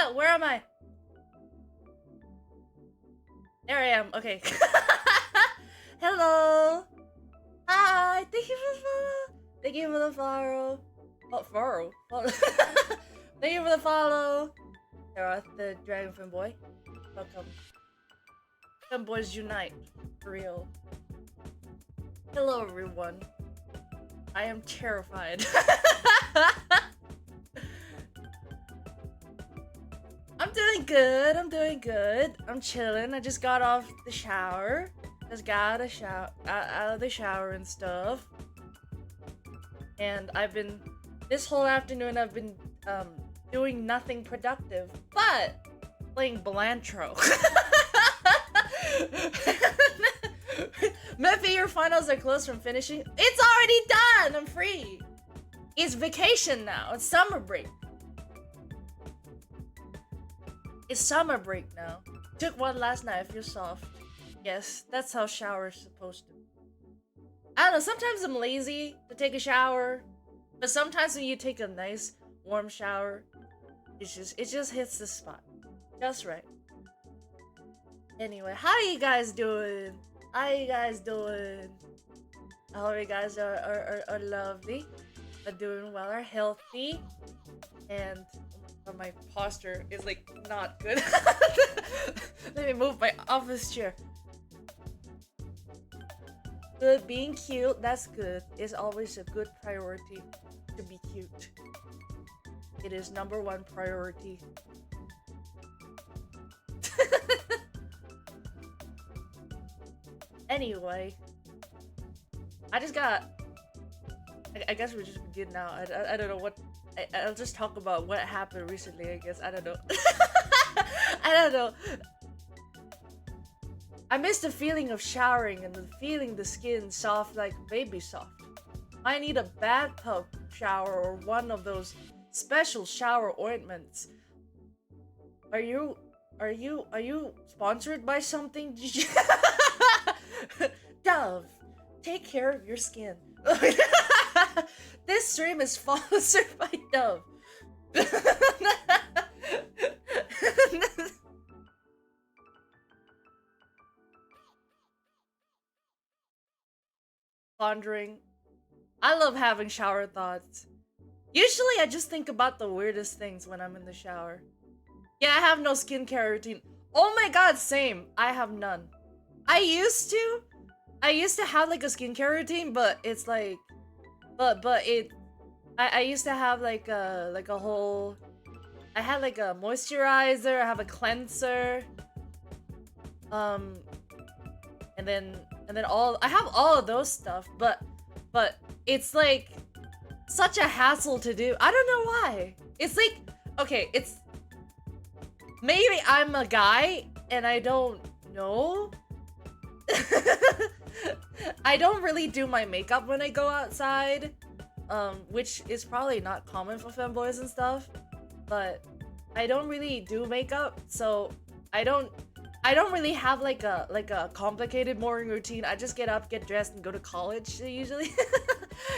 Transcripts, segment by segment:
What? Where am I? There I am. Okay. Hello. Hi. Thank you for the follow. Thank you for the follow. Oh, follow. Thank you for the follow. There the Dragonfin boy. Welcome. Femboys unite. For real. Hello, everyone. I am terrified. I'm doing good. I'm doing good. I'm chilling. I just got off the shower. Just got out of the shower and stuff. And this whole afternoon I've been doing nothing productive, but playing Belantro. Mephi, your finals are close from finishing. It's already done. I'm free. It's vacation now. It's summer break. It's summer break now. Took one last night. I feel soft. Yes, that's how shower's supposed to. I don't know, sometimes I'm lazy to take a shower, but sometimes when you take a nice warm shower, it just hits the spot. Just right. Anyway, how you guys doing? How you guys doing? I hope you guys are lovely, are doing well, are healthy, and my posture is like not good. Let me move my office chair. Good, being cute, that's good. It's always a good priority to be cute. It is #1 priority. Anyway, I just got. I guess we just begin now. I don't know what. I'll just talk about what happened recently. I guess I don't know. I don't know. I miss the feeling of showering and the feeling the skin soft like baby soft. I need a bathtub shower or one of those special shower ointments. Are you sponsored by something? Dove, take care of your skin. This stream is sponsored by Dove. Pondering. I love having shower thoughts. Usually I just think about the weirdest things when I'm in the shower. Yeah, I have no skincare routine. Oh my god, same. I have none. I used to have like a skincare routine, but it's like I used to have like a whole, I had like a moisturizer, I have a cleanser, and then I have all of those stuff, but it's like such a hassle to do. I don't know why. It's like, okay, it's maybe I'm a guy and I don't know. I don't really do my makeup when I go outside, which is probably not common for femboys and stuff, but I don't really do makeup, so I don't really have like a complicated morning routine. I just get up, get dressed, and go to college usually.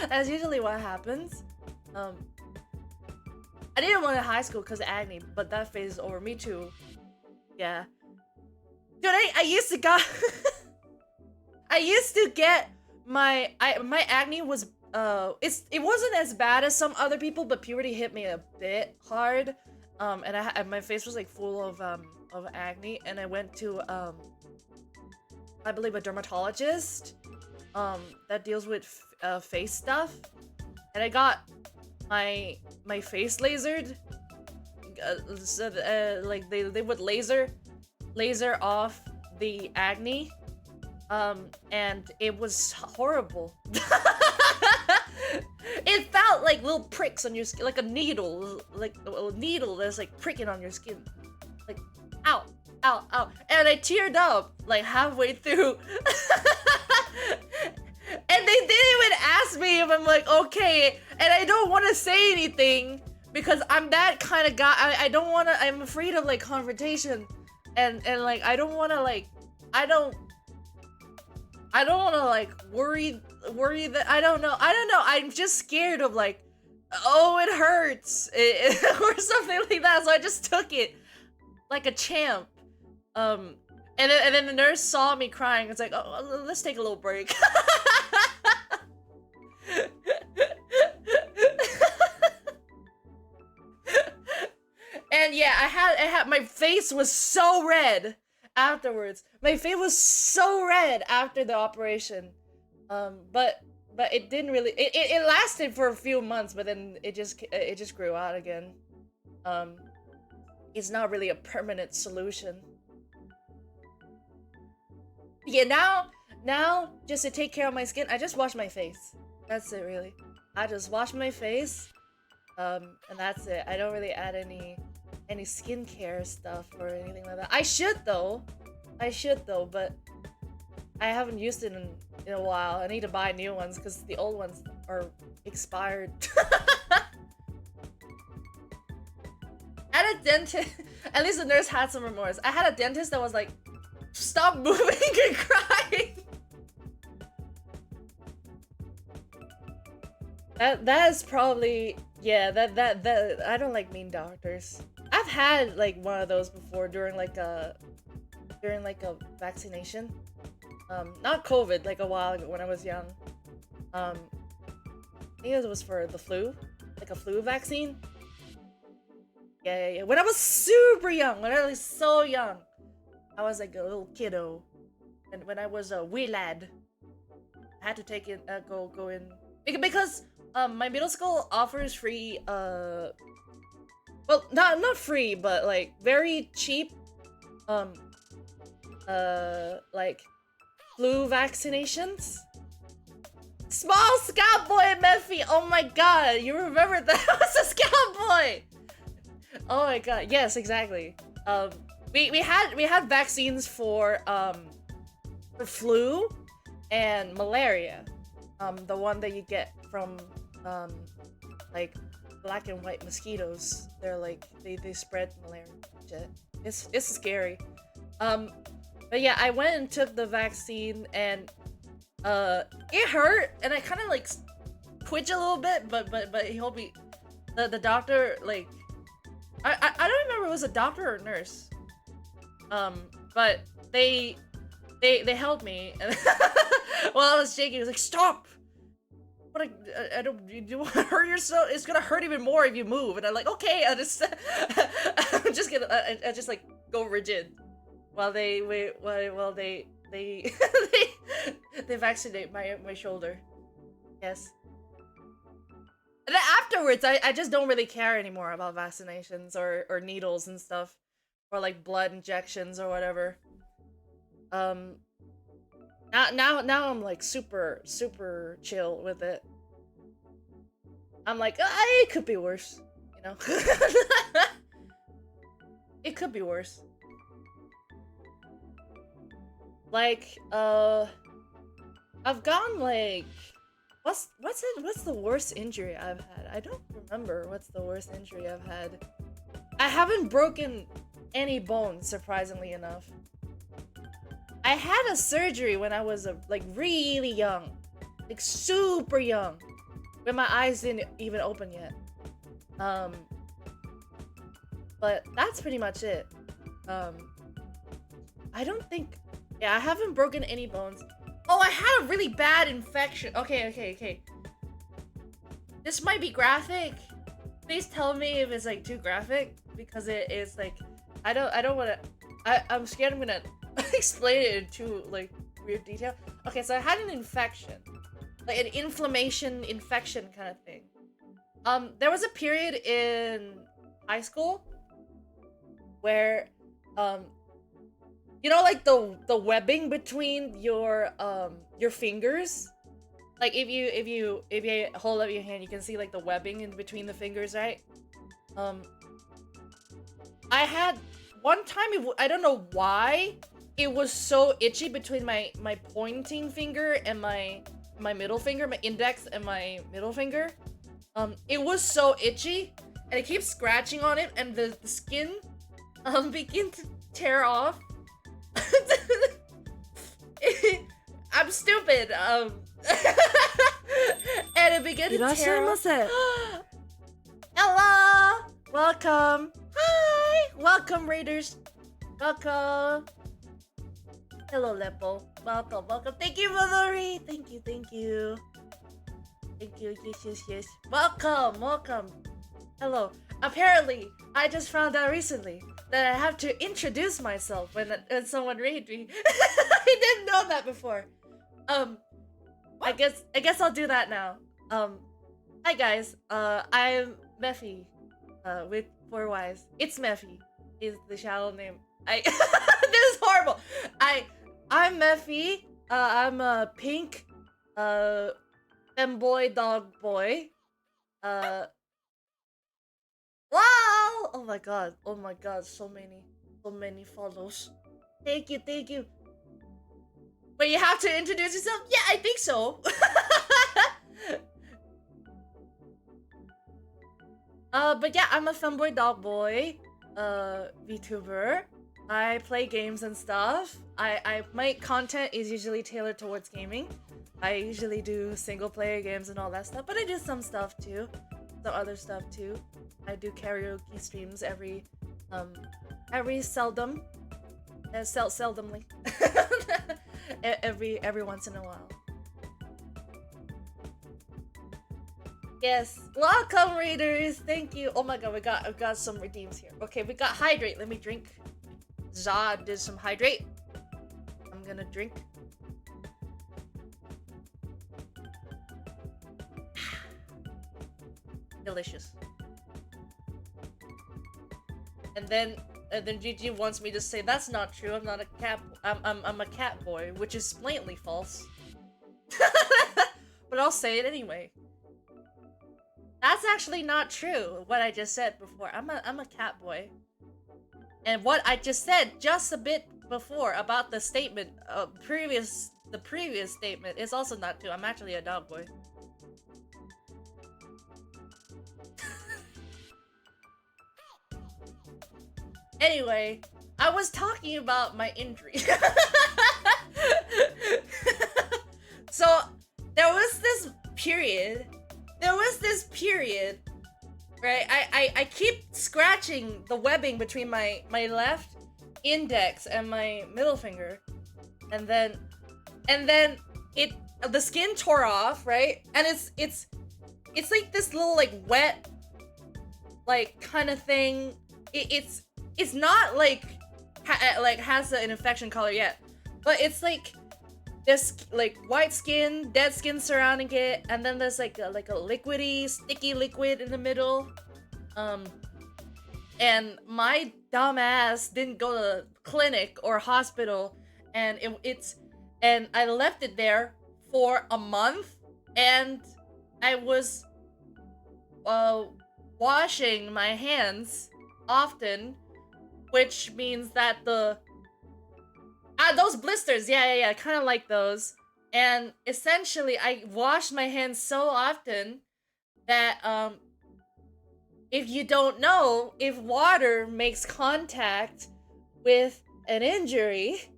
That's usually what happens. I didn't want to high school because of acne, but that phase is over. Me too. Yeah. Dude, I used to got I used to get my acne was it wasn't as bad as some other people, but puberty hit me a bit hard. And my face was like full of acne, and I went to I believe a dermatologist that deals with face stuff, and I got my face lasered. Like they would laser off the acne, and it was horrible. It felt like little pricks on your skin, like a needle that's like pricking on your skin, like ow, ow, ow, and I teared up like halfway through. And they didn't even ask me if I'm like okay, and I don't want to say anything because I'm that kind of guy. I don't want to. I'm afraid of like confrontation, and like I don't want to like I don't want to like worry that I don't know. I'm just scared of like oh, it hurts, or something like that. So I just took it like a champ. And then the nurse saw me crying. It's like, oh, let's take a little break. And yeah, I had my face was so red afterwards. My face was so red after the operation. But it didn't really. It lasted for a few months, but then it just grew out again. Um, it's not really a permanent solution. Yeah, now just to take care of my skin, I just wash my face. That's it, really. I just wash my face, and that's it. I don't really add any skincare stuff or anything like that. I should though, but I haven't used it in a while. I need to buy new ones because the old ones are expired. At a dentist, at least the nurse had some remorse. I had a dentist that was like, stop moving and crying. That is probably, yeah, that I don't like mean doctors. I've had like one of those before during like a vaccination. Not COVID, like a while ago when I was young. I think it was for the flu, like a flu vaccine. Yeah. When I was super young, when I was so young, I was like a little kiddo, and when I was a wee lad, I had to take it, go in because my middle school offers free well, not free, but like very cheap like flu vaccinations. Small Scout Boy Mephi, oh my god, you remember that? I was a Scout Boy. Oh my god, yes, exactly. We had vaccines for flu and malaria. The one that you get from like black and white mosquitoes. They're like they spread malaria. Shit. It's scary. But yeah, I went and took the vaccine and it hurt and I kind of like twitch a little bit, but he helped me. The doctor, like, I don't remember if it was a doctor or a nurse. But they helped me, and while I was shaking, he was like, "Stop! But I don't. You want to hurt yourself? It's gonna hurt even more if you move." And I'm like, "Okay, I'm just I just like go rigid while they they vaccinate my shoulder." Yes. And then afterwards, I just don't really care anymore about vaccinations or needles and stuff. Or like blood injections or whatever. Now I'm like super chill with it. I'm like, it could be worse, you know. It could be worse. Like, I've gone like, what's the worst injury I've had? I don't remember what's the worst injury I've had. I haven't broken any bones, surprisingly enough. I had a surgery when I was like really young, like super young, when my eyes didn't even open yet. But that's pretty much it. I don't think, yeah, I haven't broken any bones. Oh, I had a really bad infection. Okay. This might be graphic. Please tell me if it's like too graphic, because it is like, I don't want to. I'm scared I'm gonna explain it in too like weird detail. Okay, so I had an infection, like an infection kind of thing. There was a period in high school where, you know, like the webbing between your fingers. Like if you hold up your hand, you can see like the webbing in between the fingers, right? I had one time, I don't know why, it was so itchy between my pointing finger and my middle finger, my index and my middle finger. It was so itchy, and I keep scratching on it, and the skin begin to tear off. I'm stupid. And it began to tear off. Hello! Welcome! Hi! Welcome, Raiders! Welcome! Hello, Lepo. Welcome, welcome. Thank you for the read! Thank you, thank you. Thank you, yes. Welcome, welcome. Hello. Apparently, I just found out recently that I have to introduce myself when someone raid me. I didn't know that before. I guess I'll do that now. Hi guys. I'm Mephi. With 4 Ys. It's Mephi. Is the channel name. This is horrible. I'm Mephi. I'm a pink femboy dog boy. Wow! Oh my god. So many follows. Thank you. But you have to introduce yourself? Yeah, I think so. But yeah, I'm a femboy dog boy, VTuber. I play games and stuff. My content is usually tailored towards gaming. I usually do single player games and all that stuff, but I do some stuff too. Some other stuff too. I do karaoke streams every seldomly. every once in a while. Yes, welcome Raiders. Thank you. Oh my god, I've got some redeems here. Okay, we got hydrate. Let me drink. Za did some hydrate. I'm gonna drink. Delicious. And then Gigi wants me to say that's not true. I'm not a cat. I'm a cat boy, which is blatantly false. But I'll say it anyway. That's actually not true. What I just said before. I'm a cat boy. And what I just said just a bit before about the statement, the previous statement is also not true. I'm actually a dog boy. Anyway, I was talking about my injury. So there was this period, right? I keep scratching the webbing between my left index and my middle finger, and then the skin tore off, right? And it's like this little like wet like kind of thing. It's not like has an infection color yet, but it's like this like white skin, dead skin surrounding it, and then there's like a liquidy, sticky liquid in the middle. And my dumb ass didn't go to clinic or hospital, and and I left it there for a month, and I was washing my hands often, which means that those blisters, yeah, kind of like those. And essentially, I washed my hands so often that, if you don't know, if water makes contact with an injury,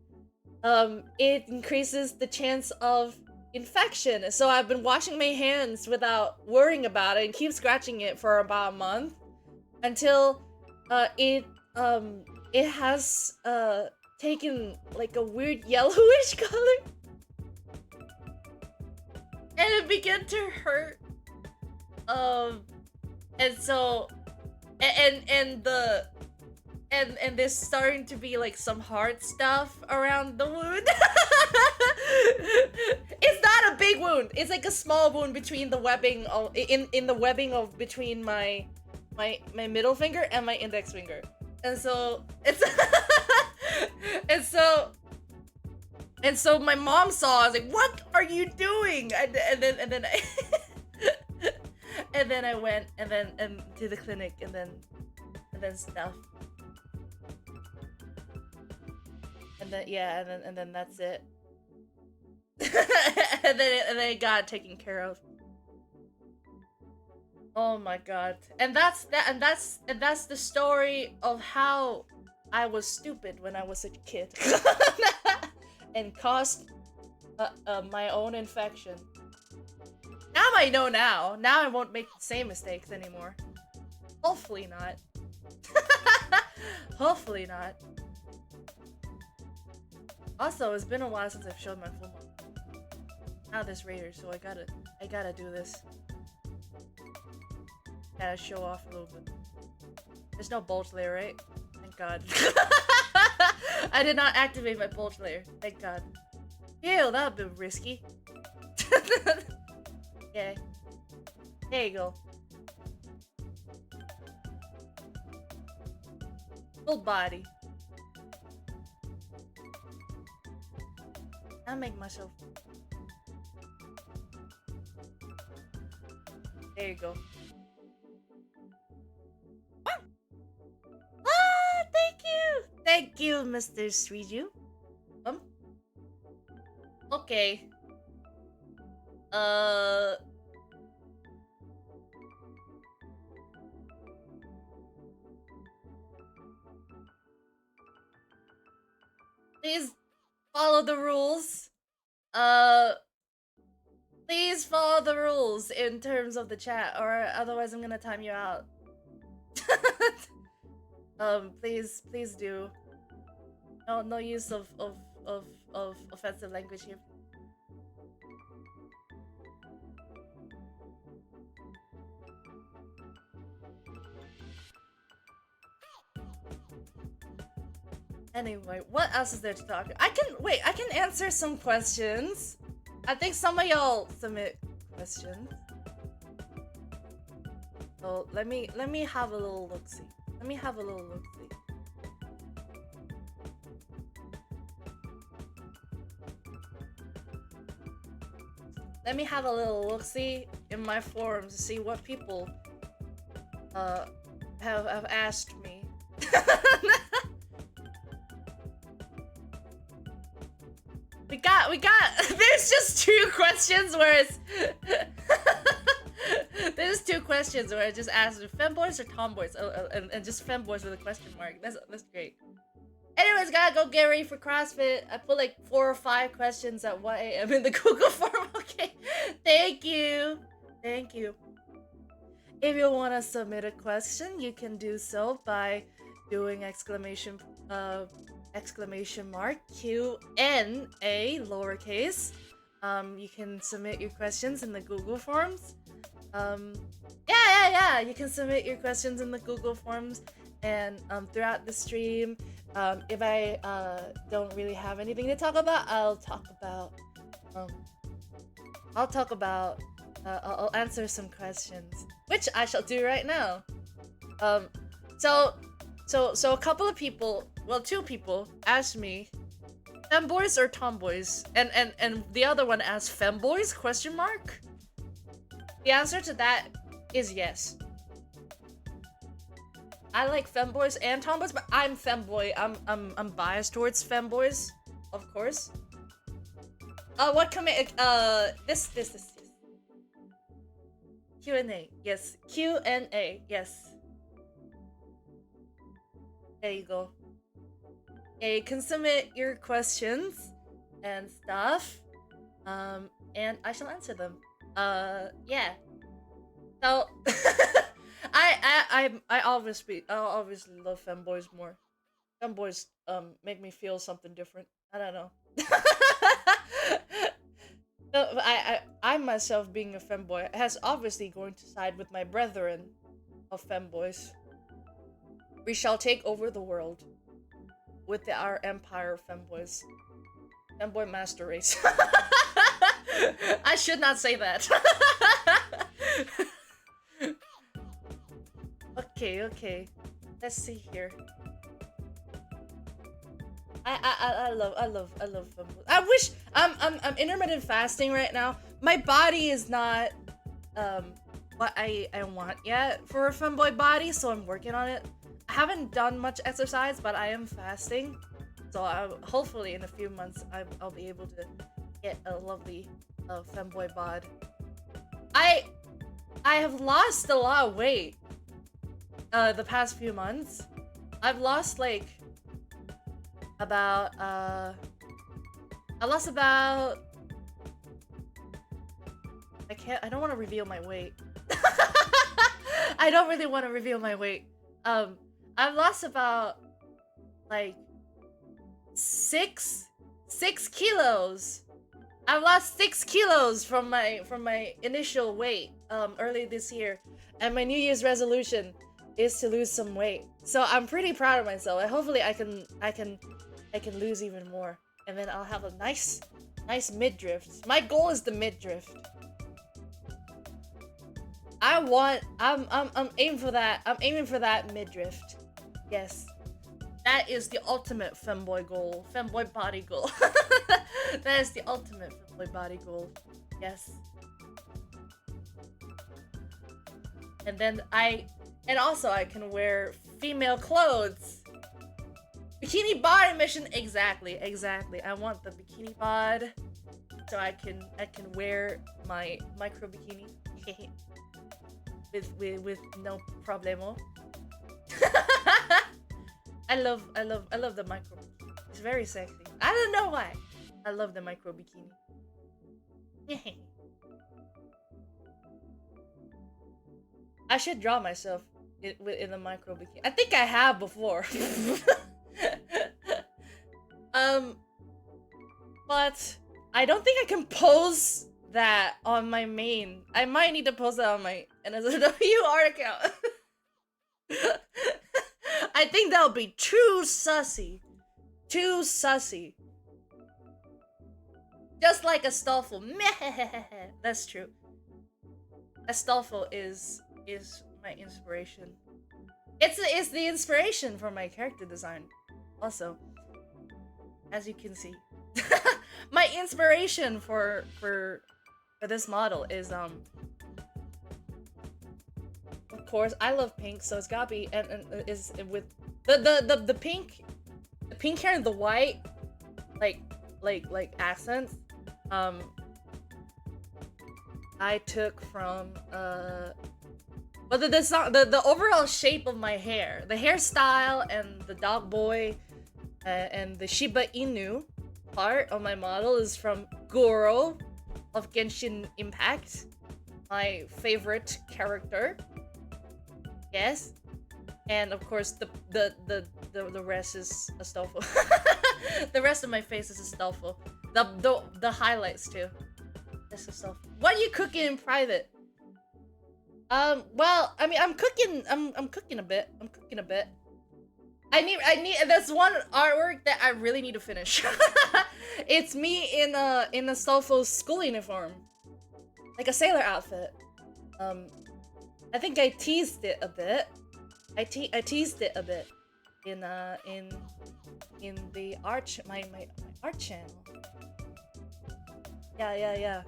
it increases the chance of infection. So I've been washing my hands without worrying about it and keep scratching it for about a month until, it has, taken like a weird yellowish color, and it began to hurt. And so, and there's starting to be like some hard stuff around the wound. It's not a big wound. It's like a small wound between the webbing of in the webbing of between my middle finger and my index finger. And so it's and so my mom saw. I was like, "What are you doing?" And then I and then I went and to the clinic and then stuff. And then yeah, and then that's it. and then it got taken care of. Oh my god. And that's the story of how I was stupid when I was a kid. And caused my own infection. Now I know now. Now I won't make the same mistakes anymore. Hopefully not. Hopefully not. Also, it's been a while since I've showed my full model. Now there's Raider, so I gotta do this. Gotta show off a little bit. There's no bulge layer, right? Thank God. I did not activate my bulge layer. Thank God. Ew, that would be risky. Okay. There you go. Full body. I'll make myself. There you go. Ah, thank you! Thank you, Mr. Sriju. Okay. Please follow the rules. Please follow the rules in terms of the chat, or otherwise I'm gonna time you out. Please do. No use of offensive language here. Anyway, what else is there to talk? I can answer some questions. I think some of y'all submit questions. So let me have a little look-see. Let me have a little look-see. Let me have a little look-see in my forums to see what people have asked me. We got there's just two questions where it's there's two questions where I just asked femboys or tomboys, and just femboys with a question mark. That's great. Anyways, gotta go get ready for CrossFit. I put like 4 or 5 questions at 1 AM in the Google form. Okay, thank you. If you want to submit a question, you can do so by doing exclamation mark QNA lowercase. You can submit your questions in the Google Forms. Yeah. You can submit your questions in the Google Forms, and throughout the stream, if I don't really have anything to talk about, I'll answer some questions, which I shall do right now. So a couple of people, well, 2 people asked me, femboys or tomboys, and the other one asked femboys question mark. The answer to that is yes. I like femboys and tomboys, but I'm femboy. I'm biased towards femboys, of course. What commit? This. Q&A, yes. Q&A, yes. There you go. Yeah, you can submit your questions and stuff, and I shall answer them. Yeah. So, I'll obviously love femboys more. Femboys make me feel something different. I don't know. So I myself, being a femboy, has obviously going to side with my brethren of femboys. We shall take over the world with our empire of femboys. Femboy master race. I should not say that. Okay. Let's see here. I love femboys. I wish I'm intermittent fasting right now. My body is not what I want yet for a femboy body, so I'm working on it. I haven't done much exercise, but I am fasting, so hopefully in a few months I'll be able to get a lovely femboy bod. I have lost a lot of weight the past few months. I've lost like about I don't want to reveal my weight. I don't really want to reveal my weight. I've lost about like 6 kilos. I've lost 6 kilos from my initial weight early this year, and my New Year's resolution is to lose some weight. So I'm pretty proud of myself. And hopefully I can lose even more, and then I'll have a nice midriff. My goal is the midriff. I'm aiming for that. I'm aiming for that midriff. Yes. That is the ultimate femboy goal. Femboy body goal. That is the ultimate femboy body goal. Yes. And also I can wear female clothes. Bikini bod mission, exactly. I want the bikini bod so I can wear my micro bikini with no problemo. I love the micro bikini. It's very sexy. I don't know why. I love the micro bikini. I should draw myself in the micro bikini. I think I have before. But I don't think I can pose that on my main. I might need to post that on my NSFW art account. I think that'll be too sussy. Too sussy. Just like Astolfo. That's true. Astolfo is my inspiration. It's the inspiration for my character design. Also, as you can see, my inspiration for this model is of course I love pink, so it's gotta be and is with the pink hair and the white like accents. I took from but the overall shape of my hair, the hairstyle, and the dog boy and the Shiba Inu part of my model is from Goro of Genshin Impact, my favorite character. Yes, and of course the rest is Astolfo. The rest of my face is Astolfo. The highlights too. This is Astolfo. What are you cooking in private? Well, I mean, I'm cooking a bit. I need. There's one artwork that I really need to finish. It's me in Astolfo's school uniform, like a sailor outfit. I think I teased it a bit. I teased it a bit in the art my art channel. Yeah.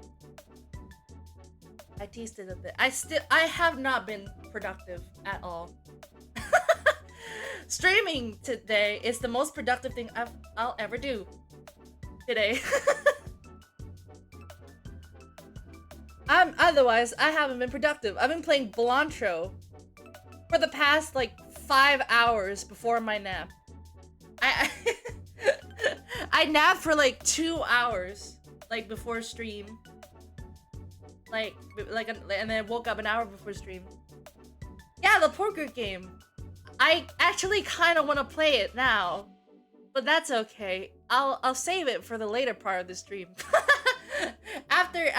I teased it a bit. I have not been productive at all. Streaming today is the most productive thing I'll ever do today. Otherwise, I haven't been productive. I've been playing Blantro for the past like 5 hours before my nap. I napped for like 2 hours, like before stream. And then I woke up an hour before stream. Yeah, the poker game. I actually kind of want to play it now, but that's okay. I'll save it for the later part of the stream. After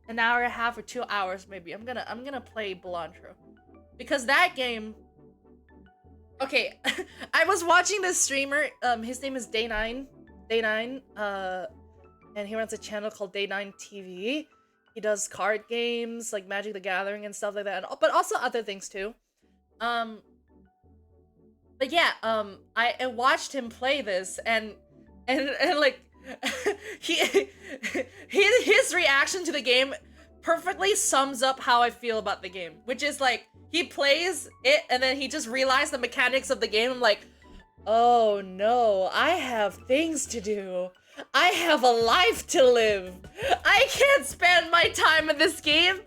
an hour and a half or 2 hours, maybe I'm gonna play Blantro, because that game. Okay, I was watching this streamer. His name is Day9. And he runs a channel called Day9 TV. He does card games like Magic the Gathering and stuff like that, but also other things too. But yeah, I watched him play this, and like his reaction to the game perfectly sums up how I feel about the game, which is like he plays it and then he just realized the mechanics of the game. I'm like, oh no, I have things to do. I have a life to live. I can't spend my time in this game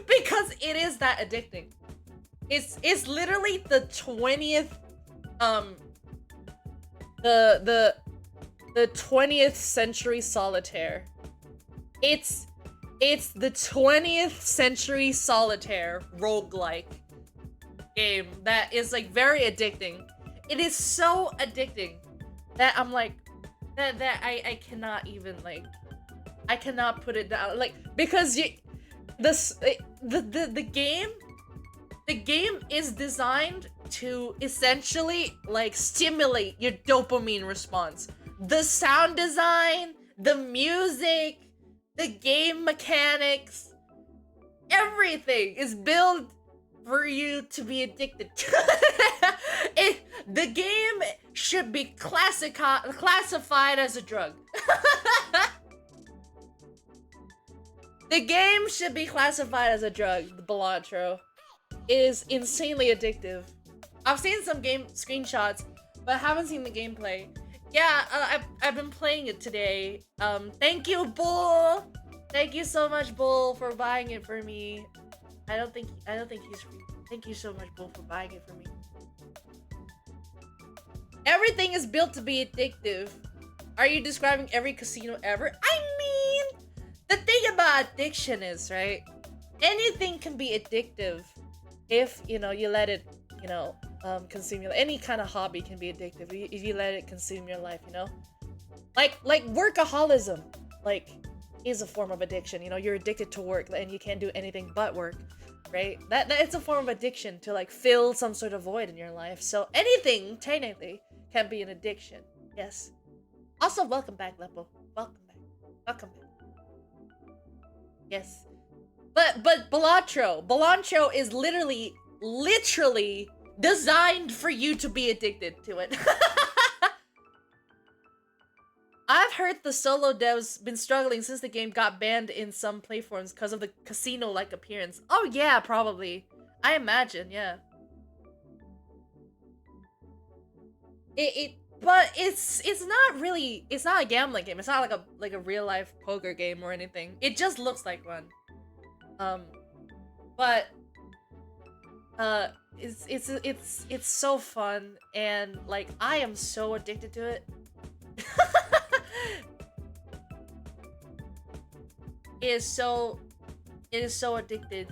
because it is that addicting. It's literally the 20th the 20th century solitaire. It's It's the 20th century solitaire roguelike game that is like very addicting. It is so addicting that I'm like that I cannot even like I cannot put it down like because the game is designed to essentially like stimulate your dopamine response. The sound design, the music, the game mechanics, everything is built for you to be addicted to. The game should be classified as a drug. The game should be classified as a drug, the Balatro. It is insanely addictive. I've seen some game screenshots, but I haven't seen the gameplay. Yeah, I've been playing it today. Thank you, Bull. Thank you so much, Bull, for buying it for me. I don't think he's free. Thank you so much, Bull, for buying it for me. Everything is built to be addictive. Are you describing every casino ever? I mean, the thing about addiction is, right? Anything can be addictive if, you know, you let it, you know, consume your... Any kind of hobby can be addictive if you let it consume your life, you know? Like workaholism, like, is a form of addiction. You know, you're addicted to work and you can't do anything but work, right? That it's a form of addiction to, like, fill some sort of void in your life. So anything, technically, can be an addiction. Yes. Also, welcome back, Lepo. Welcome back. Welcome back. Yes. But Balatro is literally designed for you to be addicted to it. I've heard the solo devs been struggling since the game got banned in some platforms because of the casino-like appearance. Oh yeah, probably. I imagine, yeah. But it's not really, it's not a gambling game. It's not like a real life poker game or anything. It just looks like one. But it's so fun, and like I am so addicted to it. It is so addictive.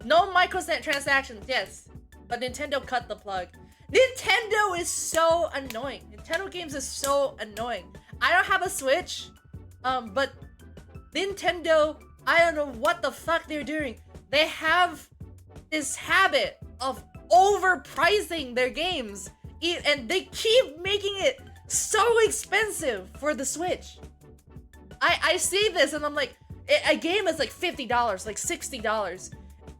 No microtransactions, yes. But Nintendo cut the plug. Nintendo is so annoying. Nintendo games is so annoying. I don't have a Switch, but Nintendo, I don't know what the fuck they're doing. They have this habit of overpricing their games, and they keep making it so expensive for the Switch. I see this and I'm like, a game is like $50, like $60,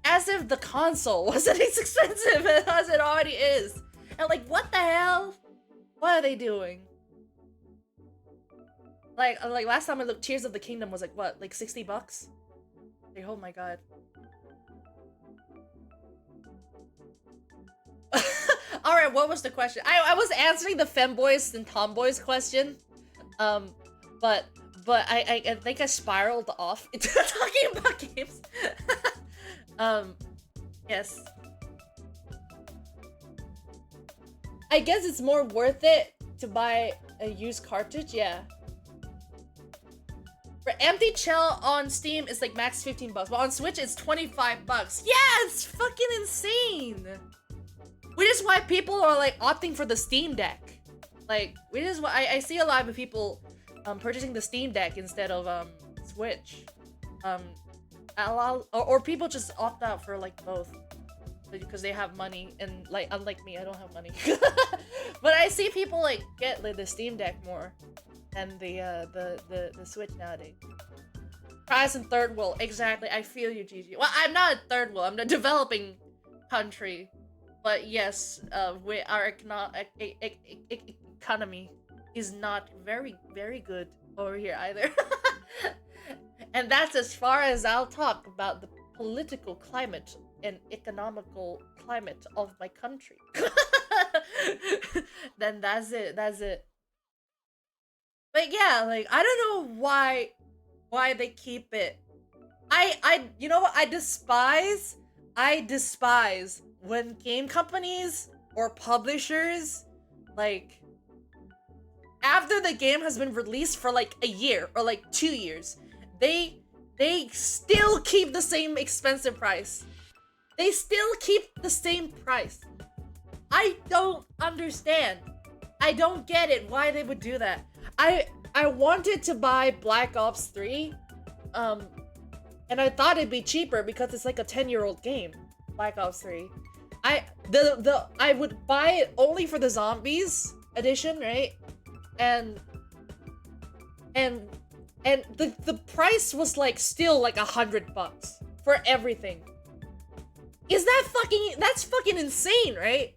as if the console wasn't as expensive as it already is. And like, what the hell? What are they doing? Like last time I looked, Tears of the Kingdom was like what, like $60? Like, oh my god. Alright, what was the question? I was answering the femboys and tomboys question. But I think I spiraled off into talking about games. Yes. I guess it's more worth it to buy a used cartridge, yeah. For Empty Shell on Steam, it's like max $15, but on Switch, it's $25. Yeah, it's fucking insane! Which is why people are like opting for the Steam Deck. Like, which is why I see a lot of people purchasing the Steam Deck instead of Switch. Or people just opt out for like both because they have money, and like unlike me, I don't have money. But I see people like get like the Steam Deck more than the Switch nowadays. Prize in third world, exactly. I feel you, Gigi. Well, I'm not a third world. I'm a developing country, but yes, our economy is not very good over here either. And that's as far as I'll talk about the political climate and economical climate of my country. Then that's it. But yeah, like, I don't know why they keep it. You know what? I despise when game companies or publishers, like, after the game has been released for like a year or like 2 years, they they still keep the same expensive price. They still keep the same price. I don't understand. I don't get it why they would do that. I wanted to buy Black Ops 3, and I thought it'd be cheaper because it's like a 10-year-old game, Black Ops 3. I would buy it only for the zombies edition, right? And the price was like still like $100 for everything. That's fucking insane, right?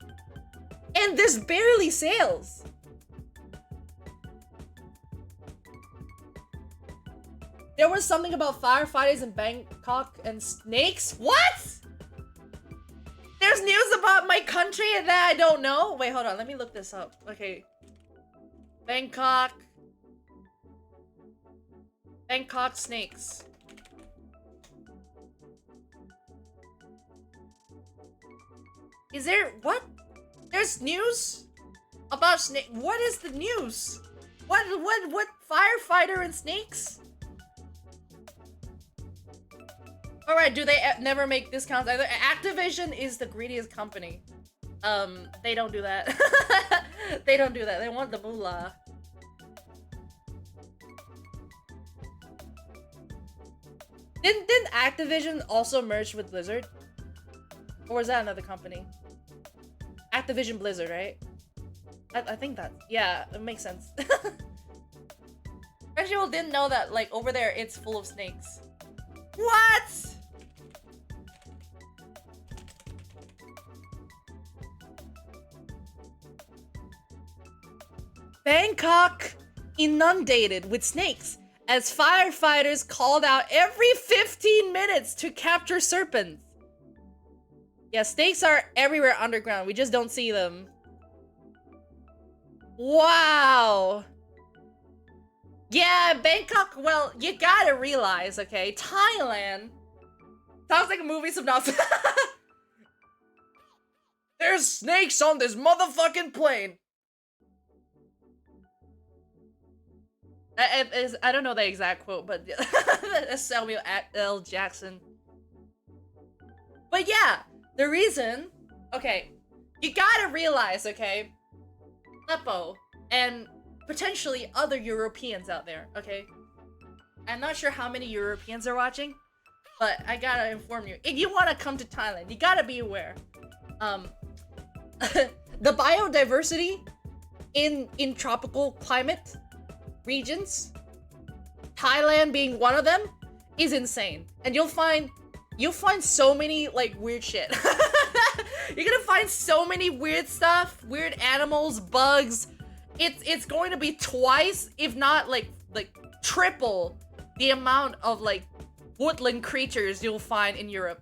And there's barely sales. There was something about firefighters in Bangkok and snakes? What? There's news about my country that I don't know? Wait, hold on, let me look this up. Okay. Bangkok snakes. Is there, what? There's news about snake. What is the news? What firefighter and snakes? All right, do they never make discounts either? Activision is the greediest company. They don't do that. They don't do that. They want the moolah. Didn't Activision also merge with Blizzard? Or was that another company? Activision Blizzard, right? I think that, yeah, it makes sense. Crunchyroll didn't know that, like, over there, it's full of snakes. What? Bangkok inundated with snakes as firefighters called out every 15 minutes to capture serpents. Yeah, snakes are everywhere underground. We just don't see them. Wow. Yeah, Bangkok, well, you gotta realize, okay, Thailand sounds like a movie synopsis. There's snakes on this motherfucking plane. I don't know the exact quote, but that's Samuel L. Jackson. But yeah, the reason, okay, you gotta realize, okay, Aleppo and potentially other Europeans out there, okay? I'm not sure how many Europeans are watching, but I gotta inform you. If you want to come to Thailand, you gotta be aware. The biodiversity in tropical climate regions, Thailand being one of them, is insane. And you'll find so many like weird shit. You're gonna find so many weird stuff, weird animals, bugs. It's going to be twice, if not like triple, the amount of like woodland creatures you'll find in Europe.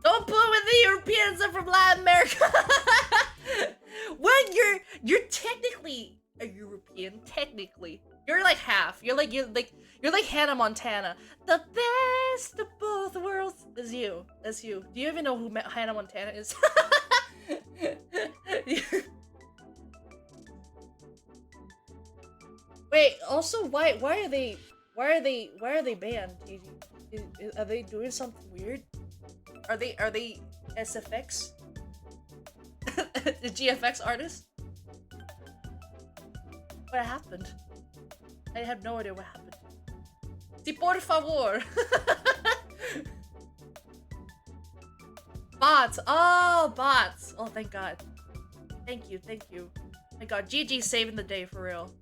Don't put with the Europeans are from Latin America. Well, you're technically a European. Technically, you're like half. You're like Hannah Montana. The best of both worlds is you. That's you. Do you even know who Hannah Montana is? Wait. Also, why are they banned? Are they doing something weird? Are they SFX? The GFX artist? What happened? I have no idea what happened. Si por favor. Bots. Oh, bots. Oh, thank God. Thank you. My God, GG saving the day for real.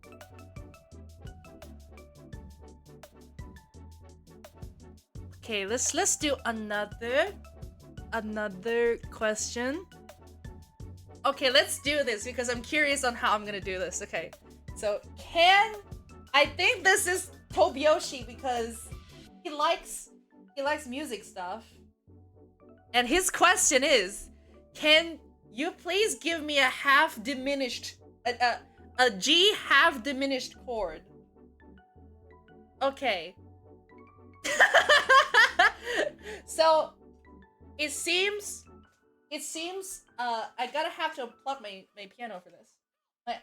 Okay, let's do another question. Okay, let's do this because I'm curious on how I'm gonna do this. Okay, so I think this is Tobiyoshi because he likes music stuff. And his question is, can you please give me a half diminished a G half diminished chord? Okay. So it seems it seems I gotta have to unplug my piano for this.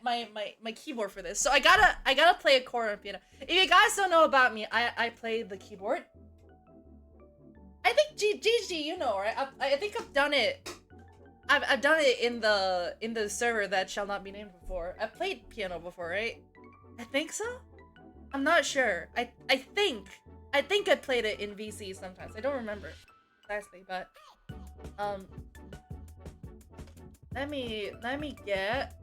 My keyboard for this. So I gotta play a chord on piano. If you guys don't know about me, I play the keyboard. I think GG, you know, right? I think I've done it. I've done it in the server that shall not be named before. I played piano before, right? I think so. I'm not sure. I think I played it in VC sometimes. I don't remember precisely, but um, let me get,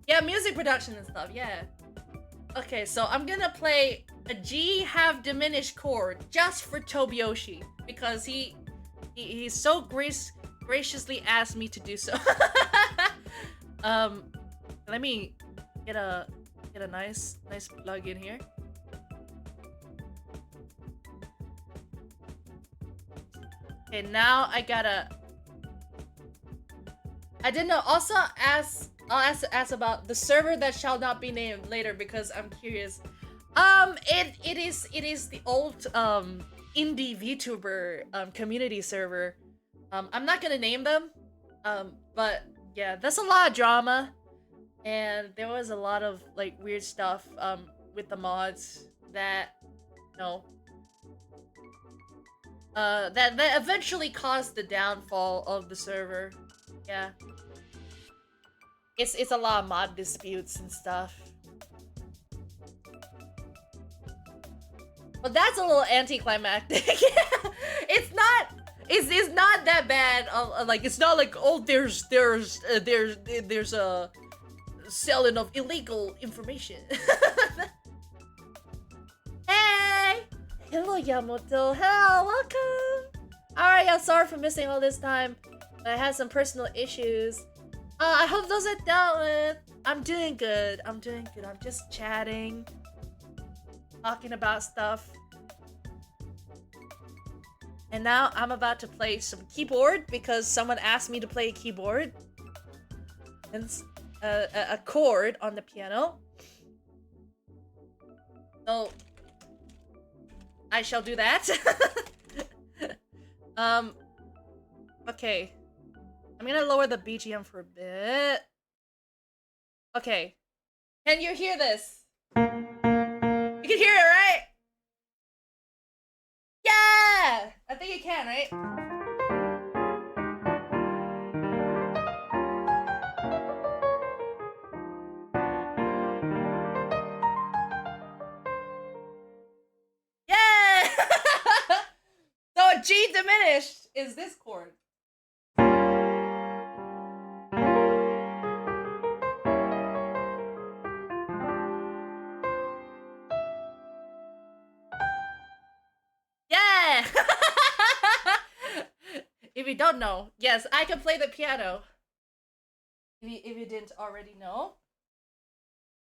yeah, music production and stuff. Yeah. Okay, so I'm gonna play a G half diminished chord just for Tobiyoshi because he's so graciously asked me to do so. um, let me get a nice plug in here. Okay, now I didn't know. Also, I'll ask about the server that shall not be named later because I'm curious. It is the old indie VTuber community server. I'm not gonna name them. But yeah, there's a lot of drama, and there was a lot of like weird stuff with the mods that you know that eventually caused the downfall of the server. Yeah. It's a lot of mod disputes and stuff. But that's a little anticlimactic. It's not that bad. Like it's not like, oh, there's a selling of illegal information. Hey, hello Yamato. Hello, welcome. Alright, I'm sorry for missing all this time. I had some personal issues. I hope those are dealt with. I'm doing good. I'm just chatting, talking about stuff. And now I'm about to play some keyboard because someone asked me to play a keyboard. And a chord on the piano. So I shall do that. Okay. I'm gonna lower the BGM for a bit. Okay. Can you hear this? You can hear it, right? Yeah! I think you can, right? Yeah! So G diminished is this chord. Yeah! If you don't know, yes, I can play the piano. If you didn't already know.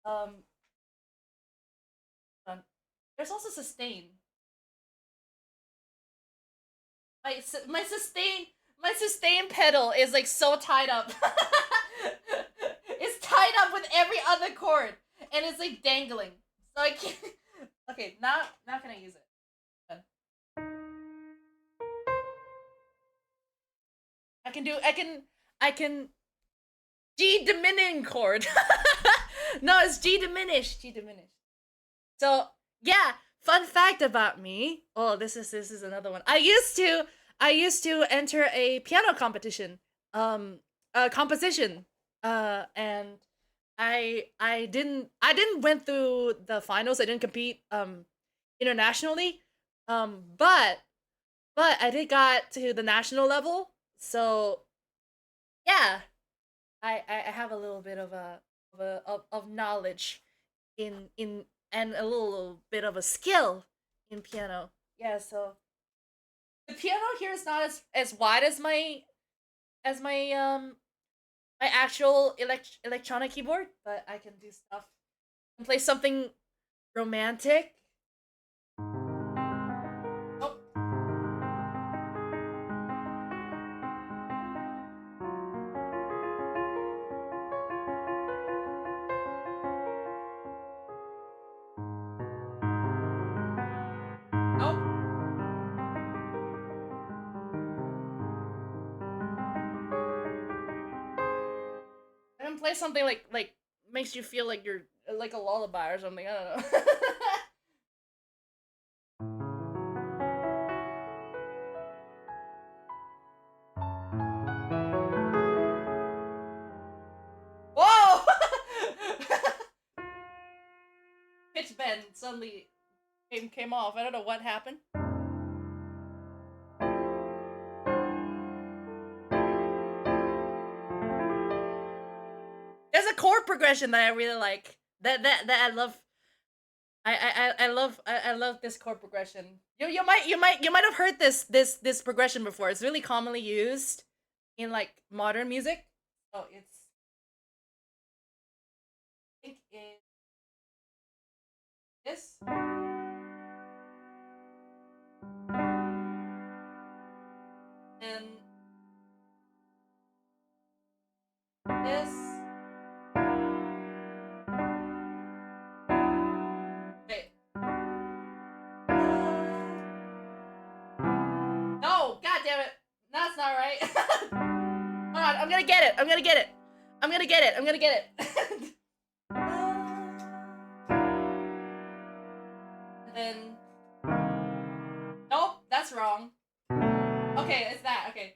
Um, there's also sustain. My sustain pedal is like so tied up. It's tied up with every other chord, and it's like dangling. So I can't. Okay, now can I use it? I can G diminishing chord. No, it's G diminished. G diminished. So yeah, fun fact about me. Oh, this is another one. I used to enter a piano competition, composition, and I didn't went through the finals. I didn't compete internationally, but I did got to the national level. So yeah, I have a little bit of of knowledge in and a little bit of a skill in piano. Yeah, so the piano here is not as wide as my my actual electronic keyboard, but I can do stuff and play something romantic. Oh, oh, play something like makes you feel like you're like a lullaby or something. I don't know. Whoa! Pitch bend suddenly came off. I don't know what happened. There's a chord progression that I really like. That I love. I love this chord progression. You might have heard this progression before. It's really commonly used in like modern music. Oh, I think it's this. And this. Wait. No, god damn it. That's not right. Hold on, I'm gonna get it. I'm gonna get it. I'm gonna get it. I'm gonna get it. And then nope, that's wrong. Okay, it's that. Okay.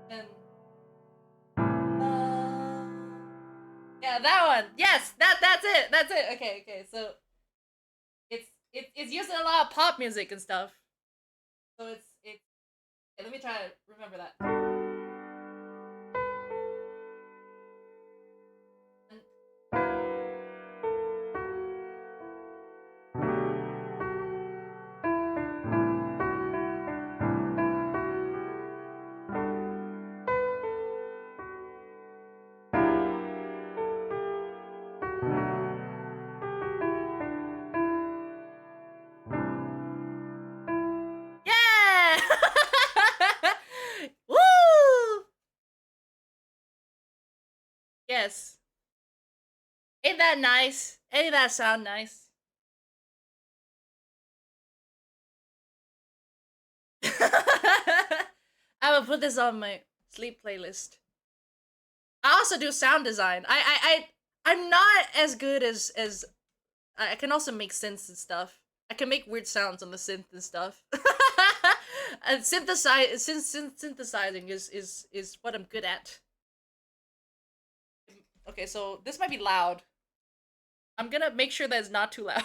And yeah, that one. Yes, that's it. That's it. Okay, okay. So it's used in a lot of pop music and stuff. So it's. Okay, let me try to remember that. Yeah! Woo! Yes. Ain't that nice? Ain't that sound nice? I will put this on my sleep playlist. I also do sound design. I'm not as good as I can also make synths and stuff. I can make weird sounds on the synth and stuff. And synthesizing is what I'm good at. Okay, so this might be loud. I'm gonna make sure that it's not too loud.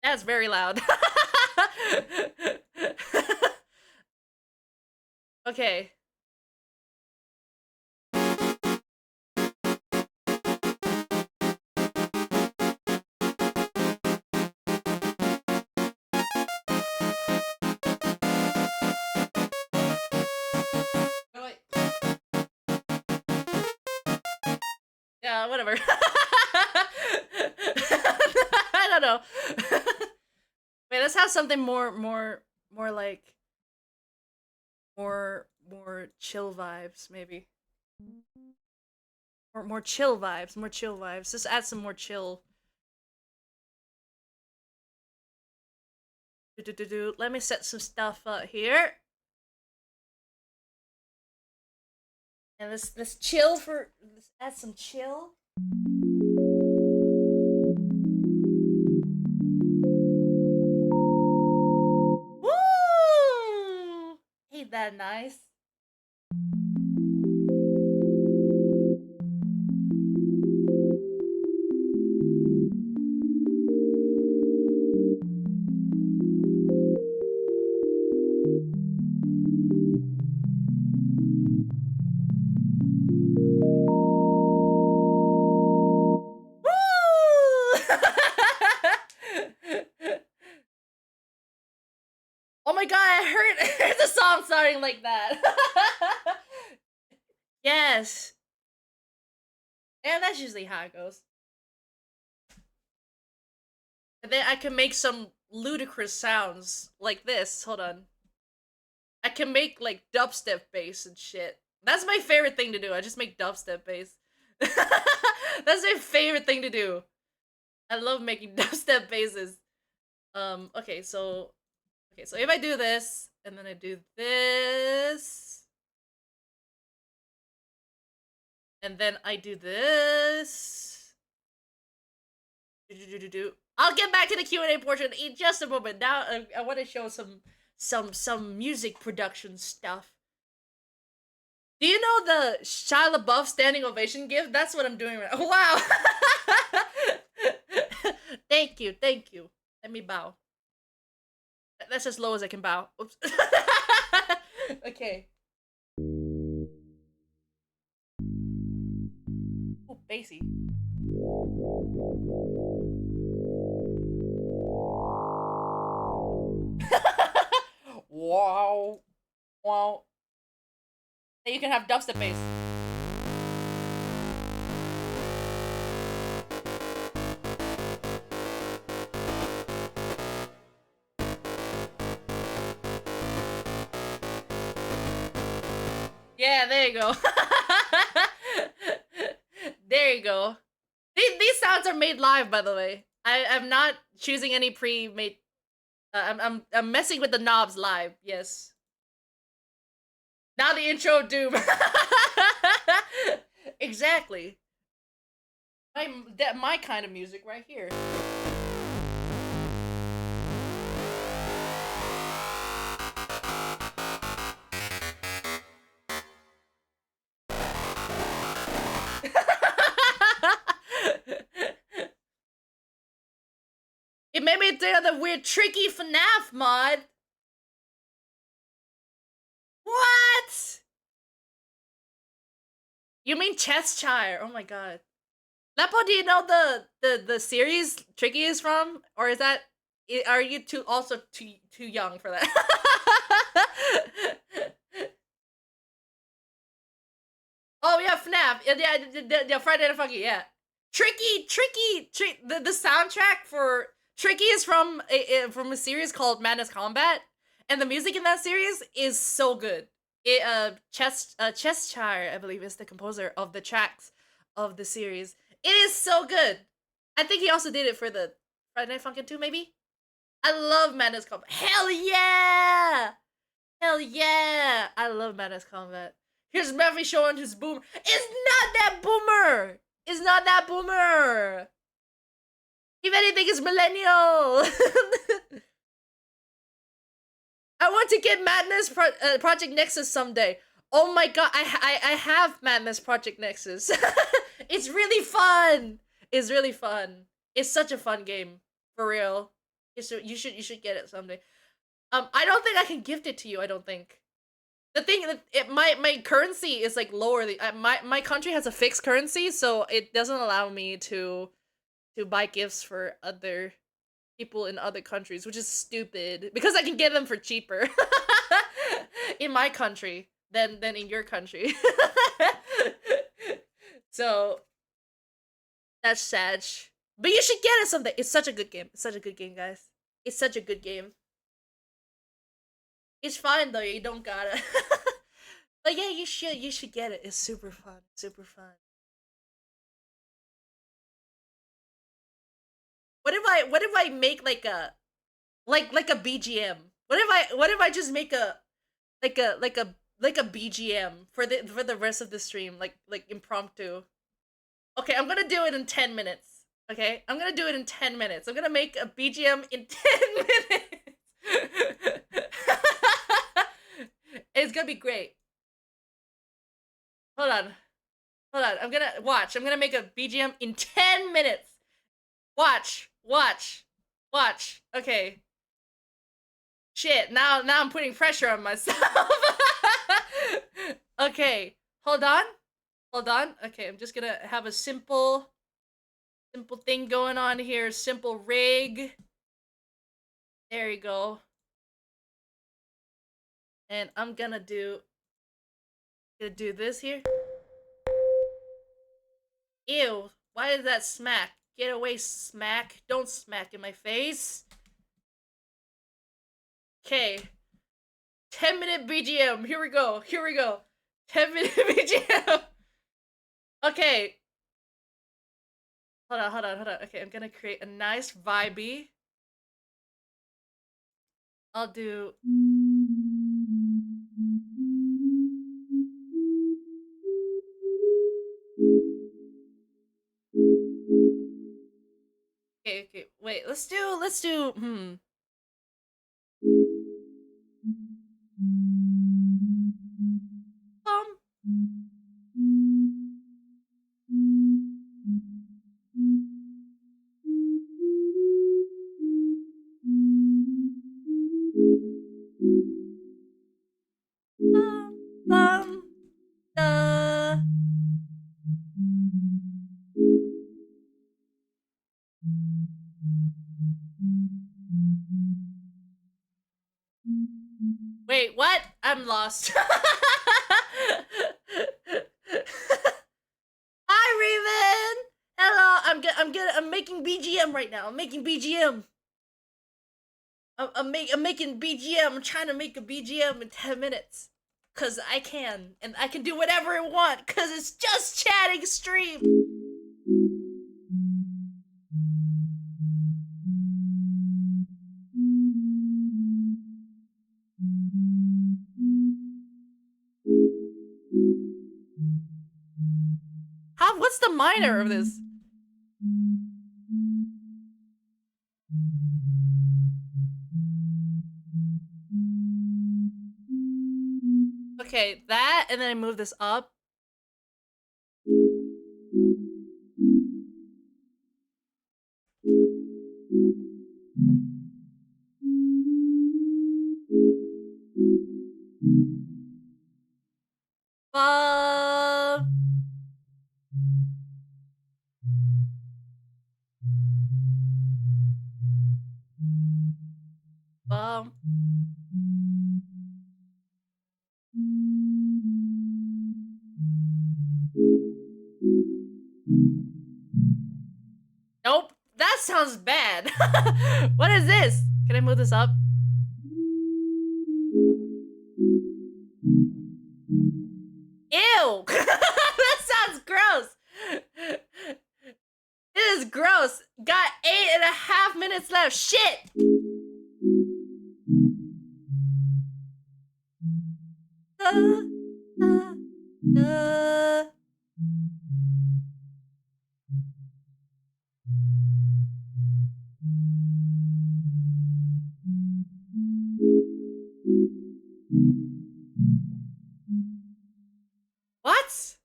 That's very loud. Okay. Oh, wait. Yeah, whatever. I don't know. Wait, let's have something more like more chill vibes, maybe. More chill vibes, more chill vibes. Just add some more chill. Let me set some stuff up here. And let's chill for let's add some chill. Woo! Ain't that nice? Woo! Oh my god, I heard the song starting like that. Yes. Yeah, that's usually how it goes. And then I can make some ludicrous sounds like this. Hold on. I can make like dubstep bass and shit. That's my favorite thing to do. I just make dubstep bass. That's my favorite thing to do. I love making dubstep basses. Okay, so Okay, so if I do this, and then I do this, and then I do this, I'll get back to the Q&A portion in just a moment. Now I want to show some music production stuff. Do you know the Shia LaBeouf standing ovation gift? That's what I'm doing right now. Wow. Thank you, thank you. Let me bow. That's as low as I can bow. Oops. Okay. Ooh, bassy. Wow. Wow. Then you can have dubstep bass. Yeah, there you go. There you go. These sounds are made live, by the way. I'm not choosing any pre-made. I'm messing with the knobs live. Yes. Now the intro of Doom. Exactly. My kind of music right here. It made me think of the weird tricky FNAF mod. What? You mean Cheshire? Oh my god. Lepo, do you know the series Tricky is from, or is that are you too young for that? Oh yeah, FNAF. Yeah, Friday the Funky. Yeah, the soundtrack for Tricky is from a series called Madness Combat, and the music in that series is so good. Cheshire, I believe, is the composer of the tracks of the series. It is so good. I think he also did it for the Friday Night Funkin' 2, maybe? I love Madness Combat. Hell yeah! Hell yeah! I love Madness Combat. Here's Murphy showing his boomer. It's not that boomer! It's not that boomer! If anything, it's millennial! I want to get Madness Project Nexus someday. Oh my god, I have Madness Project Nexus. It's really fun. It's really fun. It's such a fun game, for real. You should get it someday. I don't think I can gift it to you. I don't think. The thing that my currency is like lower. My country has a fixed currency, so it doesn't allow me to buy gifts for other people in other countries, which is stupid because I can get them for cheaper in my country than in your country. So that's sad. But you should get it someday. It's such a good game. It's such a good game, guys. It's such a good game. It's fine though. You don't gotta. But yeah, you should. You should get it. It's super fun. Super fun. What if I make like a like a BGM? What if I just make a like a BGM for the rest of the stream, like impromptu. Okay, I'm gonna do it in 10 minutes. Okay, I'm gonna do it in 10 minutes. I'm gonna make a BGM in 10 minutes. It's gonna be great. Hold on, hold on. I'm gonna watch. I'm gonna make a BGM in 10 minutes. Watch, watch, watch. Okay. Shit. Now I'm putting pressure on myself. Okay. Hold on. Hold on. Okay, I'm just gonna have a simple thing going on here. Simple rig. There you go. And I'm gonna do this here. Ew. Why is that smack? Get away, smack. Don't smack in my face. Okay. 10-minute BGM. Here we go. Here we go. 10-minute BGM. Okay. Hold on, hold on, hold on. Okay, I'm gonna create a nice vibey. I'll do. Okay, okay. Wait, let's do. Um. Um. Uh. Wait, what? I'm lost. Hi, Raven. Hello. I'm making BGM right now. I'm making BGM. I'm making BGM. I'm trying to make a BGM in 10 minutes. Cause I can, and I can do whatever I want, cause it's just chatting stream. What's the minor of this? Okay, that, and then I move this up. Bum. Bum. Nope, that sounds bad. What is this? Can I move this up? Ew! That sounds gross. It is gross. Got 8.5 minutes left. Shit. What?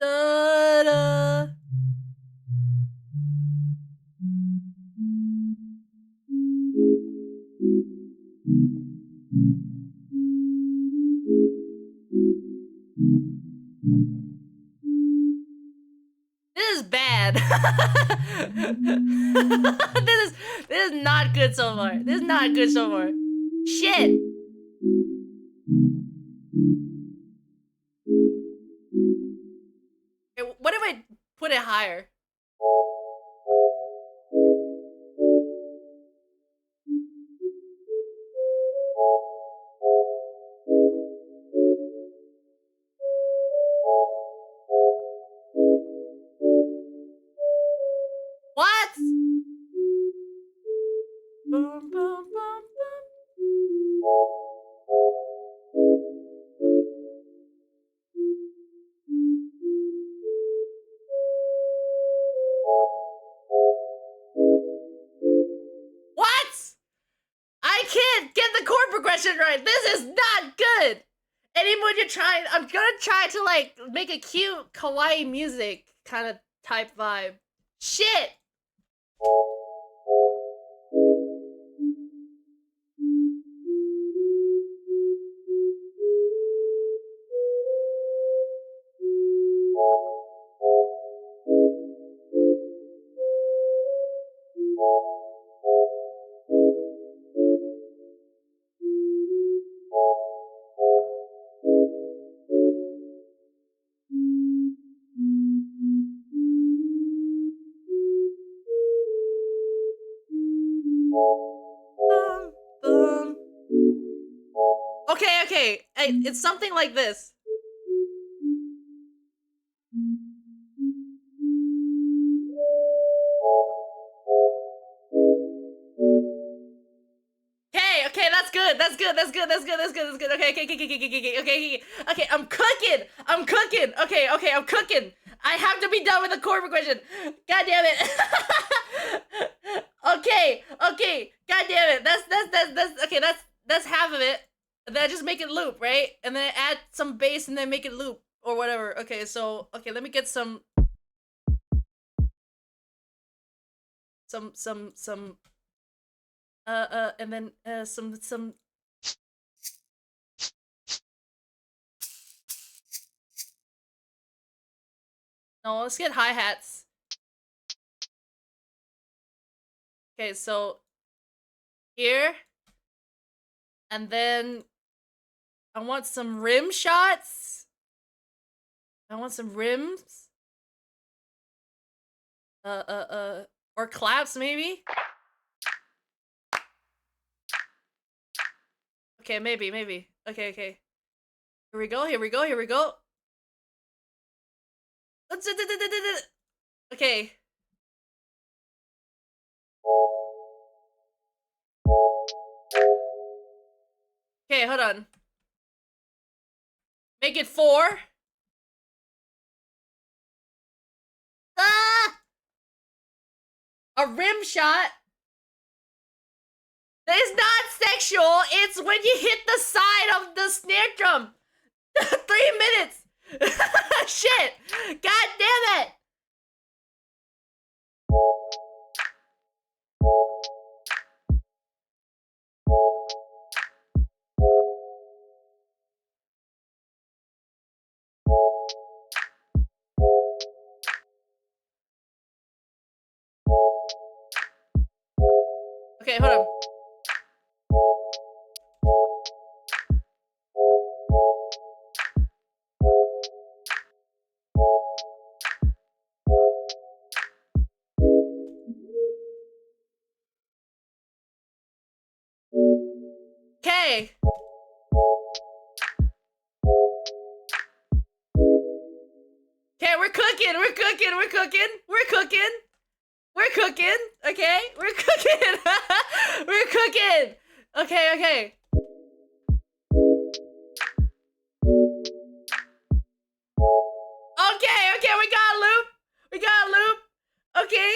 Da-da. This is bad. This is not good so far. This is not good so far. Shit. What if I put it higher? What? Boom, boom, boom, boom. What? I can't get the chord progression right. This is not good. Anyone you're trying, I'm gonna try to like make a cute kawaii music kind of type vibe. Shit. Boom, boom. Okay, okay. It's something like this. good. That's good. That's good. That's good. Okay, okay, okay, okay, okay, okay, okay, okay. Okay, I'm cooking. I'm cooking. Okay, okay, I'm cooking. I have to be done with the core progression. God damn it. Okay, okay. God damn it. That's okay. That's half of it. And then I just make it loop, right? And then I add some bass and then make it loop or whatever. Okay, so okay, let me get some and then some. No, let's get hi-hats. Okay, so here, and then I want some rim shots. I want some rims. Or claps maybe. Okay, maybe. Okay, okay. Here we go. Here we go. Here we go. Okay. Okay, hold on. Make it 4. Ah! A rim shot. It's not sexual. It's when you hit the side of the snare drum. 3 minutes. Shit. God damn it. Okay, hold on. Okay. Okay, we're cooking. We're cooking. We're cooking. We're cooking. We're cooking. Okay, we're cooking. We're cooking. Okay, okay. Okay, okay, we got a loop. We got a loop. Okay.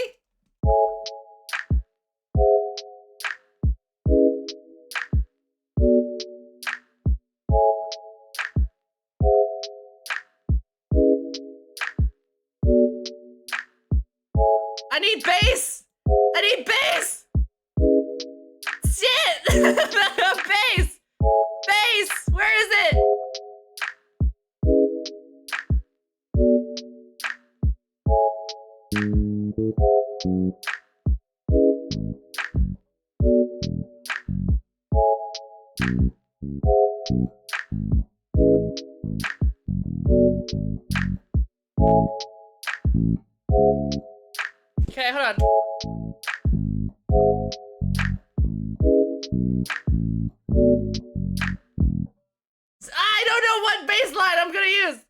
I need bass. I need bass. Shit. Bass. Bass. Where is it? Okay, hold on. I don't know what bass line I'm gonna use.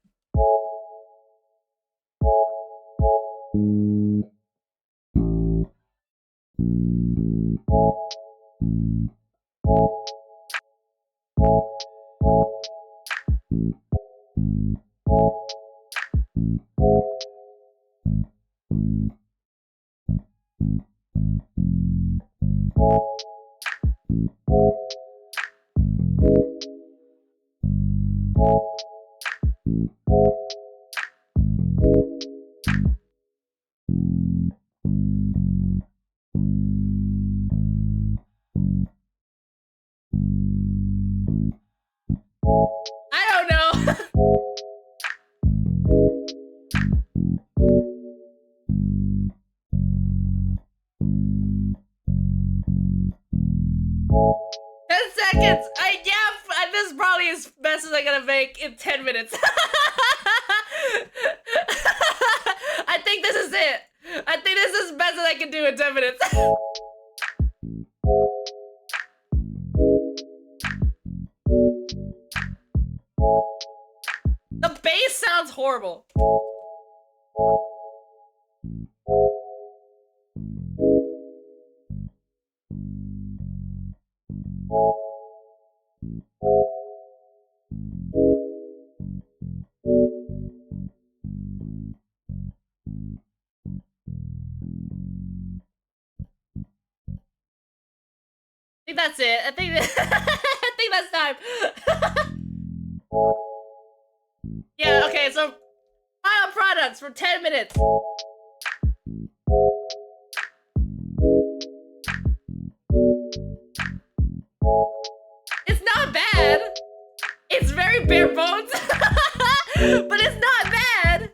I don't know. 10 seconds. This is probably as best as I'm gonna make in 10 minutes. I think this is it. I think this is as best as I can do in 10 minutes. The bass sounds horrible. think that's it. I think I think that's time. Yeah, okay, so final products for 10 minutes. It's not bad. It's very bare bones. But it's not bad.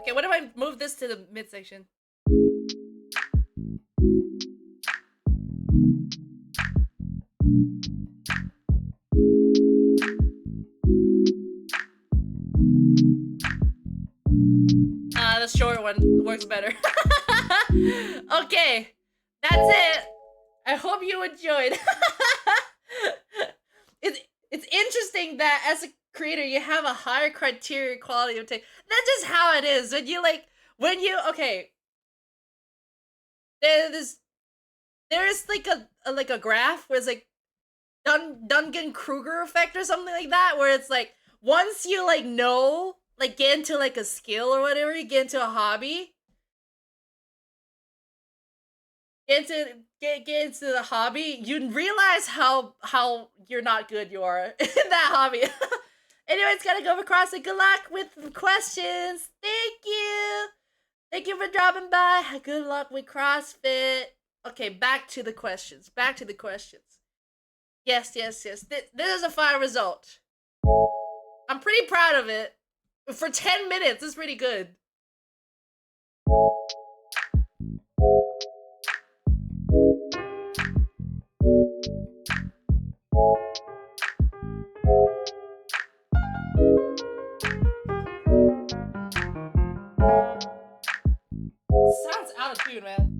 Okay, what if I move this to the midsection? The short one works better. Okay, that's it. I hope you enjoyed. It's interesting that as a creator you have a higher criteria quality of take. That's just how it is. Okay. There's like a graph where it's like Duncan Kruger effect or something like that, where it's like once you like know, like get into like a skill or whatever, you get into a hobby, get into the hobby, you realize how you're not good you are in that hobby. Anyways, gotta go across and good luck with questions. Thank you for dropping by. Good luck with CrossFit. Okay, back to the questions. Yes. This is a fine result. I'm pretty proud of it. For 10 minutes, it's pretty good. Sounds out of tune, man.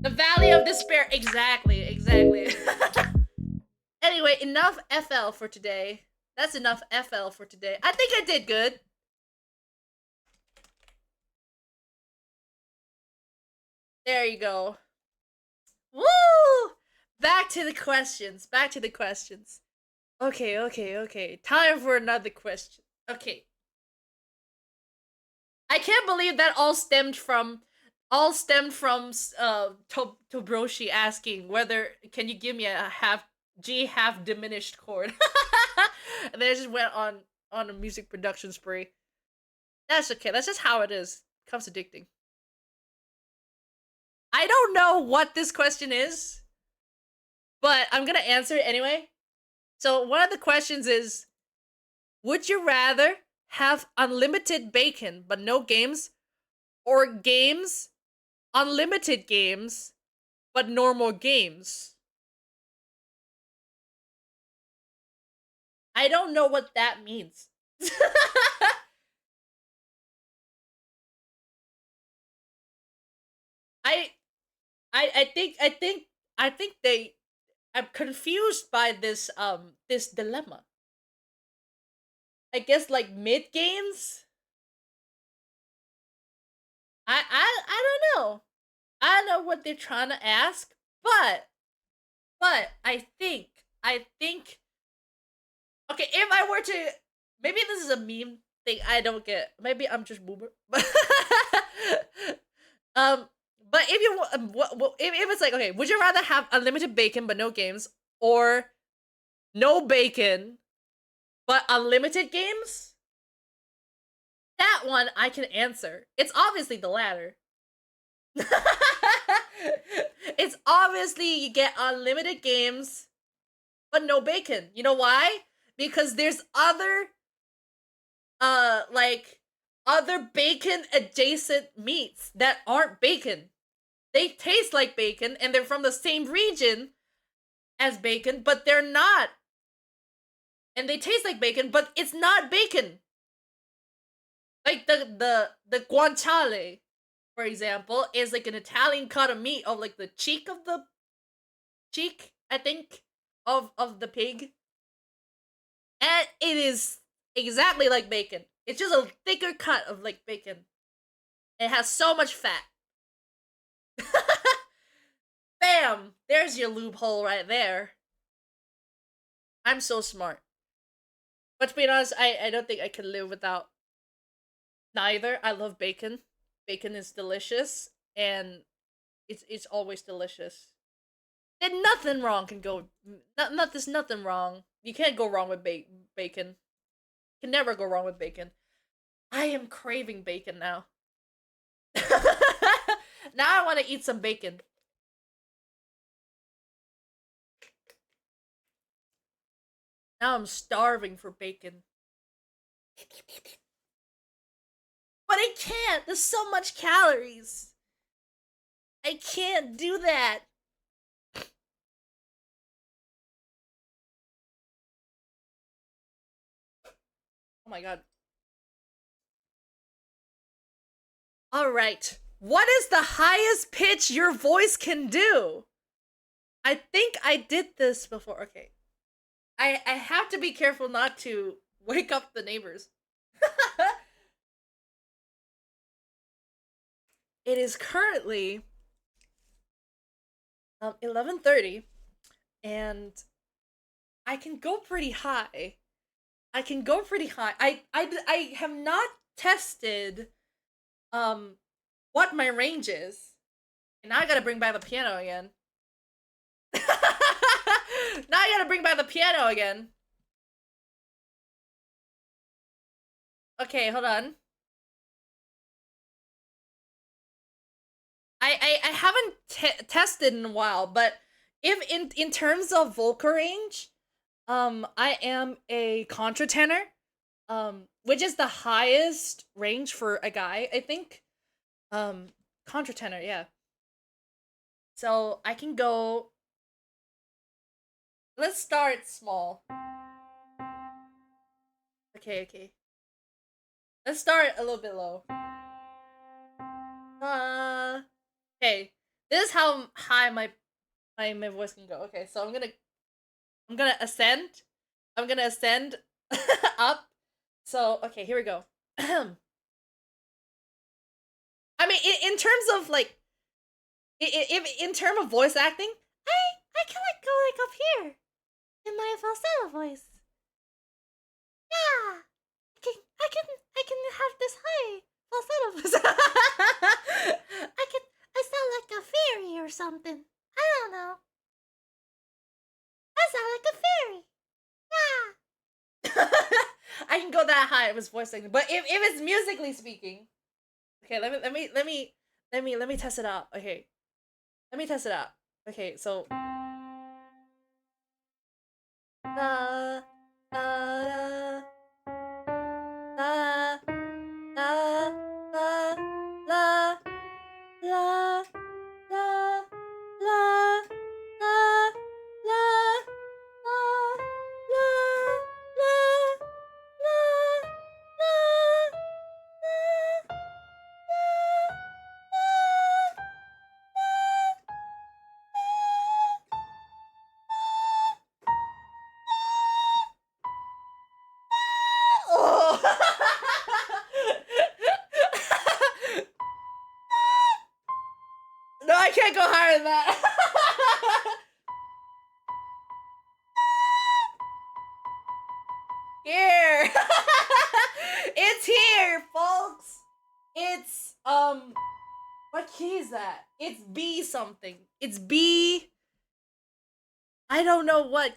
The Valley of Despair. Exactly. Anyway, enough FL for today. That's enough FL for today. I think I did good. There you go. Woo! Back to the questions. Okay. Time for another question. Okay. I can't believe that all stemmed from Tobroshi asking whether can you give me a half diminished chord. And then I just went on a music production spree. That's okay. That's just how it is. It becomes addicting. I don't know what this question is, but I'm gonna answer it anyway. So one of the questions is, would you rather have unlimited bacon but no games, or unlimited games but normal games? I don't know what that means. I think I'm confused by this dilemma. I guess like mid games. I don't know. I don't know what they're trying to ask, but I think okay, if I were to, maybe this is a meme thing I don't get. Maybe I'm just boomer. um but if you if it's like, okay, would you rather have unlimited bacon but no games, or no bacon but unlimited games? That one I can answer. It's obviously the latter. It's obviously you get unlimited games but no bacon. You know why? Because there's other other bacon adjacent meats that aren't bacon. They taste like bacon and they're from the same region as bacon, but they're not. And they taste like bacon, but it's not bacon. Like the guanciale, for example, is like an Italian cut of meat of like the cheek, I think, of the pig. And it is exactly like bacon. It's just a thicker cut of like bacon. It has so much fat. Bam! There's your loophole right there. I'm so smart. But to be honest, I don't think I can live without neither. I love bacon. Bacon is delicious, and it's always delicious. And nothing wrong can go. There's nothing wrong. You can't go wrong with bacon. You can never go wrong with bacon. I am craving bacon now. Now I want to eat some bacon. Now I'm starving for bacon. But I can't. There's so much calories. I can't do that. Oh my god. Alright. What is the highest pitch your voice can do? I think I did this before. Okay. I have to be careful not to wake up the neighbors. It is currently 11:30, and I can go pretty high. I can go pretty high. I have not tested what my range is. And now I gotta bring back the piano again. Now I gotta bring back the piano again. Okay, hold on. I haven't tested in a while, but if in terms of vocal range, I am a contratenor, which is the highest range for a guy, I think. Contratenor, yeah. So I can go. Let's start small. Okay, okay. Let's start a little bit low. Okay. This is how high my voice can go. Okay, so I'm gonna ascend. I'm gonna ascend up. So okay, here we go. I mean, in terms of like, if in terms of voice acting, I can like go like up here in my falsetto voice. Yeah, I can have this high falsetto voice. I sound like a fairy or something. I don't know. I sound like a fairy. Yeah. I can go that high with voice acting, but if it's musically speaking, okay, let me test it out. Okay, let me test it out. Okay, so da da da da da la la la la la la Oh. No, I can't go higher than that. Here. It's here, folks. It's what key is that? It's B something. It's B. I don't know what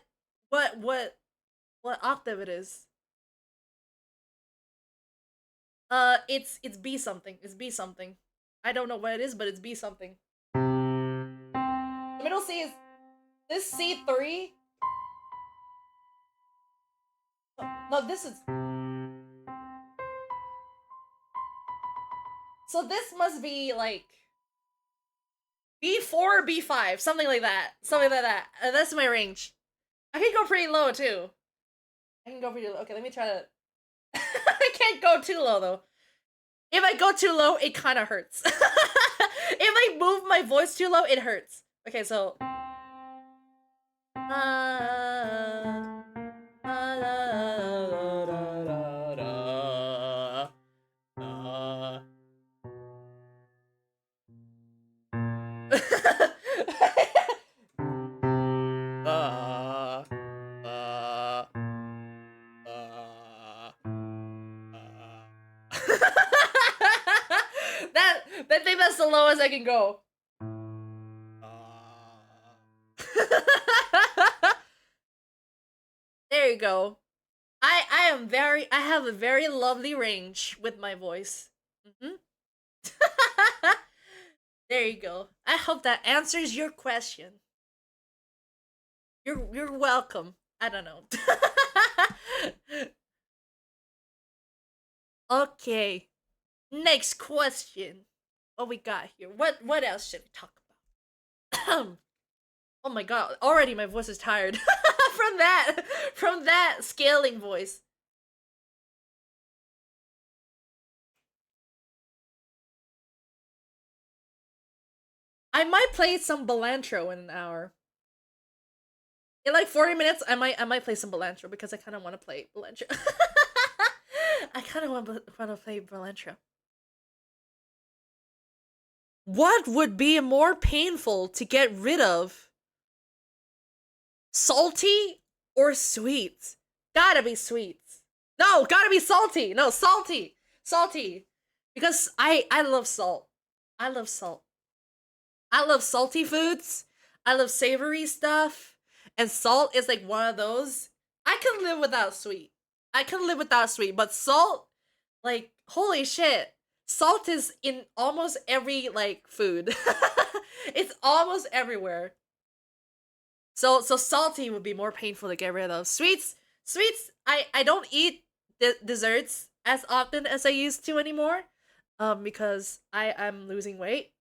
octave it is. It's B something. It's B something. I don't know what it is, but it's B something. The middle C is this C3. No, this is. So this must be like B4 or B5, something like that. Something like that. That's my range. I can go pretty low too. I can go pretty low. Okay, let me try to. I can't go too low though. If I go too low, it kind of hurts. If I move my voice too low, it hurts. Okay, so. the lowest I can go. There you go. I have a very lovely range with my voice. Mm-hmm. There you go. I hope that answers your question. You're welcome. I don't know. Okay. Next question. What we got here? What else should we talk about? Oh my god, already my voice is tired from that scaling voice. I might play some Belantro in an hour. In like 40 minutes, I might play some Belantro because I kind of want to play Belantro. I kind of want to play Belantro. What would be more painful to get rid of? Salty or sweet? Gotta be sweet. No, gotta be salty. No, salty. Salty. Because I love salt. I love salt. I love salty foods. I love savory stuff. And salt is like one of those. I can live without sweet. I can live without sweet, but salt, like, holy shit. Salt is in almost every like food. It's almost everywhere. So salty would be more painful to get rid of. Sweets, I don't eat desserts as often as I used to anymore. Because I'm losing weight.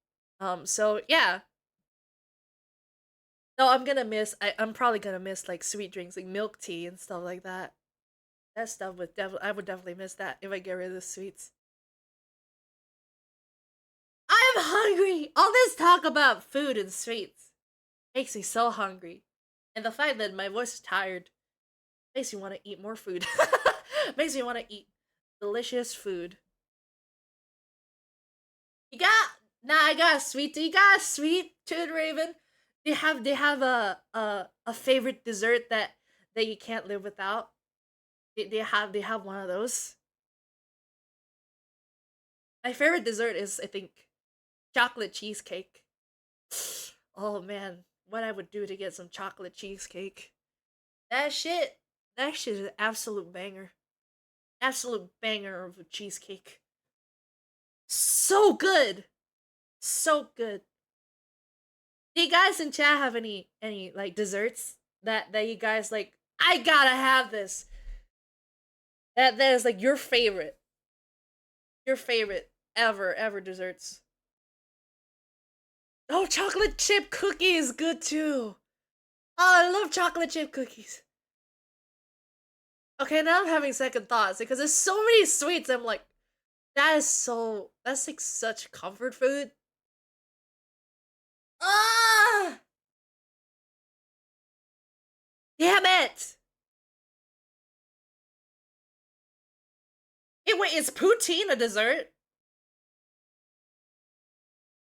So yeah. No, I'm probably gonna miss like sweet drinks like milk tea and stuff like that. That stuff would definitely I would definitely miss that if I get rid of the sweets. I'm hungry. All this talk about food and sweets makes me so hungry, and the fact that my voice is tired makes me want to eat more food. Makes me want to eat delicious food. You got Nah, I got a sweet. Do you got a sweet tooth, Raven? They have a favorite dessert that you can't live without? They have one of those. My favorite dessert is, I think, chocolate cheesecake. Oh man, what I would do to get some chocolate cheesecake. That shit that shit is an absolute banger. Absolute banger of a cheesecake. So good. So good. Do you guys in chat have any like desserts that you guys like? I gotta have this. That is like your favorite ever desserts. Oh, chocolate chip cookie is good too. Oh, I love chocolate chip cookies. Okay, now I'm having second thoughts because there's so many sweets. I'm like, that's like such comfort food. Ah, damn it! Wait, is poutine a dessert?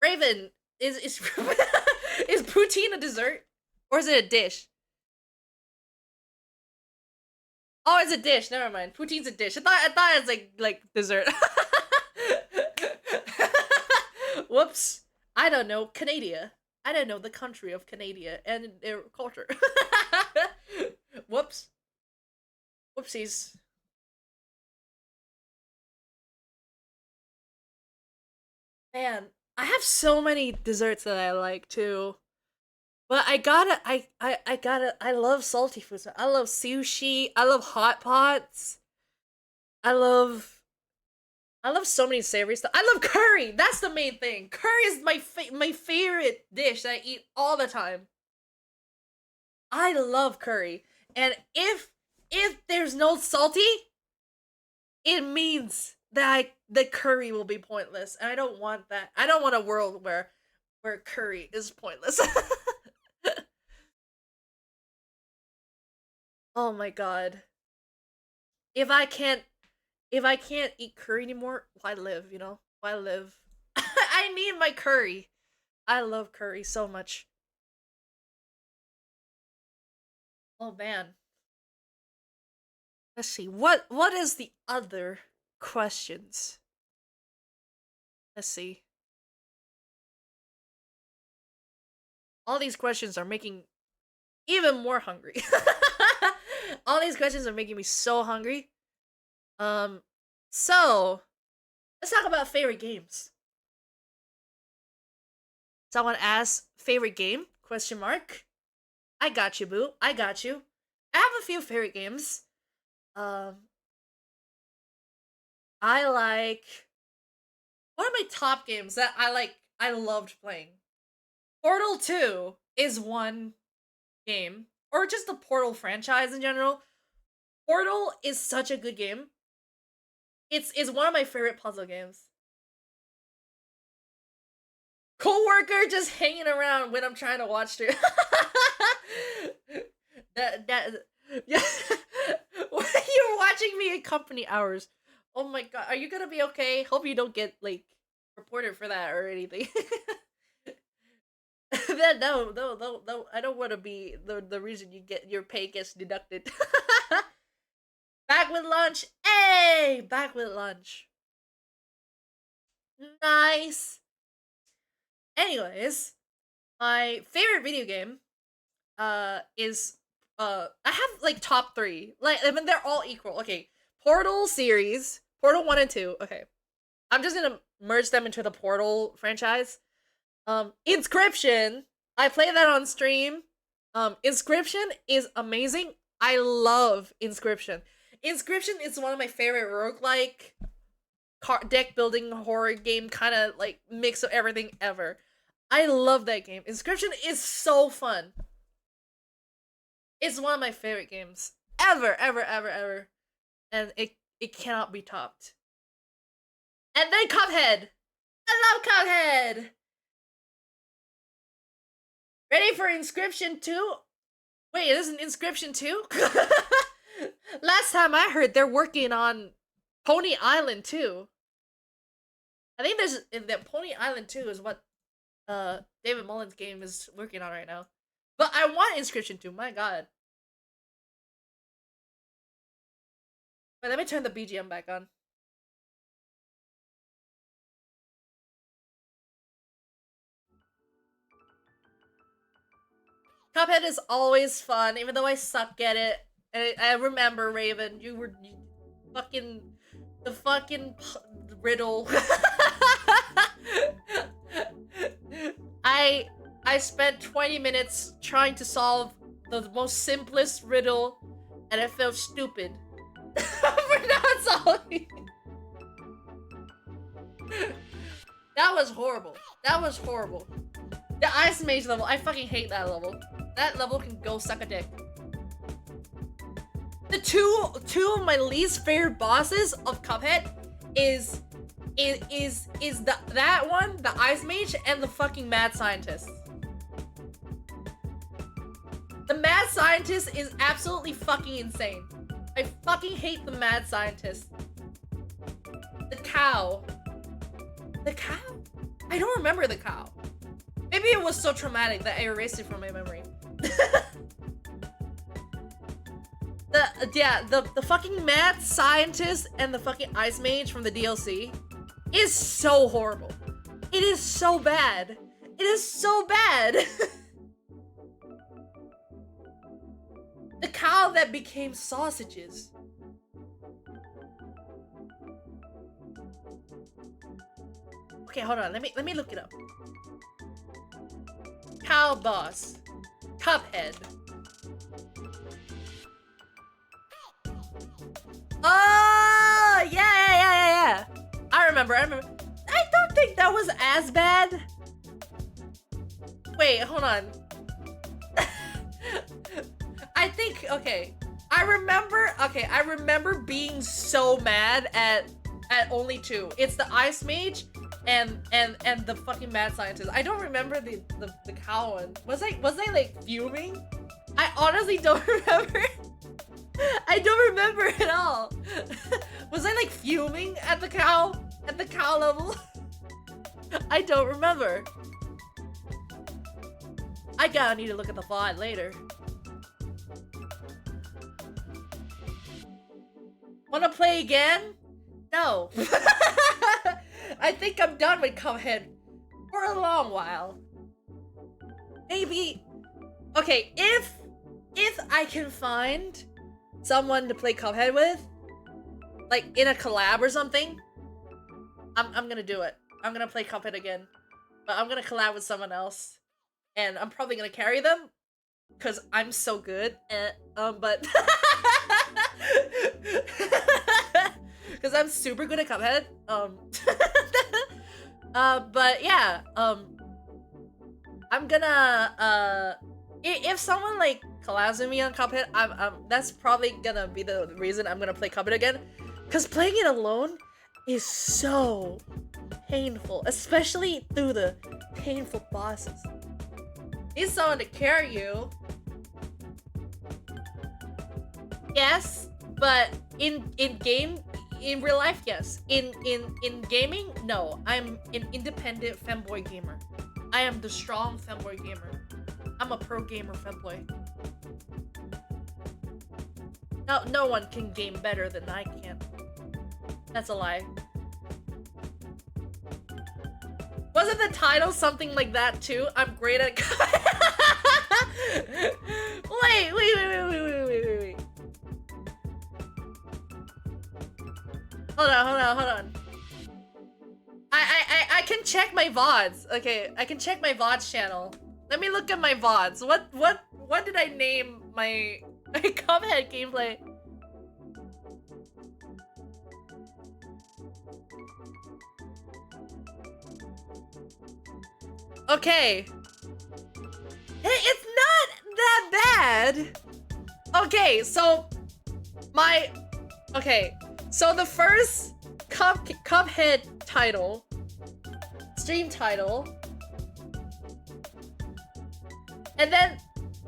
Raven, is is poutine a dessert or is it a dish? Oh, it's a dish. Never mind. Poutine's a dish. I thought it's like dessert. Whoops. I don't know Canada. I don't know the country of Canada and their culture. Whoops. Whoopsies. Man, I have so many desserts that I like too. But I love salty foods. I love sushi. I love hot pots. I love I love so many savory stuff. I love curry. That's the main thing. Curry is my favorite dish that I eat all the time. I love curry. And if there's no salty, it means that the curry will be pointless. And I don't want that. I don't want a world where curry is pointless. Oh my god. If I can't if I can't eat curry anymore, why live, you know? Why live? I need my curry. I love curry so much. Oh man. Let's see. What is the other questions? Let's see. All these questions are making even more hungry. All these questions are making me so hungry. So let's talk about favorite games. Someone asked favorite game? Question mark. I got you, boo. I got you. I have a few favorite games. Um, I like one of my top games that I loved playing. Portal 2 is one game, or just the Portal franchise in general. Portal is such a good game. It's one of my favorite puzzle games. Coworker just hanging around when I'm trying to watch stream. that yeah. You're watching me at company hours. Oh my god, are you gonna be okay? Hope you don't get like reported for that or anything. No. I don't want to be the reason you get your pay gets deducted. Back with lunch. Hey, back with lunch. Nice. Anyways, my favorite video game is I have like top 3. Like I mean they're all equal. Okay. Portal series, Portal 1 and 2. Okay. I'm just going to merge them into the Portal franchise. Inscription. I play that on stream. Inscription is amazing. I love Inscription. Inscription is one of my favorite roguelike deck building horror game kind of like mix of everything ever. I love that game. Inscription is so fun. It's one of my favorite games ever. And it cannot be topped. And then Cuphead. I love Cuphead. Ready for Inscription 2? Wait, this is an Inscription 2? Last time I heard they're working on Pony Island 2. I think there's that Pony Island 2 is what David Mullen's game is working on right now. But I want Inscription 2, my god. Wait, let me turn the BGM back on. Cuphead is always fun, even though I suck at it. I remember, Raven, you were fucking the fucking riddle. I spent 20 minutes trying to solve the most simplest riddle, and I felt stupid for not solving. That was horrible. That was horrible. The Ice Mage level, I fucking hate that level. That level can go suck a dick. The two of my least favorite bosses of Cuphead is that one, the Ice Mage, and the fucking Mad Scientist. The Mad Scientist is absolutely fucking insane. I fucking hate the Mad Scientist. The cow. The cow? I don't remember the cow. Maybe it was so traumatic that I erased it from my memory. The fucking Mad Scientist and the fucking Ice Mage from the DLC is so horrible. It is so bad. It is so bad. The cow that became sausages. Okay, hold on. Let me look it up. Cow boss. Cuphead. Oh, yeah. I remember. I don't think that was as bad. Wait, hold on. I think, okay. I remember being so mad at only 2. It's the Ice Mage and the fucking Mad Scientist. I don't remember the cow one. Was I like fuming? I honestly don't remember. I don't remember at all. Was I like fuming at the cow level? I don't remember. I gotta need to look at the VOD later. Wanna play again? No. I think I'm done with Cuphead for a long while. maybe. Okay, if I can find someone to play Cuphead with, like in a collab or something, I'm gonna do it. I'm gonna play Cuphead again, but I'm gonna collab with someone else, and I'm probably gonna carry them, cause I'm so good. But cause I'm super good at Cuphead. But yeah. I'm gonna if someone like collabs with me on Cuphead, that's probably gonna be the reason I'm gonna play Cuphead again, cause playing it alone is so painful, especially through the painful bosses. Need someone to carry you. Yes, but in real life, yes. In gaming, no. I'm an independent femboy gamer. I am the strong femboy gamer. I'm a pro gamer femboy. No one can game better than I can. That's a lie. Wasn't the title something like that too? I'm great at Wait. Hold on. I can check my VODs. Okay, I can check my VODs channel. Let me look at my VODs. What did I name my Cuphead gameplay? Okay. It's not that bad. Okay, so so the first Cuphead title, stream title, and then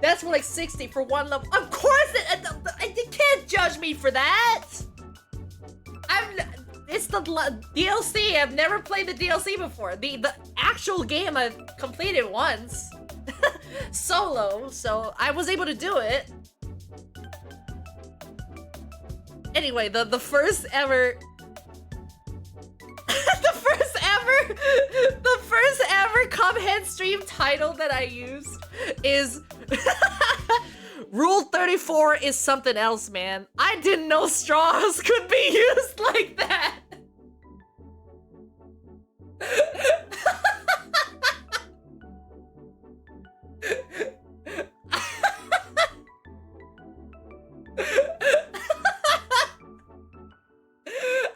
that's for like 60 for one level. Of course, you can't judge me for that. It's the DLC. I've never played the DLC before. The actual game I've completed once, solo. So I was able to do it. Anyway, the first ever. The first ever Cuphead stream title that I used is Rule 34 is something else, man. I didn't know straws could be used like that.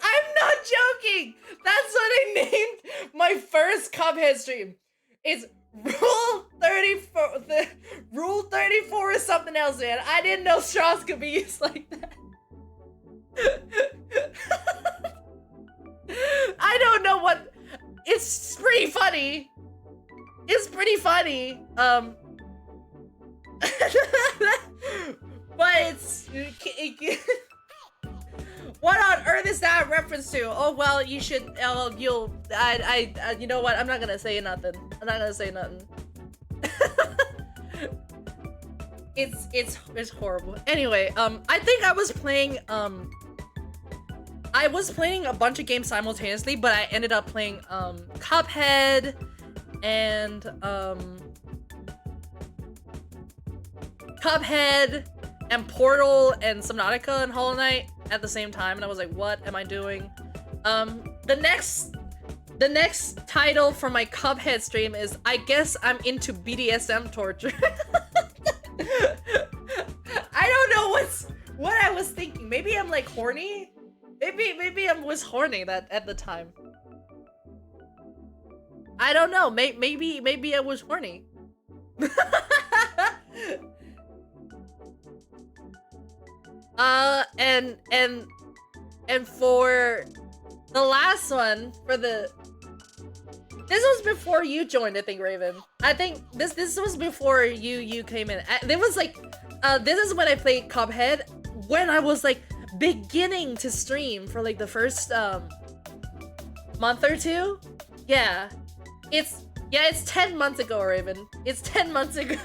I'm not joking. That's what I named my first Cuphead stream. It's Rule 34. The Rule 34 is something else, man. I didn't know straws could be used like that. I don't know what. It's pretty funny. It's pretty funny. But it's. What on earth is that a reference to? Oh well, you should. You know what? I'm not gonna say nothing. I'm not gonna say nothing. It's horrible. Anyway, I think I was playing a bunch of games simultaneously, but I ended up playing Cuphead and Portal and Subnautica and Hollow Knight at the same time, and I was like, what am I doing? The next title for my Cuphead stream is I guess I'm into BDSM torture. I don't know what I was thinking. Maybe I'm like horny? Maybe I was horny at the time. I don't know. Maybe I was horny. And for the last one, this was before you joined, I think, Raven. I think this was before you came in. There was like, this is when I played Cuphead, when I was like beginning to stream for like the first month or two. Yeah, it's 10 months ago, Raven. It's 10 months ago.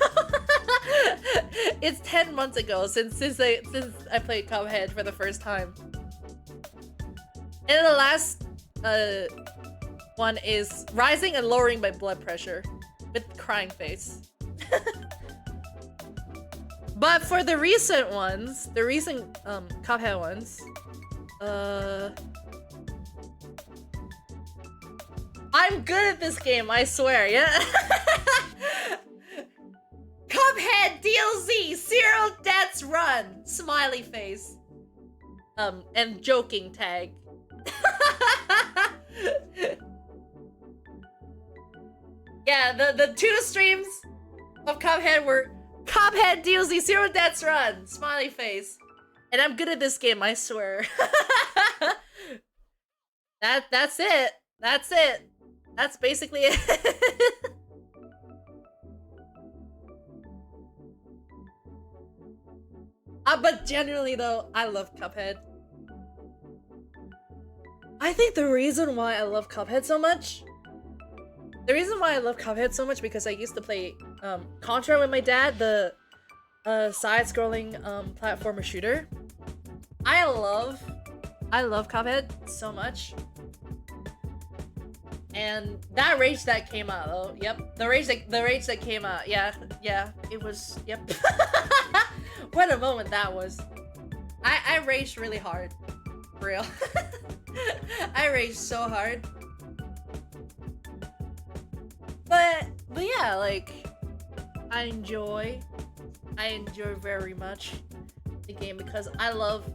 It's 10 months ago since I played Cuphead for the first time. And the last one is rising and lowering my blood pressure with crying face. But for the recent ones, the recent Cuphead ones, I'm good at this game, I swear, yeah. Cuphead DLC, Zero Deaths Run, smiley face. And joking tag. Yeah, the 2 streams of Cuphead were Cuphead DLC, Zero Deaths Run, smiley face. And I'm good at this game, I swear. That's it. That's it. That's basically it. But generally though, I love Cuphead. I think the reason why I love Cuphead so much, because I used to play Contra with my dad, the side-scrolling platformer shooter. I love Cuphead so much. And that rage that came out though, yep. The rage that came out, yeah, it was, yep. What a moment that was. I raged really hard. For real. I raged so hard. But yeah, like, I enjoy very much the game because I love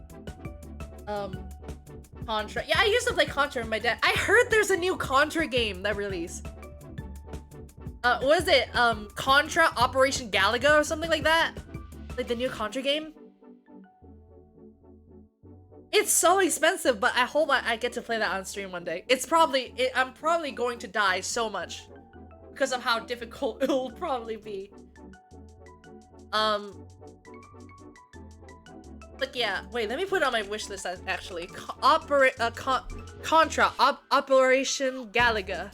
Contra. Yeah, I used to play Contra with my dad. I heard there's a new Contra game that released. What is it? Contra Operation Galaga or something like that? Like the new Contra game? It's so expensive, but I hope I get to play that on stream one day. I'm probably going to die so much because of how difficult it will probably be. But yeah, wait, let me put it on my wish list actually. Contra Operation Galaga.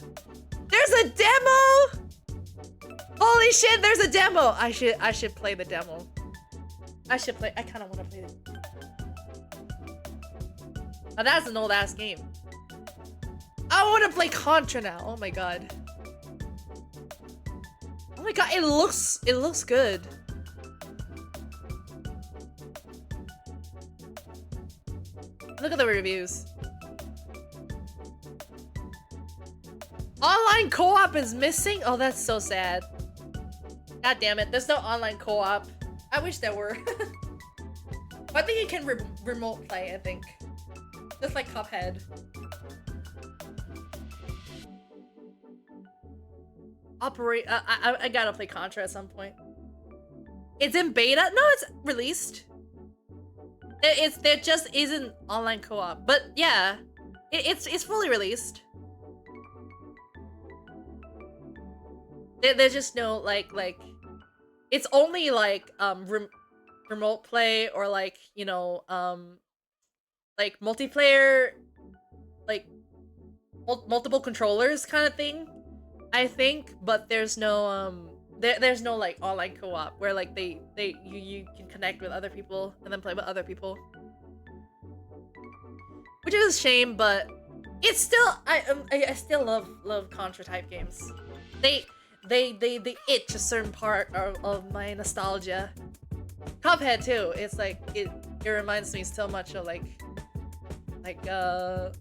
There's a demo! Holy shit, there's a demo! I should play the demo. I kinda wanna play it. Oh, that's an old ass game. I wanna play Contra now, oh my god. Oh my god, it looks good. Look at the reviews. Online co-op is missing? Oh, that's so sad. God damn it, there's no online co-op. I wish there were. I think you can remote play, I think. Just like Cuphead. I gotta play Contra at some point. It's in beta? No, it's released. There just isn't online co-op, but yeah, it's fully released. There's just no like it's only like remote play or like, you know, like multiplayer, like multiple controllers kind of thing, I think. But there's no there's no like online co-op where like you can connect with other people and then play with other people, which is a shame. But it's still I still love Contra type games. They itch a certain part of my nostalgia. Cuphead too. It's like it reminds me so much of like the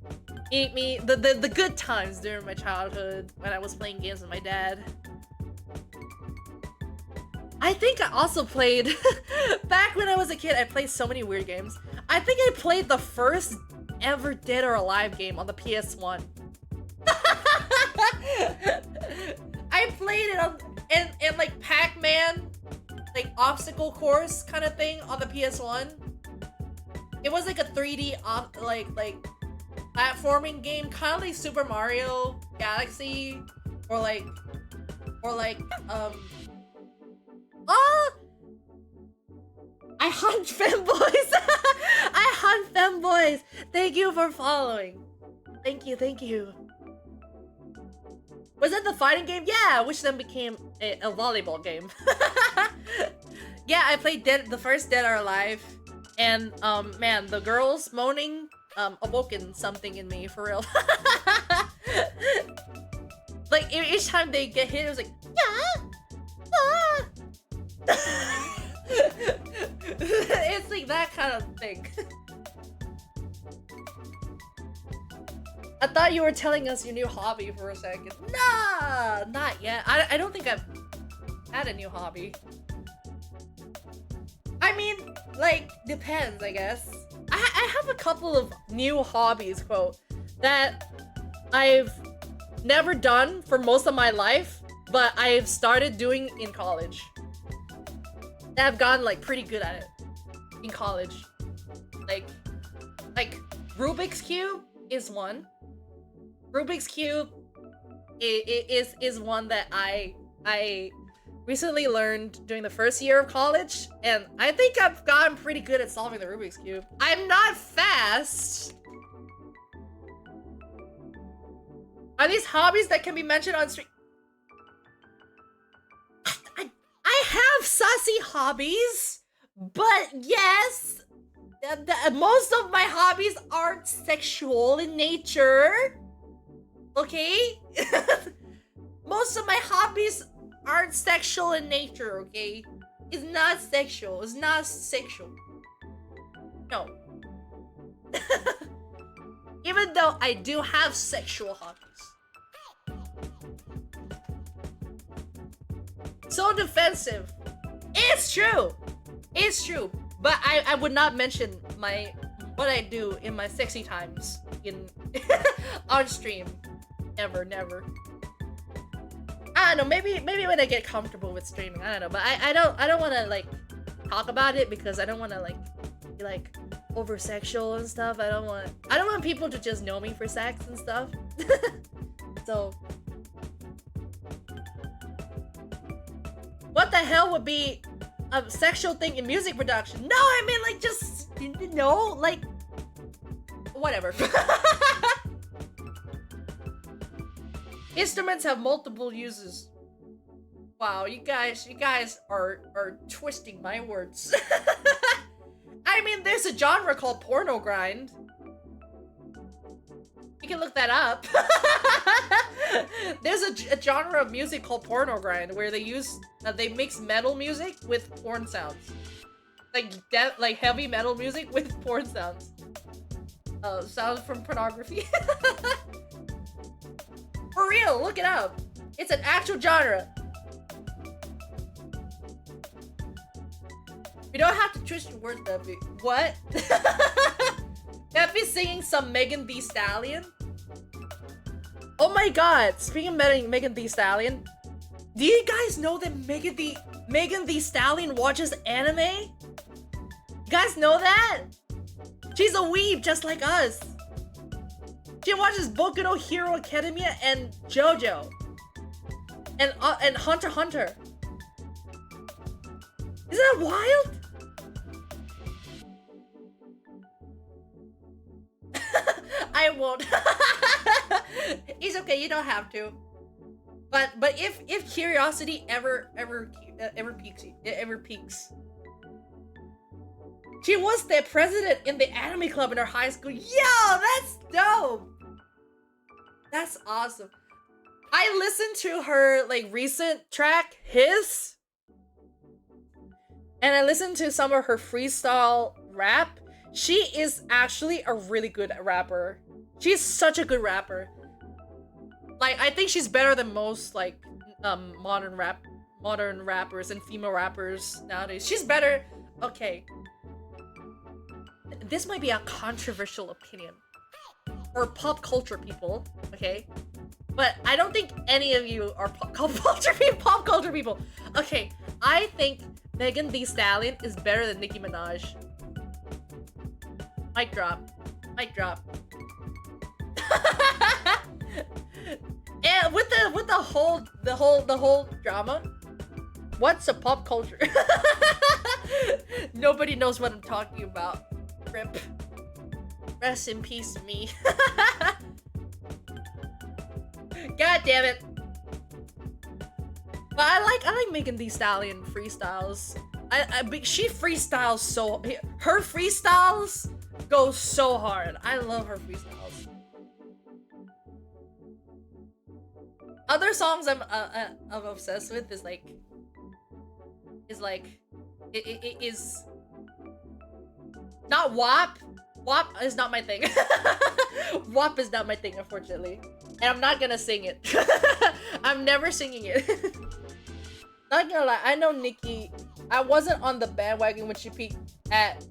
good times during my childhood when I was playing games with my dad. I think I also played back when I was a kid. I played so many weird games. I think I played the first ever Dead or Alive game on the PS1. I played it on in like Pac-Man, like obstacle course kind of thing on the PS1. It was like a 3D like platforming game, kind of like Super Mario Galaxy, or like I hunt femboys. I hunt femboys. Thank you for following. Thank you. Was that the fighting game? Yeah, which then became a volleyball game. Yeah, I played the first Dead or Alive, and man, the girls moaning awoken something in me, for real. Like each time they get hit, it was like, yeah, ah. It's like that kind of thing. I thought you were telling us your new hobby for a second. Nah, not yet. I don't think I've had a new hobby. I mean, like, depends, I guess. I have a couple of new hobbies, quote, that I've never done for most of my life, but I've started doing in college. I've gotten, like, pretty good at it in college. Like Rubik's Cube is one. Rubik's Cube is one that I recently learned during the first year of college, and I think I've gotten pretty good at solving the Rubik's Cube. I'm not fast. Are these hobbies that can be mentioned on stream? I have sassy hobbies, but yes, most of my hobbies aren't sexual in nature. Okay? Most of my hobbies aren't sexual in nature, okay? It's not sexual. It's not sexual. No. Even though I do have sexual hobbies. So defensive. It's true. It's true. But I would not mention what I do in my sexy times in on stream. Never, never. I don't know, maybe when I get comfortable with streaming, I don't know, but I don't want to like talk about it because I don't want to like be like over sexual and stuff. I don't want people to just know me for sex and stuff. So what the hell would be a sexual thing in music production? No, I mean like just like whatever. Instruments have multiple uses. Wow, you guys are twisting my words. I mean, there's a genre called porno grind. You can look that up. There's a genre of music called porno grind where they mix metal music with porn sounds, like heavy metal music with porn sounds. Sounds from pornography. For real, look it up. It's an actual genre. You don't have to twist your words, Peppy. What? Peppy singing some Megan Thee Stallion? Oh my god, speaking of Megan Thee Stallion, do you guys know that Megan Thee Stallion watches anime? You guys know that? She's a weeb just like us. She watches Boku no Hero Academia and JoJo. And Hunter x Hunter. Isn't that wild? I won't. It's okay, you don't have to. But if curiosity ever peaks. She was the president in the anime club in her high school. Yo, that's dope. That's awesome. I listened to her like recent track, His, and I listened to some of her freestyle rap. She is actually a really good rapper. She's such a good rapper. Like, I think she's better than most like modern rappers and female rappers nowadays. She's better. Okay. This might be a controversial opinion. Or pop culture people, okay? But I don't think any of you are pop culture people. Okay, I think Megan Thee Stallion is better than Nicki Minaj. Mic drop. Mic drop. And with the whole drama, what's a pop culture? Nobody knows what I'm talking about. Rip. Rest in peace, me. God damn it. But I like Megan Thee Stallion freestyles. She freestyles so. Her freestyles go so hard. I love her freestyles. Other songs I'm obsessed with is like is like it is not WAP. WAP is not my thing. WAP is not my thing, unfortunately. And I'm not gonna sing it. I'm never singing it. Not gonna lie, I know Nicki. I wasn't on the bandwagon when she peaked at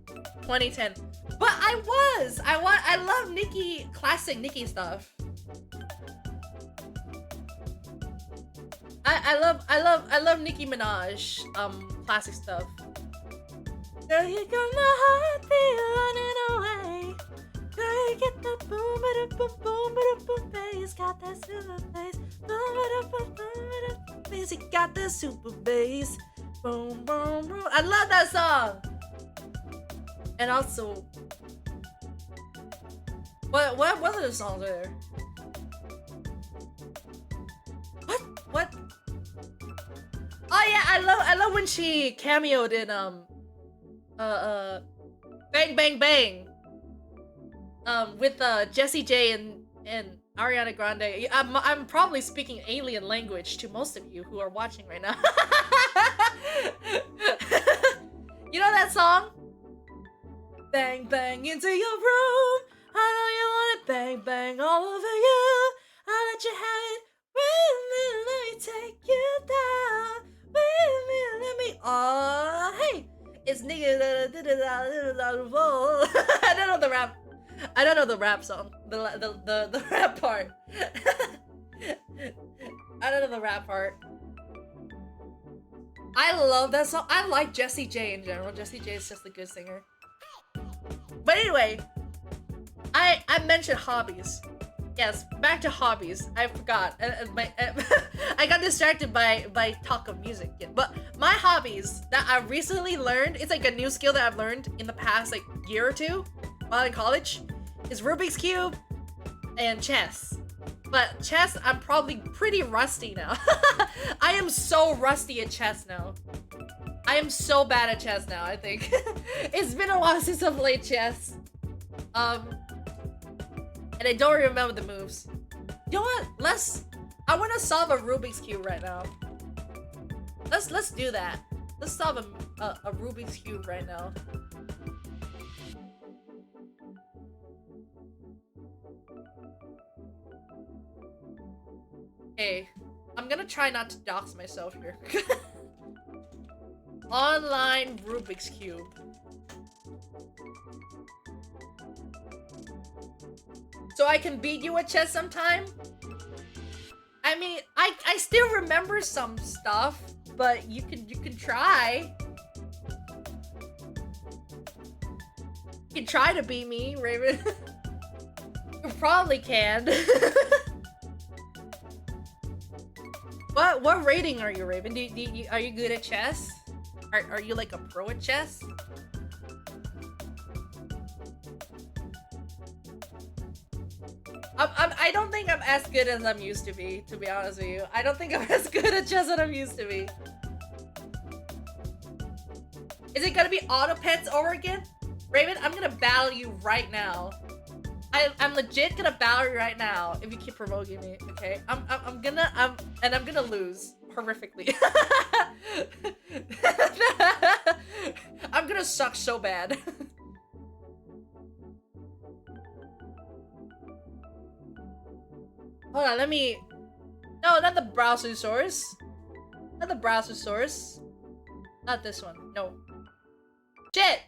2010. But I was! I love Nicki, classic Nicki stuff. I love Nicki Minaj, classic stuff. Girl, you got my heart running away. Girl, you get that boom, ba boom, boom, ba boom, bass. Got that super bass. Boom, ba boom, boom, ba bass. You got that super bass. Boom, boom, boom. I love that song. And also, what other songs are there? What? Oh yeah, I love when she cameoed in Bang Bang Bang with Jessie J and Ariana Grande. I'm probably speaking alien language to most of you who are watching right now. You know that song? Bang bang into your room. I know you want it. Bang bang all over you. I'll let you have it. With me, let me take you down. With me, let me. Oh, hey, it's nigga. I don't know the rap. I don't know the rap song. The rap part. I don't know the rap part. I love that song. I like Jessie J in general. Jessie J is just a good singer. But anyway, I mentioned hobbies. Yes, back to hobbies. I forgot. I got distracted by talk of music. Yeah. But my hobbies that I recently learned, it's like a new skill that I've learned in the past like year or two while in college, is Rubik's Cube and chess. But chess, I'm probably pretty rusty now. I am so rusty at chess now. I am so bad at chess now, I think. It's been a while since I've played chess. And I don't remember the moves. You know what? I want to solve a Rubik's Cube right now. Let's do that. Let's solve a Rubik's Cube right now. Hey, I'm gonna try not to dox myself here. Online Rubik's Cube. So I can beat you at chess sometime? I mean, I still remember some stuff, but you can try. You can try to beat me, Raven. You probably can. What rating are you, Raven? Are you good at chess? Are you like a pro at chess? I don't think I'm as good as I'm used to be honest with you. I don't think I'm as good at chess as I'm used to be. Is it gonna be auto pets over again? Raven, I'm gonna battle you right now. I'm legit gonna battle you right now if you keep provoking me, okay? I'm gonna lose horrifically. I'm gonna suck so bad. Hold on, let me... No, not the browser source. Not the browser source. Not this one. No. Shit!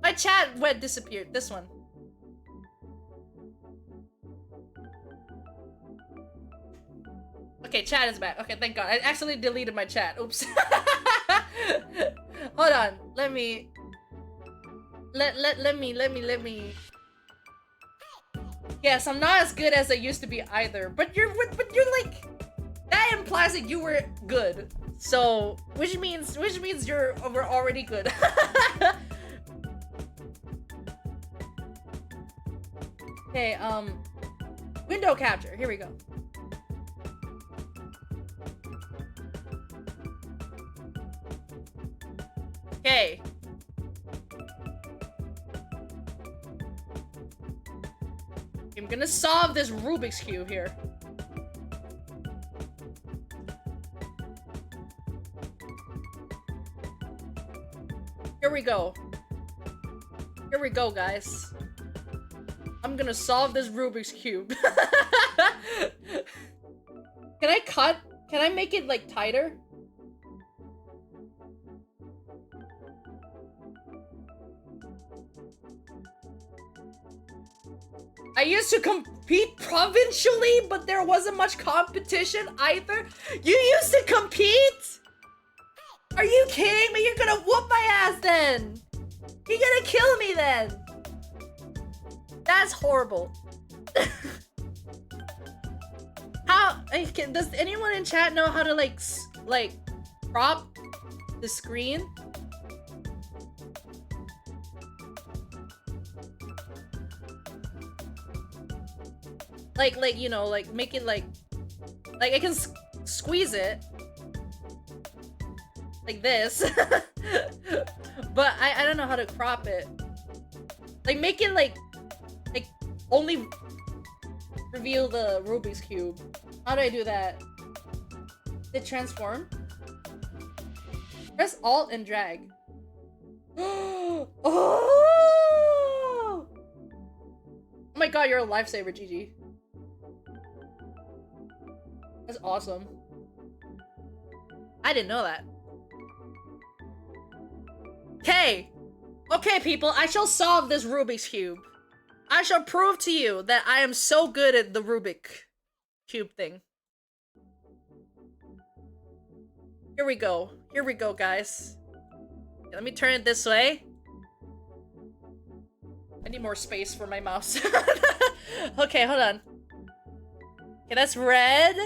My chat went disappeared. This one. Okay, chat is back. Okay, thank God. I actually deleted my chat. Oops. Hold on. Let me... Let me... Yes, I'm not as good as I used to be either. But you're like... That implies that you were good. So, which means we're already good. Okay, window capture. Here we go. Okay. I'm gonna solve this Rubik's Cube here. we go. Here we go, guys. I'm gonna solve this Rubik's Cube. Can I cut? Can I make it, like, tighter? I used to compete provincially, but there wasn't much competition either. You used to compete? Are you kidding me? You're gonna whoop my ass then. You're gonna kill me then. That's horrible. How does anyone in chat know how to like crop the screen? Like you know, like make it like I can squeeze it like this. But I don't know how to crop it. Like make it like only reveal the Rubik's Cube. How do I do that? Did it transform? Press Alt and drag. Oh! Oh my god, you're a lifesaver, GG. That's awesome. I didn't know that. Okay! Okay, people, I shall solve this Rubik's Cube. I shall prove to you that I am so good at the Rubik Cube thing. Here we go. Here we go, guys. Okay, let me turn it this way. I need more space for my mouse. Okay, hold on. Okay, that's red.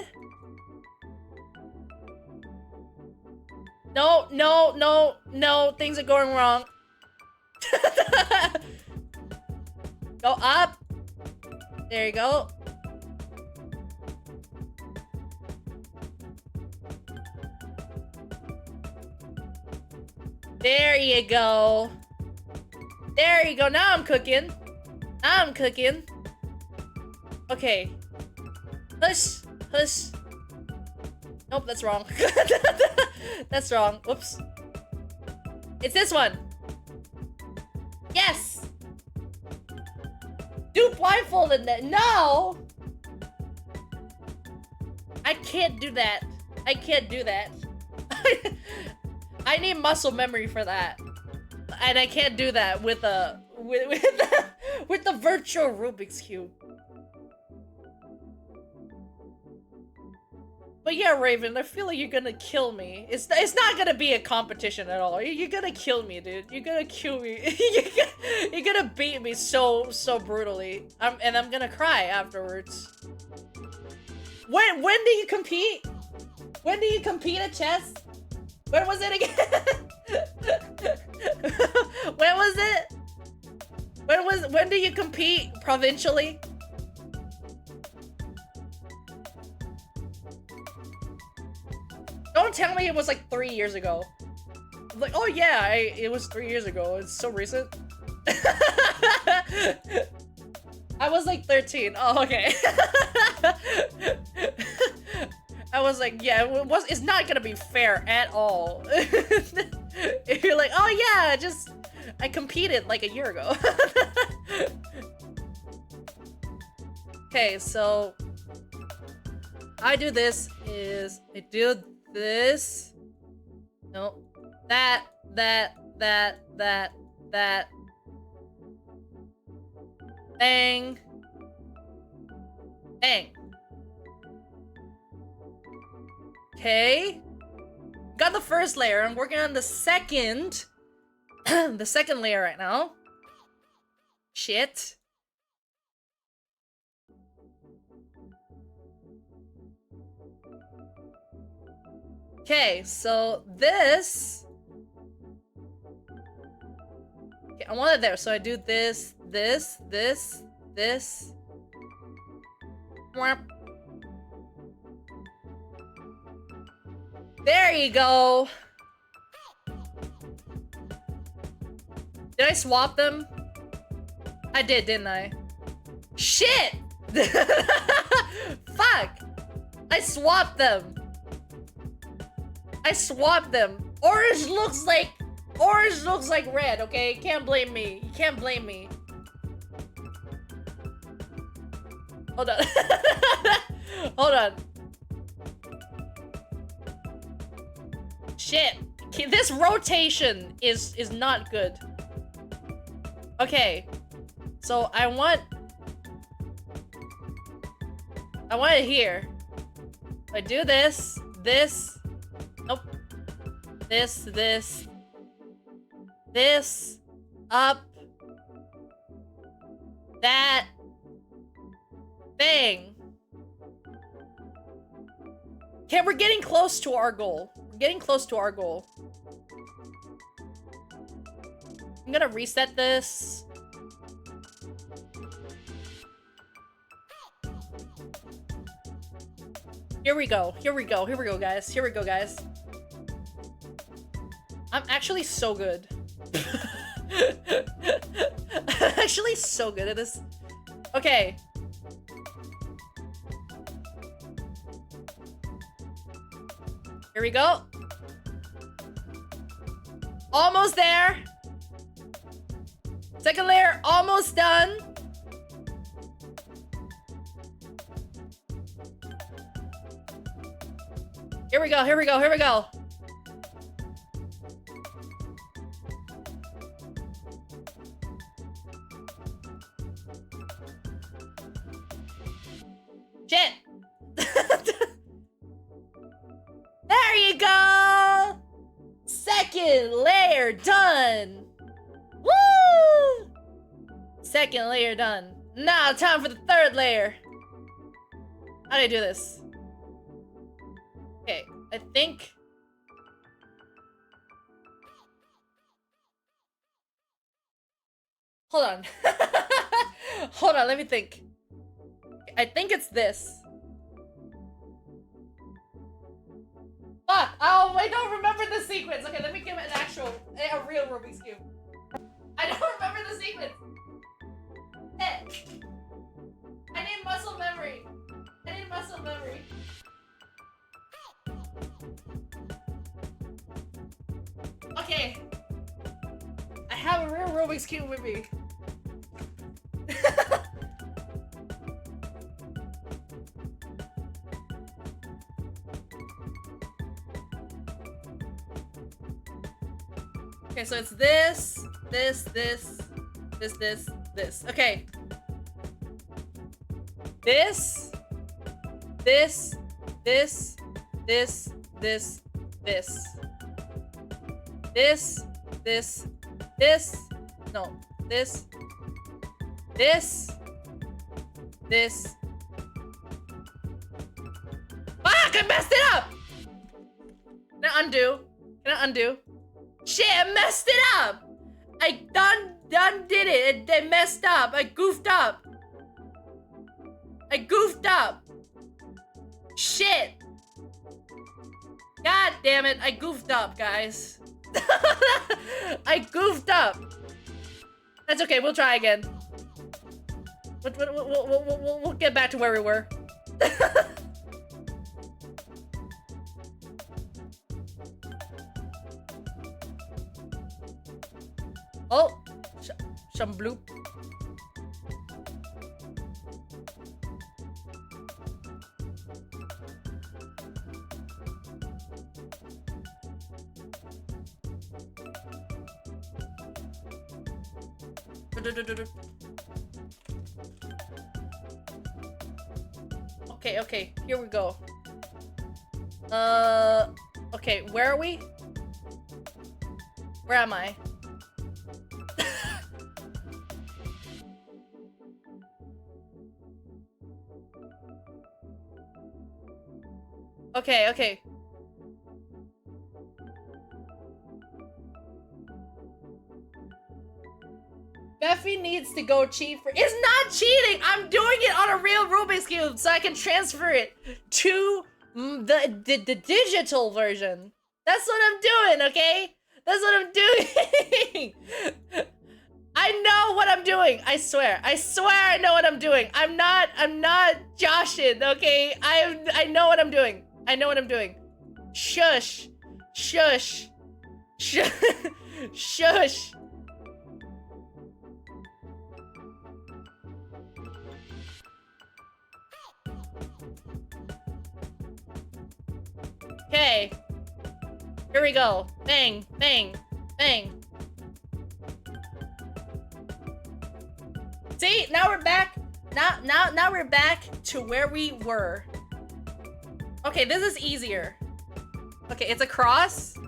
No, no, no, no. Things are going wrong. Go up. There you go. There you go. There you go. Now I'm cooking. Now I'm cooking. Okay. Push. Push. Nope, that's wrong. That's wrong. Whoops. It's this one. Yes! Do blindfolded then. No! I can't do that. I can't do that. I need muscle memory for that. And I can't do that with a with the virtual Rubik's Cube. But yeah, Raven, I feel like you're gonna kill me. It's not gonna be a competition at all. You're gonna kill me, dude. You're gonna kill me. You're gonna beat me so brutally. And I'm gonna cry afterwards. When do you compete? When do you compete at chess? When was it again? When was it? When do you compete provincially? Don't tell me it was like 3 years ago. I'm like, oh yeah, it was 3 years ago. It's so recent. I was like 13. Oh, okay. I was like, yeah, it's not gonna be fair at all. If you're like, oh yeah, I competed like a year ago. Okay, so I do this is I do this. No. That. Bang. Bang. Okay. Got the first layer. I'm working on the second. The second layer right now. Shit. Okay, so this. Okay, I want it there, so I do this. There you go. Did I swap them? I did, didn't I? Shit! Fuck! I swapped them. I swapped them. Orange looks like Orange looks like red, okay? Can't blame me. You can't blame me. Hold on. Hold on. Shit. This rotation is not good. Okay. So I want it here. I do this, nope. This, up, that, thing. Okay, we're getting close to our goal. We're getting close to our goal. I'm gonna reset this. Here we go, guys. Here we go, guys. I'm actually so good. I'm actually so good at this. Okay. Here we go. Almost there. Second layer, almost done. Here we go, here we go, here we go. Shit. There you go. Second layer done. Woo! Second layer done. Now time for the third layer. How do I do this? Okay, I think... Hold on. Hold on, let me think. I think it's this. Fuck! Oh, I don't remember the sequence. Okay, let me give it a real Rubik's Cube. I don't remember the sequence. I need muscle memory. I need muscle memory. Okay. I have a real Rubik's Cube with me. Okay, so it's this. Okay. This. No. This. Fuck! I messed it up! Can I undo? Shit, I messed it up! I done did it. I messed up. I goofed up. Shit. God damn it. I goofed up, guys. I goofed up. That's okay. We'll try again. We'll get back to where we were. Oh, some bloop. Okay, here we go. Okay, where are we? Where am I? Okay. Beffy needs to go cheat for— It's not cheating! I'm doing it on a real Rubik's Cube so I can transfer it to the digital version. That's what I'm doing, okay? That's what I'm doing! I know what I'm doing. I swear I know what I'm doing. I'm not joshing, okay? I know what I'm doing. Shush. Shush. Okay. Here we go. Bang, bang, bang. See, now we're back. Now we're back to where we were. Okay, this is easier. Okay, it's a cross.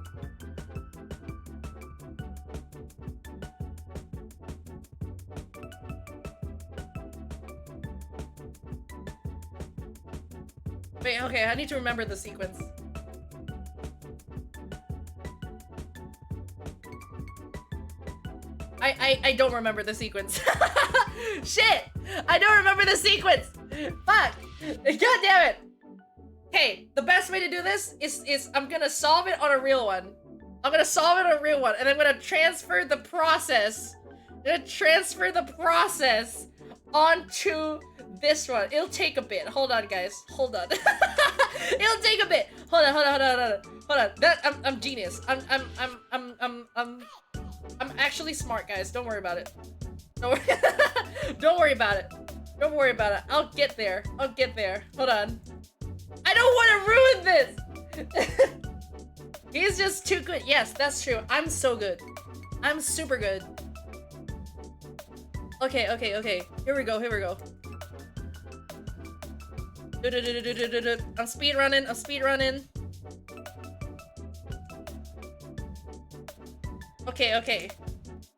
Wait, okay, I need to remember the sequence. I don't remember the sequence. Shit! I don't remember the sequence! Fuck! God damn it! Okay, the best way to do this is I'm gonna solve it on a real one. I'm gonna solve it on a real one, and I'm gonna transfer the process. I'm gonna transfer the process onto this one. It'll take a bit. Hold on, guys. Hold on. It'll take a bit. Hold on. Hold on. I'm genius. I'm actually smart, guys. Don't worry about it. Don't worry. Don't worry about it. Don't worry about it. I'll get there. I'll get there. Hold on. I don't want to ruin this. He's just too good. Yes, that's true. I'm so good. I'm super good. Okay. Here we go. I'm speed running. Okay.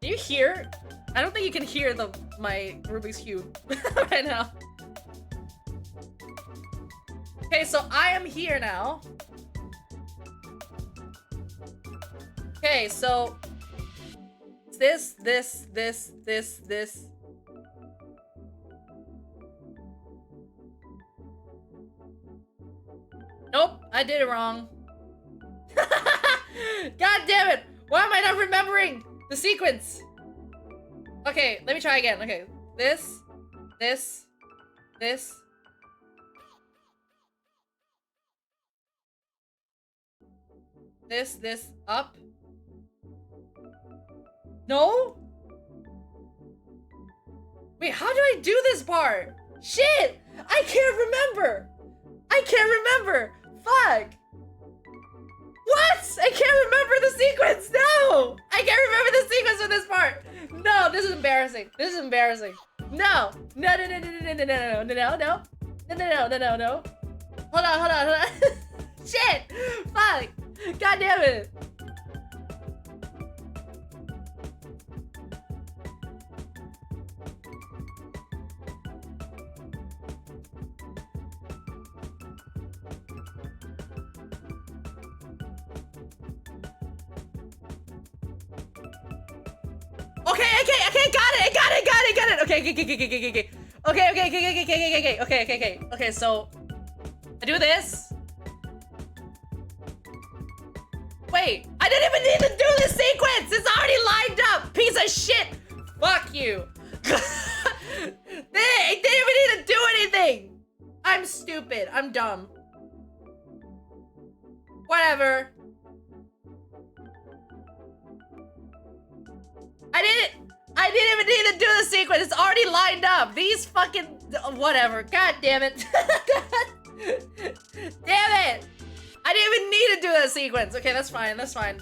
Can you hear? I don't think you can hear my Rubik's Cube right now. Okay, so I am here now. Okay, so this. Nope, I did it wrong. God damn it! Why am I not remembering the sequence? Okay, let me try again. Okay, this. This, up. No? Wait, how do I do this part? Shit! I can't remember! Fuck! What? I can't remember the sequence! No! I can't remember the sequence of this part! No, this is embarrassing. No! No. Hold on. Shit! Fuck! God damn it! Okay, got it. Okay, so I do this. Wait, I didn't even need to do the sequence! It's already lined up! Piece of shit! Fuck you! They didn't even need to do anything! I'm stupid. I'm dumb. Whatever. I didn't even need to do the sequence. It's already lined up. These fucking... Whatever. God damn it. Damn it! I didn't even need to do that sequence. Okay, that's fine.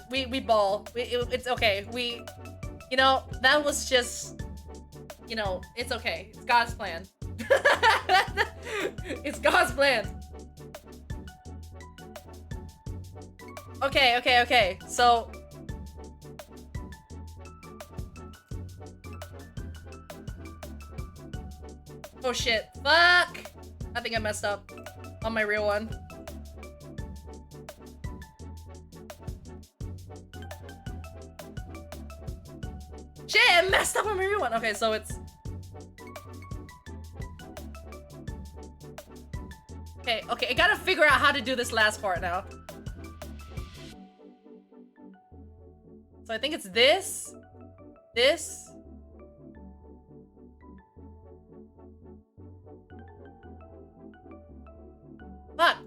We ball. It's okay. You know, that was just... You know, it's okay. It's God's plan. It's God's plan. Okay. So... Oh shit. Fuck! I think I messed up on my real one. Shit, I messed up on my real one. Okay, so it's... Okay, I gotta figure out how to do this last part now. So I think it's this. Fuck.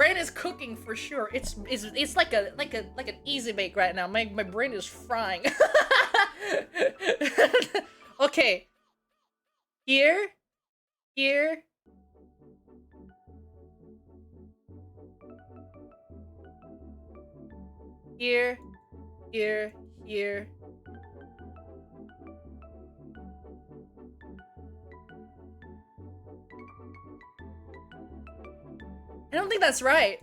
brain is cooking for sure. It's like an easy bake right now. My brain is frying. Okay. Here. Here. Here. Here. Here. I don't think that's right.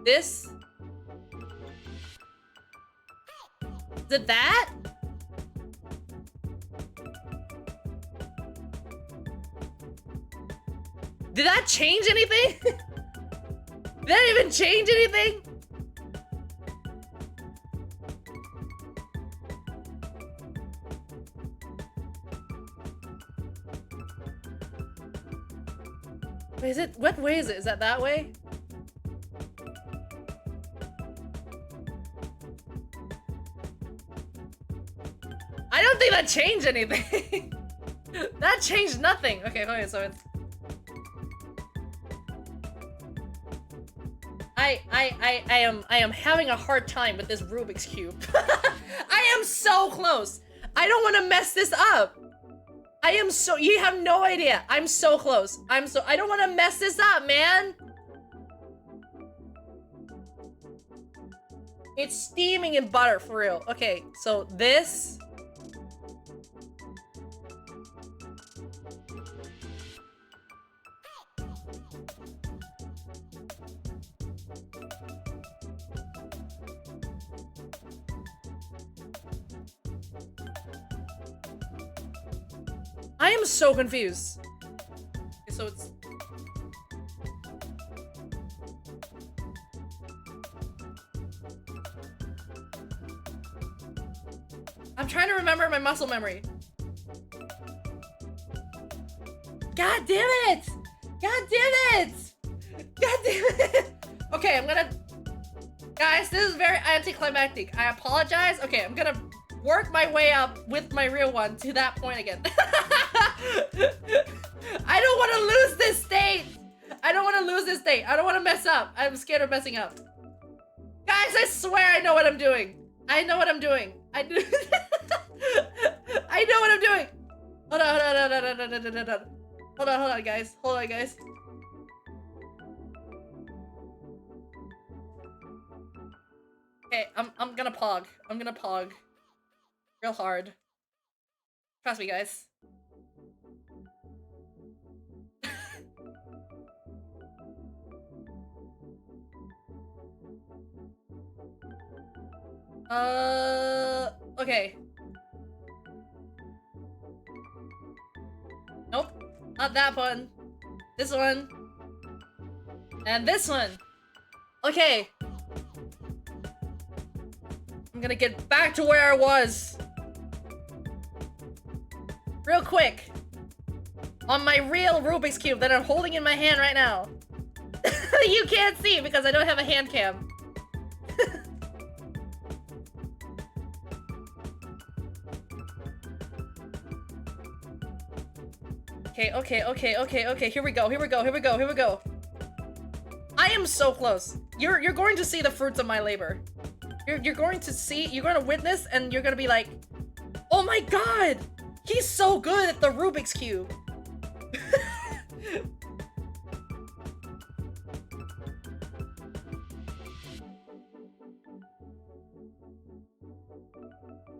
This? Is it that? Did that change anything? Did that even change anything? Wait, is it? What way is it? Is that way? I don't think that changed anything. That changed nothing. Okay, so it's... I am having a hard time with this Rubik's Cube. I am so close. I don't want to mess this up. I am so... You have no idea. I'm so close. I don't want to mess this up, man. It's steaming in butter, for real. Okay, so this... I am so confused. Okay, so it's... I'm trying to remember my muscle memory. God damn it! God damn it! God damn it! Okay, I'm gonna... Guys, this is very anticlimactic. I apologize. Okay, I'm gonna work my way up with my real one to that point again. I don't want to lose this state. I don't want to lose this state. I don't want to mess up. I'm scared of messing up. Guys, I swear I know what I'm doing. I know what I'm doing. I do. I know what I'm doing. Hold on, guys. Hold on, guys. Okay, I'm gonna pog. I'm gonna pog. Real hard. Trust me, guys. Okay. Nope. Not that one. This one. And this one. Okay. I'm gonna get back to where I was. Real quick. On my real Rubik's Cube that I'm holding in my hand right now. You can't see because I don't have a hand cam. Okay. Here we go. I am so close. You're going to see the fruits of my labor. You're going to see, you're going to witness, and you're going to be like, oh my god, he's so good at the Rubik's Cube.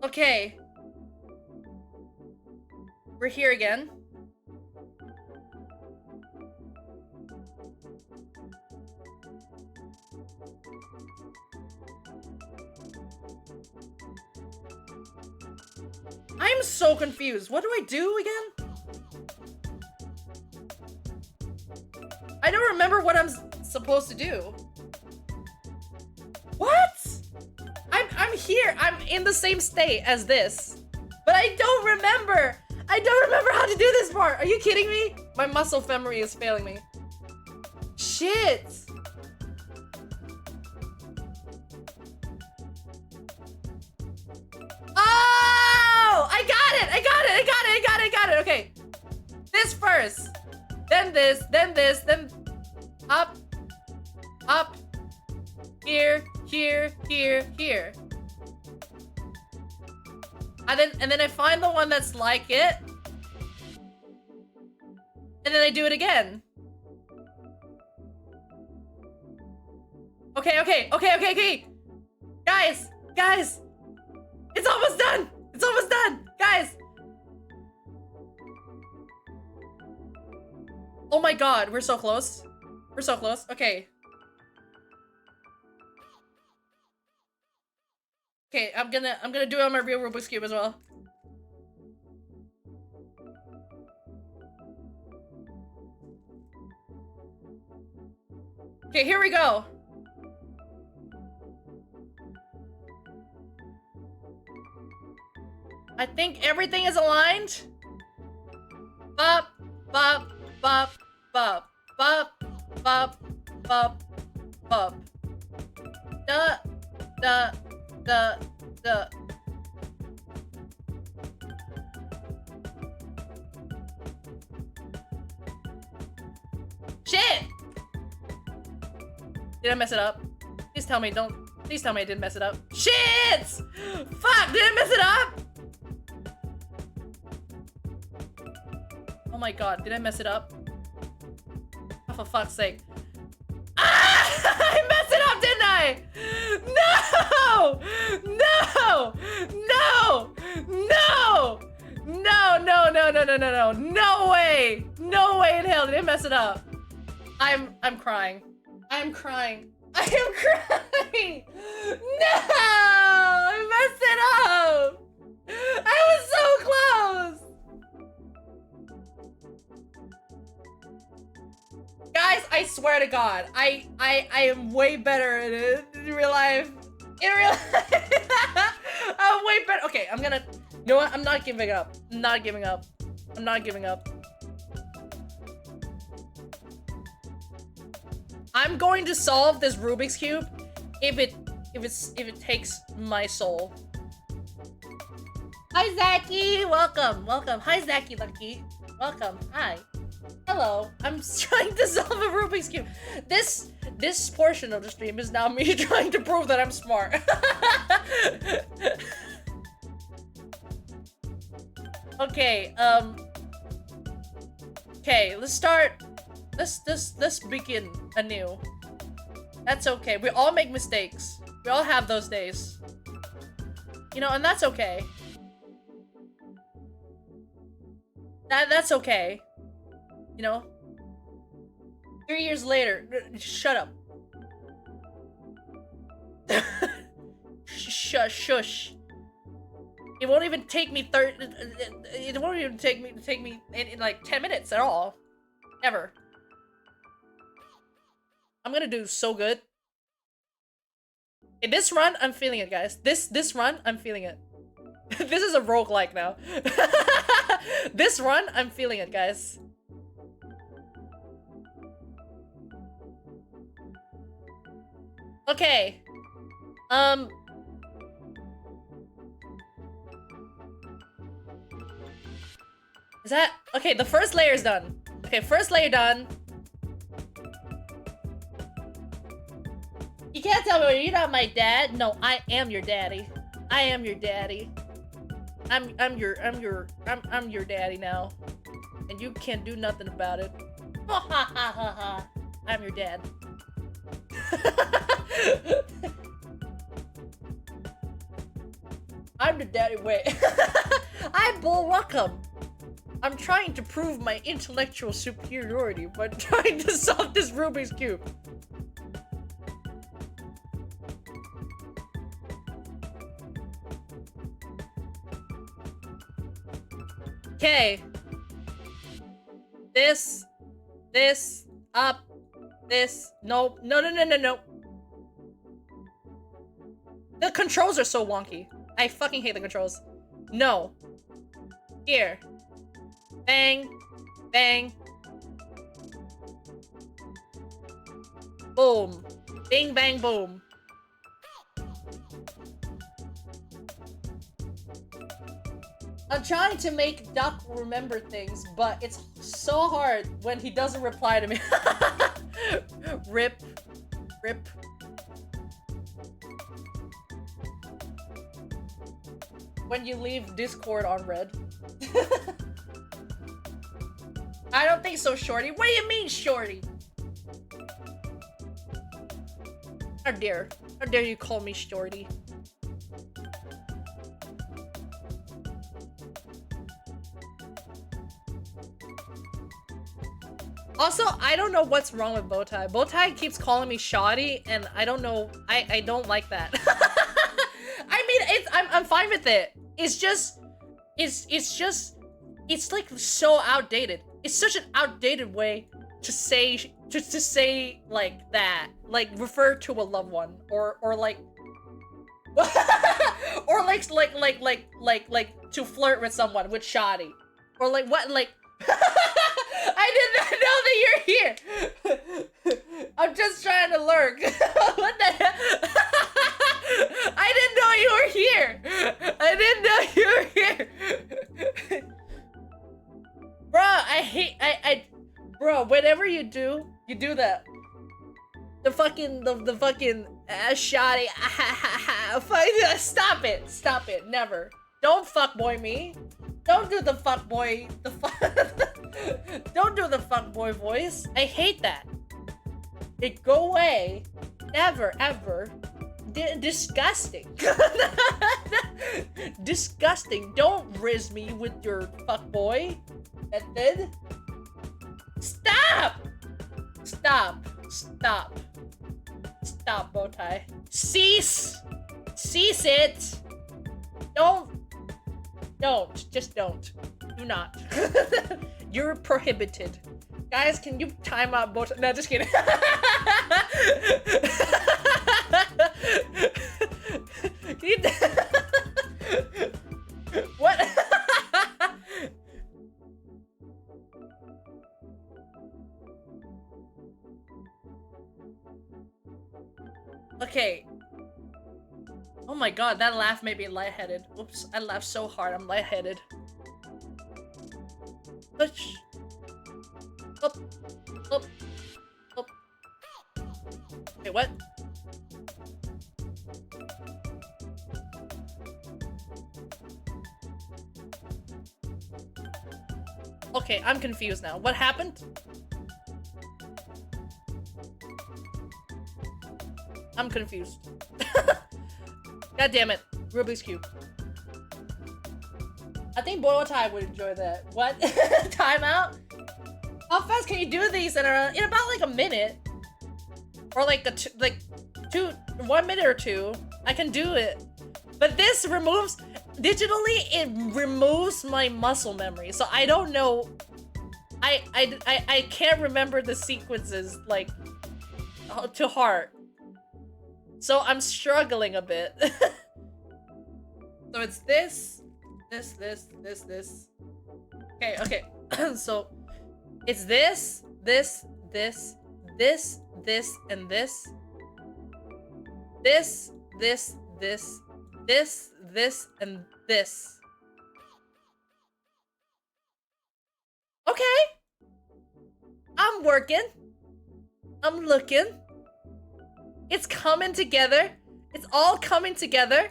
Okay. We're here again. I'm so confused. What do I do again? I don't remember what I'm supposed to do. What? I'm here. I'm in the same state as this. But I don't remember. I don't remember how to do this part. Are you kidding me? My muscle memory is failing me. Shit. Oh! I got it! Okay. This first. Then this, then up. up, here, here, here, here. And then I find the one that's like it. And then I do it again. Okay. Guys. It's almost done. Guys. Oh my god, we're so close. Okay. Okay, I'm gonna do it on my real Rubik's Cube as well. Okay, here we go. I think everything is aligned. Bop, bop, bop, bop, bop, bop, bop, bop. Da, da, da, da. Shit! Did I mess it up? Please tell me I didn't mess it up. Shit! Fuck, did I mess it up? Oh my god, did I mess it up? Oh, for fuck's sake. Ah! I messed it up, didn't I? No! No way! No way in hell did I mess it up. I'm crying. I am crying. No! I messed it up! I was so close! Guys, I swear to God, I am way better in real life. I'm way better. Okay, I'm gonna. You know what? I'm not giving up. I'm not giving up. I'm going to solve this Rubik's Cube if it takes my soul. Hi Zaki, welcome. Hi Zaki Lucky, welcome. Hi. Hello, I'm trying to solve a Rubik's Cube. This portion of the stream is now me trying to prove that I'm smart. Okay, okay, let's start. Let's begin anew. That's okay. We all make mistakes. We all have those days. You know, and that's okay. That's okay. You know? 3 years later, shut up. Shush. It won't even take me it won't even take me in like 10 minutes at all. Ever. I'm gonna do so good. In this run, I'm feeling it, guys. This run, I'm feeling it. This is a roguelike now. This run, I'm feeling it, guys. Okay. Is that... Okay, the first layer is done. Okay, first layer done. You can't tell me you're not my dad. No, I am your daddy. I am your daddy. I'm your daddy now. And you can't do nothing about it. Ha ha ha ha ha. I'm your dad. I'm the daddy. Wait. I'm Bull Welcome. I'm trying to prove my intellectual superiority by trying to solve this Rubik's Cube. Okay. This, up, this, no. The controls are so wonky. I fucking hate the controls. No. Here. Bang. Bang. Boom. Bing, bang, boom. I'm trying to make Duck remember things, but it's so hard when he doesn't reply to me. Rip. Rip. When you leave Discord on red. I don't think so, Shorty. What do you mean, Shorty? How dare you call me Shorty? Also, I don't know what's wrong with Bowtie. Bowtie keeps calling me shoddy, and I don't know. I don't like that. I mean, I'm fine with it. It's just, it's like so outdated. It's such an outdated way to say like that, like refer to a loved one, or like, or like to flirt with someone with shoddy, or like what like. I did not know that you're here. I'm just trying to lurk. What the hell? I didn't know you were here. I didn't know you were here. Bro, I hate bro, whatever you do that. The fucking shoddy. Stop it, never. Don't fuckboy me. Don't do the fuckboy, don't do the fuckboy voice. I hate that. It go away. Never, ever. Disgusting. Disgusting. Don't riz me with your fuckboy. Method. Stop! Stop. Stop. Stop, Bowtie. Cease! Cease it! Don't. Just don't. Do not. You're prohibited. Guys, can you time out both? No, just kidding. What? Okay. Oh my god, that laugh made me lightheaded. Oops, I laughed so hard, I'm lightheaded. Push. Up. Up. Up. Wait, what? Okay, I'm confused now. What happened? I'm confused. God damn it. Rubik's Cube. I think Bowtie would enjoy that. What? Timeout? How fast can you do these in about like a minute? Or like 1 minute or two. I can do it. But this removes, digitally it removes my muscle memory. So I don't know. I can't remember the sequences like to heart. So I'm struggling a bit. So it's this. Okay. So it's this, and this. This, and this, and this. Okay. I'm working. I'm looking. It's coming together. It's all coming together.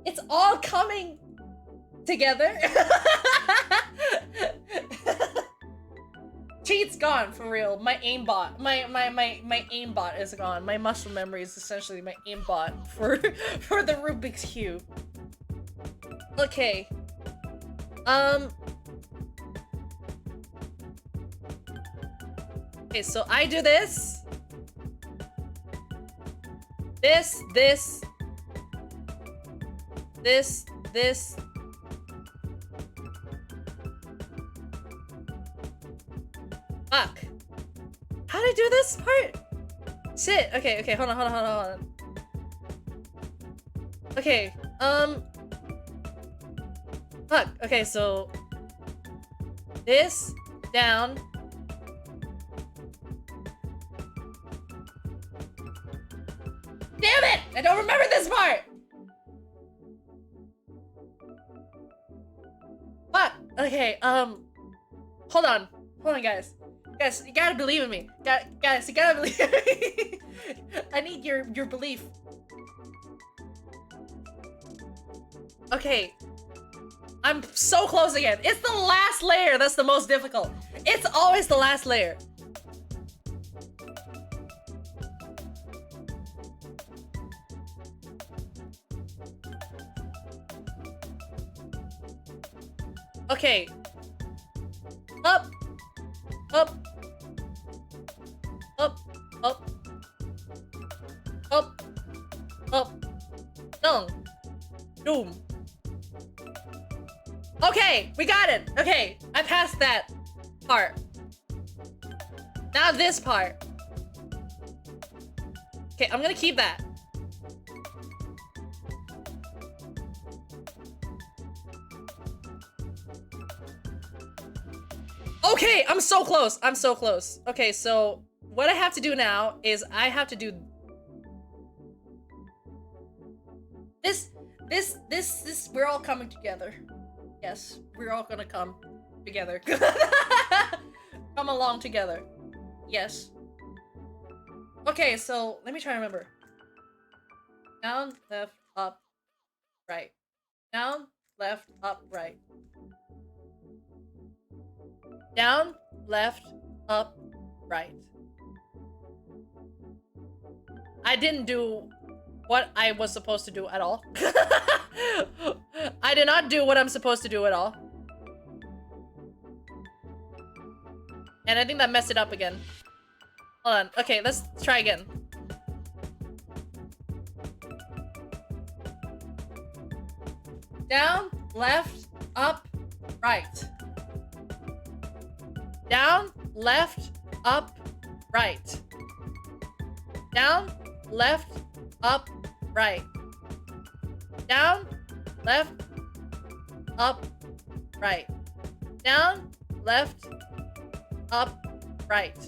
It's all coming together. Cheat's gone for real. My aimbot, my aimbot is gone. My muscle memory is essentially my aimbot for the Rubik's Cube. Okay. Okay, so I do this. This. Fuck. How did I do this part? Shit. Okay, hold on. Okay, fuck. Okay, so this down. Damn it! I don't remember this part! Fuck. Okay, hold on, guys. Guys, you gotta believe in me. Guys, you gotta believe in me. I need your belief. Okay. I'm so close again. It's the last layer that's the most difficult. It's always the last layer. Okay. Up. Up. Up. Up. Up. Up. Down. Doom. Okay, we got it. Okay, I passed that part. Now this part. Okay, I'm gonna keep that. Okay, I'm so close. I'm so close. Okay, so what I have to do now is I have to do this, we're all coming together. Yes, we're all gonna come together. Come along together. Yes. Okay, so let me try to remember. Down, left, up, right. Down, left, up, right. Down, left, up, right. I didn't do what I was supposed to do at all. I did not do what I'm supposed to do at all. And I think that messed it up again. Hold on. Okay, let's try again. Down, left, up, right. Down, left, up, right. Down, left, up, right. Down, left, up, right. Down, left, up, right.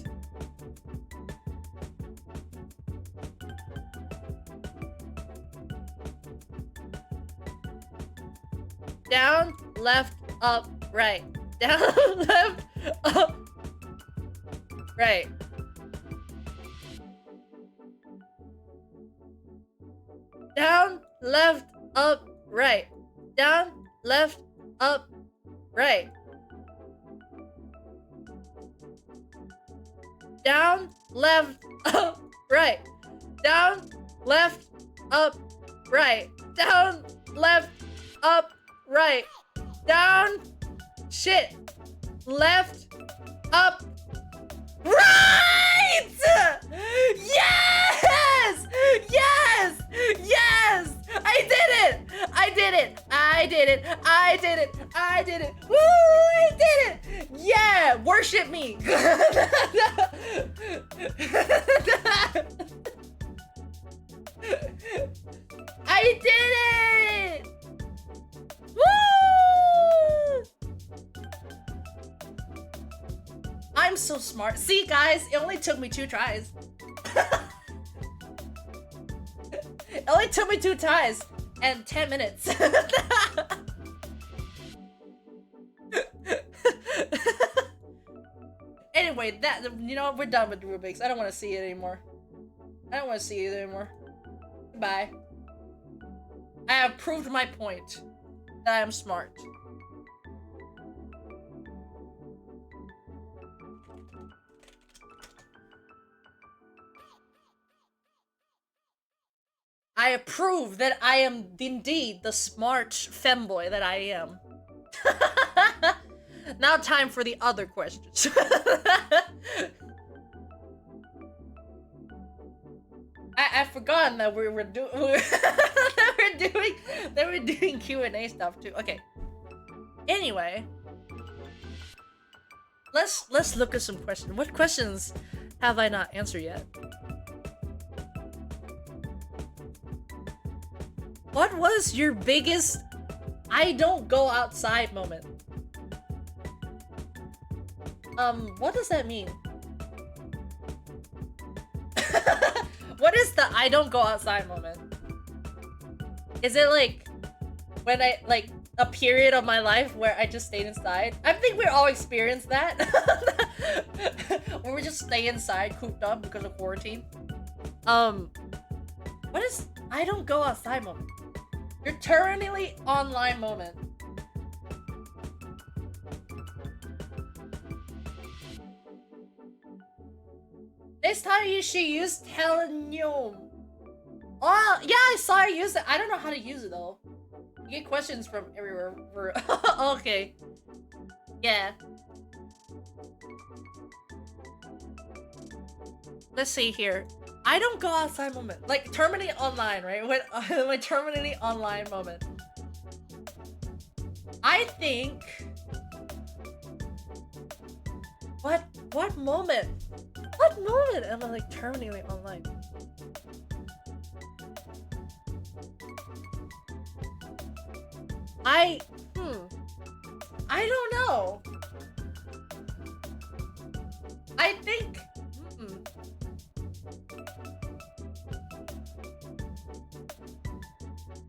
Down, left, up, right. Down, left, up, right. Down, left, up, right. Down, left, up, right. Down, left, up, right. Down, left, up, right. Down, left, up, right. Down, shit. Left, up, right! Yes! Yes! Yes! I did it! I did it! I did it! I did it! I did it! Woo! I did it! Yeah! Worship me! I did it! Woo! I'm so smart. See, guys, it only took me 2 tries. It only took me 2 tries and 10 minutes. Anyway, we're done with Rubik's. I don't want to see it anymore. I don't want to see it anymore. Goodbye. I have proved my point that I am smart. I approve that I am indeed the smart femboy that I am. Now time for the other questions. I've forgotten that we were doing that we're doing Q&A stuff too. Okay. Anyway, let's look at some questions. What questions have I not answered yet? What was your biggest I don't go outside moment? What does that mean? What is the I don't go outside moment? Is it like when I a period of my life where I just stayed inside. I think we all experienced that. Where we just stay inside, cooped up because of quarantine. What is I don't go outside moment? Eternally online moment. This time you should use Telenium. Oh, yeah, I saw you use it. I don't know how to use it though. You get questions from everywhere. Okay. Yeah. Let's see here. I don't go outside moment. Like, terminate online, right? When my terminate online moment. I think... What moment? What moment am I like terminating online? I don't know. I think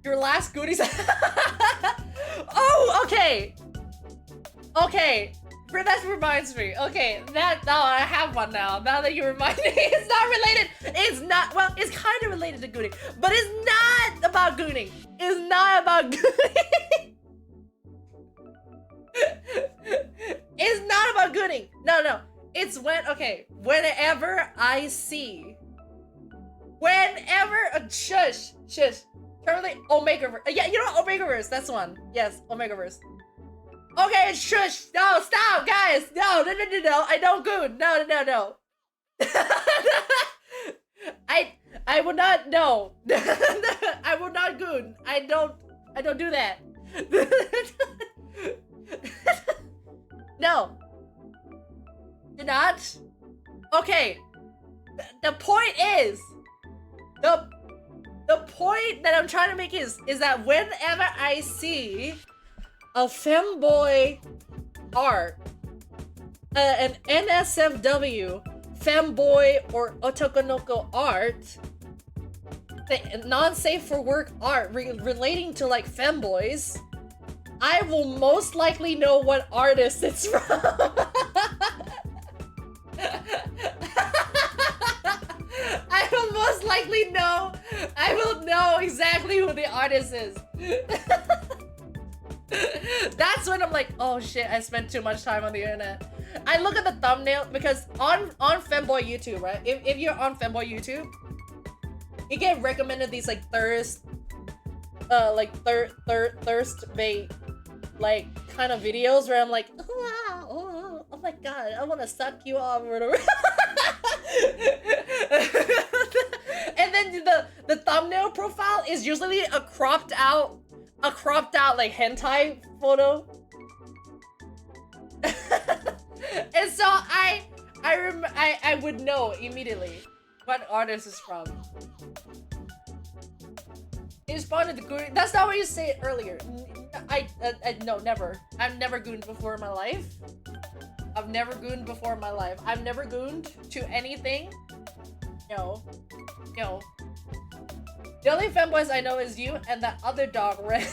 your last goodies. Oh, okay. Okay. That reminds me. Okay, now I have one now. Now that you remind me, it's not related. It's not. Well, it's kind of related to gooning, but it's not about gooning. It's not about gooning. It's not about gooning. No. It's whenever I see. Whenever. Shush. Currently, Omegaverse. Yeah, you know Omegaverse. That's one. Yes, Omegaverse. Okay, shush! No, stop, guys! No! I don't goon! No. I will not, no. I will not goon. I don't do that. No. Do not. Okay. The point is, the point that I'm trying to make is that whenever I see a femboy art, an NSFW femboy or otokonoko art, non-safe for work art relating to like femboys, I will most likely know what artist it's from. I will most likely know. I will know exactly who the artist is. That's when I'm like, oh shit, I spent too much time on the internet. I look at the thumbnail because on femboy YouTube, right? If you're on femboy YouTube, you get recommended these like thirst bait like kind of videos where I'm like, oh my god, I want to suck you off or whatever. And then the thumbnail profile is usually a cropped out like hentai photo. And so I would know immediately what artist is from. You responded to goon. That's not what you said earlier. No, never. I've never gooned before in my life. I've never gooned before in my life. I've never gooned to anything. No. The only femboys I know is you and that other dog, Red.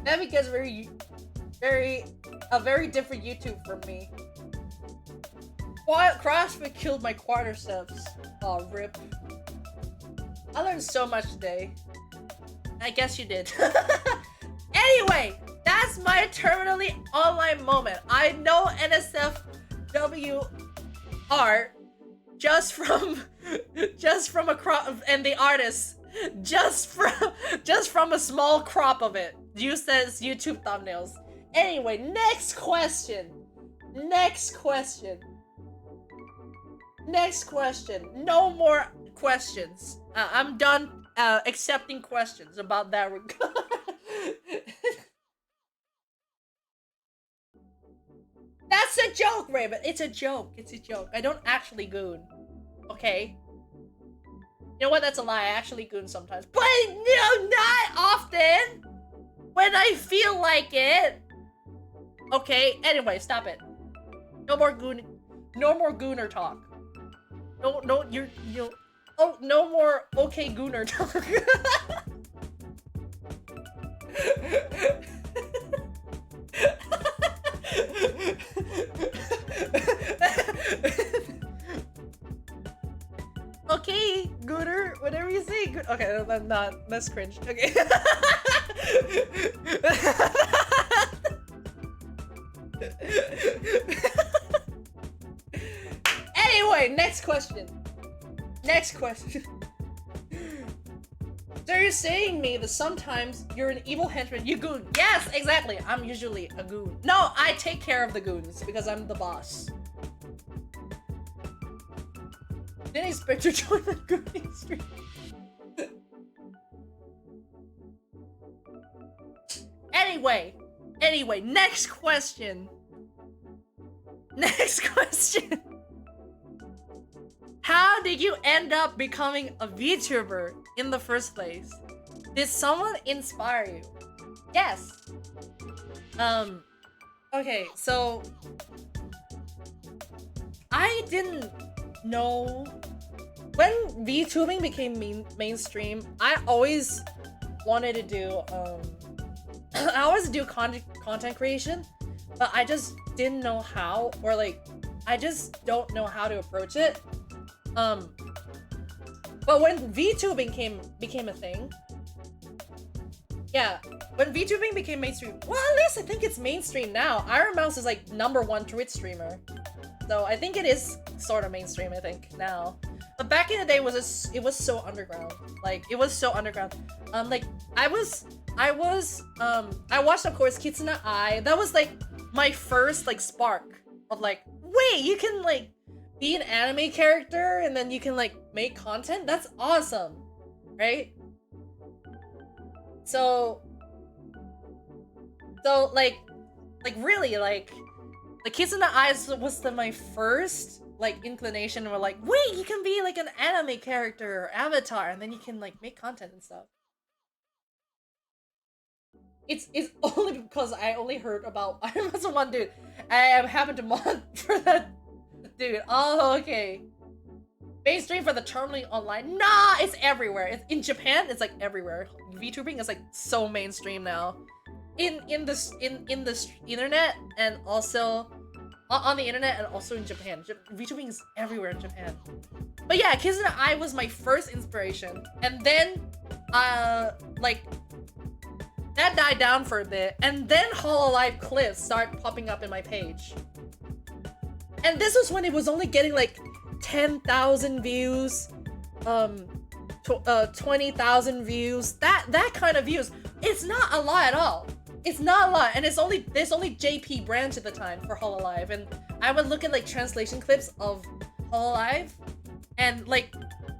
That becomes a very different YouTube from me. CrossFit killed my quadriceps. Oh, rip. I learned so much today. I guess you did. Anyway, that's my terminally online moment. I know NSFW art just from a crop and the artist just from a small crop of it. Used as YouTube thumbnails. Anyway, next question. No more questions. I'm done accepting questions about that regard. That's a joke, Raven. It's a joke. I don't actually goon. Okay? You know what? That's a lie. I actually goon sometimes. But no, not often! When I feel like it! Okay, anyway, stop it. No more gooner talk. No more okay gooner talk. Okay, Gooder, whatever you say. Good. Okay, that's cringe. Okay. Anyway, next question. Next question. So you're saying me that sometimes you're an evil henchman, you goon. Yes, exactly. I'm usually a goon. No, I take care of the goons because I'm the boss. Didn't expect to join the gooning stream. Anyway, next question. Next question. How did you end up becoming a VTuber in the first place? Did someone inspire you? Yes. Okay, so I didn't know when VTubing became mainstream. I always wanted to do I always do content creation, but I just didn't know how, or like I just don't know how to approach it. But when VTubing became a thing, yeah, when VTubing became mainstream, well, at least I think it's mainstream now. Iron Mouse is like #1 Twitch streamer, so I think it is sort of mainstream. I think now, but back in the day, it was so underground. Like it was so underground. Like I watched, of course, Kitsune Ai. That was like my first like spark of like, wait, you can like be an anime character and then you can like make content? That's awesome, right? So like really like Kitsune Ai was my first like inclination, or like, wait, you can be like an anime character or avatar and then you can like make content and stuff. It's only because I only heard about Iron Man 1, dude. I happened to mod for that dude. Oh, okay. Mainstream for the terminally online. Nah, it's everywhere. It's in Japan. It's like everywhere. VTubing is like so mainstream now. In the internet, and also on the internet, and also in Japan. VTubing is everywhere in Japan. But yeah, Kitsune Ai was my first inspiration, and then like that died down for a bit, and then Hololive clips started popping up in my page. And this was when it was only getting like 10,000 views, 20,000 views, that kind of views. It's not a lot at all. It's not a lot, and there's only JP Branch at the time for Hololive, and I would look at like translation clips of Hololive, and like,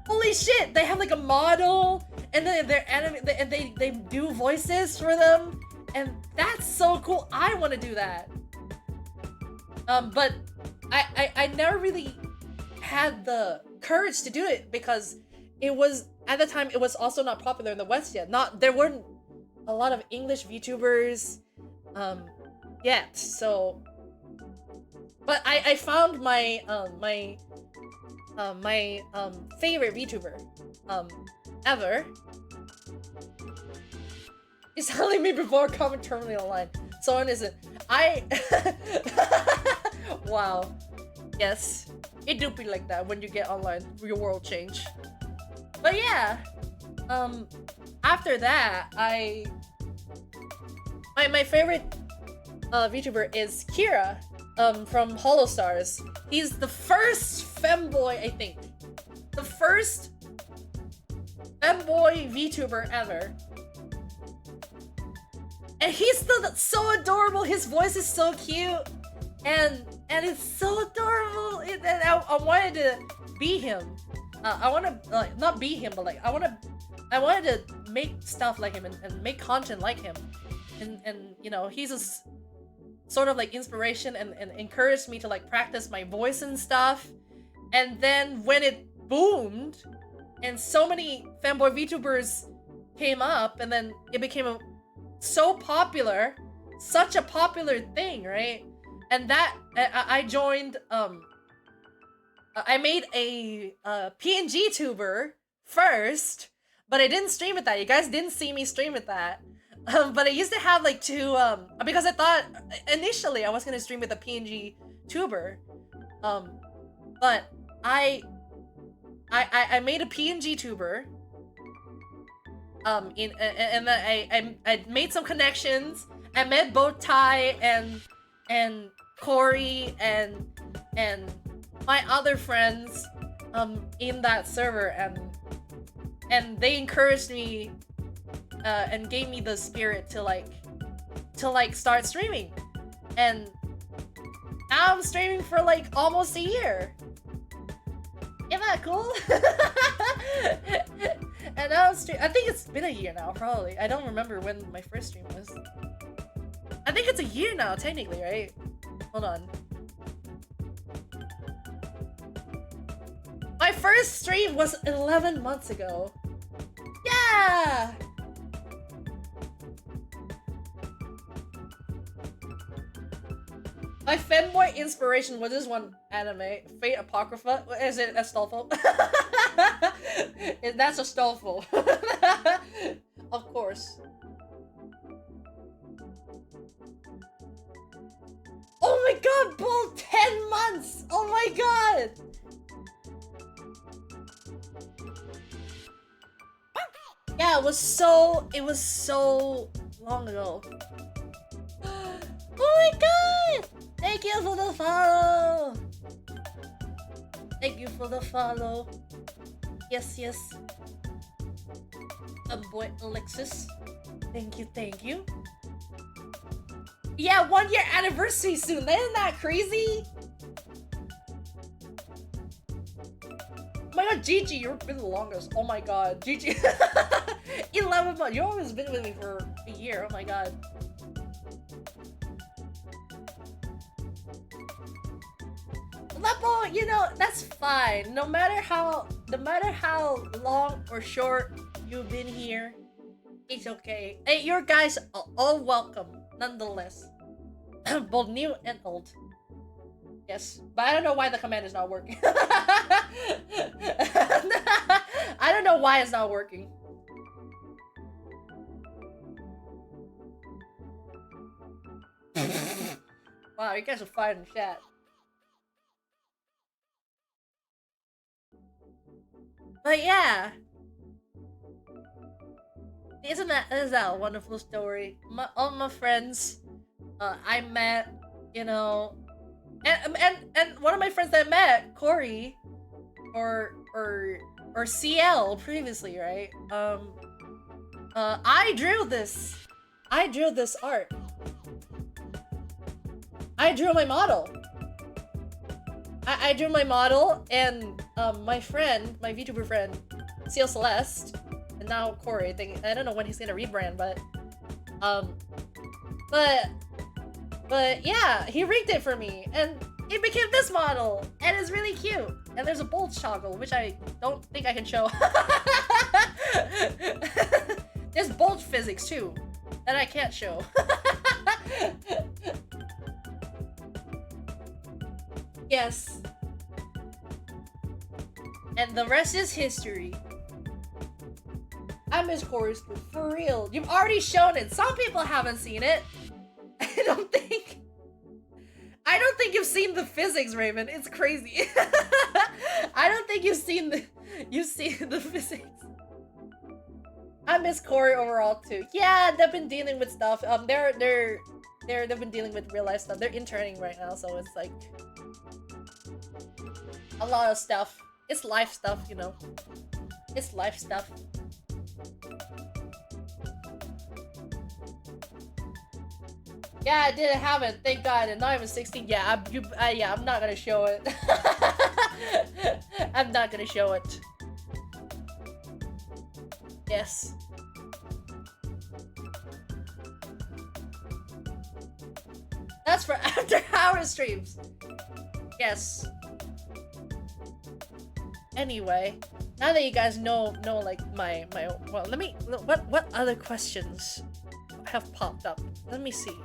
holy shit, they have like a model, and then they're anime, and they do voices for them, and that's so cool. I want to do that. But I never really had the courage to do it because it was, at the time, it was also not popular in the West yet. There weren't a lot of English VTubers yet. So, but I found my favorite VTuber ever. He's telling me before comment terminally online. Someone isn't. Wow. Yes. It do be like that when you get online. Your world change. But yeah. After that, my favorite VTuber is Kira from Holostars. He's the first femboy, I think. The first femboy VTuber ever. And he's still so adorable. His voice is so cute, and it's so adorable. And I wanted to be him. I want to not be him, but like I wanted to make stuff like him and make content like him. And you know, he's a sort of like inspiration and encouraged me to like practice my voice and stuff. And then when it boomed, and so many fanboy VTubers came up, and then it became so popular, such a popular thing, right? And that I joined. I made a PNG tuber first, but I didn't stream with that. You guys didn't see me stream with that. But I used to have like two because I thought initially I was gonna stream with a PNG tuber. But I made a PNG tuber. And then I made some connections. I met both Ty and Corey and my other friends in that server, and they encouraged me and gave me the spirit to start streaming. And now I'm streaming for like almost a year. Isn't that cool? And now I think it's been a year now, probably. I don't remember when my first stream was. I think it's a year now, technically, right? Hold on. My first stream was 11 months ago. Yeah! My fanboy inspiration was this one anime, Fate Apocrypha. Is it Astolfo? That's Astolfo. Of course. Oh my god, Bull! 10 months! Oh my god! Yeah, it was so long ago. Oh my god! Thank you for the follow! Thank you for the follow. Yes, yes. Boy Alexis. Thank you, thank you. Yeah, 1 year anniversary soon. Isn't that crazy? Oh my god, Gigi, you've been the longest. Oh my god, Gigi. 11 months. You've always been with me for a year. Oh my god. Lepo, you know, that's fine. No matter how long or short you've been here, it's okay. Hey, your guys are all welcome, nonetheless. Both new and old. Yes, but I don't know why the command is not working. I don't know why it's not working. Wow, you guys are fine in chat. But yeah, isn't that a wonderful story? All my friends, I met, you know, and one of my friends that I met, Corey, or CL previously, right? I drew this art. I drew my model. I drew my model, and my friend, my VTuber friend, CL Celeste, and now Corey. I don't know when he's gonna rebrand, but yeah, he rigged it for me, and it became this model, and it's really cute. And there's a bolt toggle, which I don't think I can show. There's bolt physics too, that I can't show. Yes. And the rest is history. I miss Corey School, for real. You've already shown it. Some people haven't seen it. I don't think you've seen the physics, Raven. It's crazy. I don't think you've seen the physics. I miss Corey overall too. Yeah, they've been dealing with stuff. They've been dealing with real life stuff. They're interning right now, so it's like a lot of stuff. It's life stuff, you know. It's life stuff. Yeah, I didn't have it. Thank God. And not even 16. Yeah, I'm not gonna show it. I'm not gonna show it. Yes. That's for after hour streams. Yes. Anyway, now that you guys know like my well, what other questions have popped up? Let me see.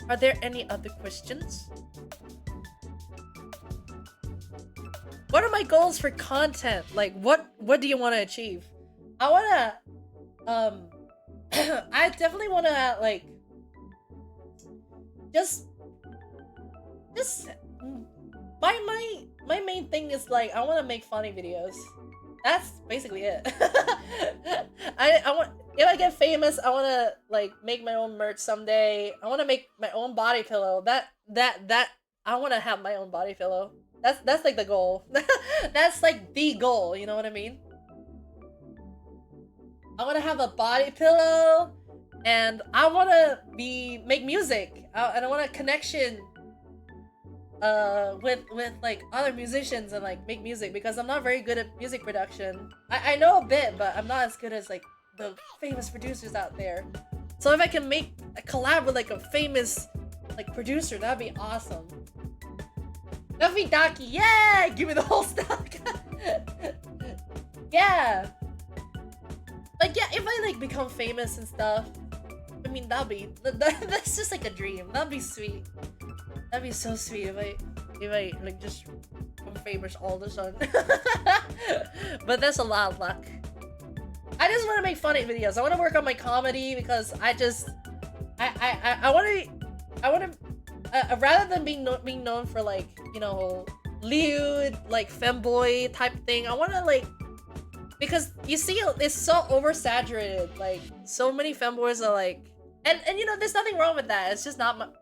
Are there any other questions? What are my goals for content? Like what do you want to achieve? I wanna I definitely want to like just my main thing is like I want to make funny videos. That's basically it. I want, if I get famous, I want to like make my own merch someday. I want to make my own body pillow. That I want to have my own body pillow. That's like the goal. That's like the goal, you know what I mean? I want to have a body pillow, and I want to make music. And I want a connection with like other musicians and like make music, because I'm not very good at music production. I know a bit, but I'm not as good as like the famous producers out there. So if I can make a collab with like a famous like producer, that'd be awesome. Duffy Daki, yeah! Give me the whole stock. Yeah. Like, yeah, if I like become famous and stuff, I mean, that's just like a dream. That'd be sweet. That'd be so sweet if I like just become famous all of a sudden. But that's a lot of luck. I just want to make funny videos. I want to work on my comedy, because I want to rather than being known for like, you know, lewd like femboy type thing. I want to like, because you see it's so oversaturated. Like so many femboys are like, and you know, there's nothing wrong with that. It's just not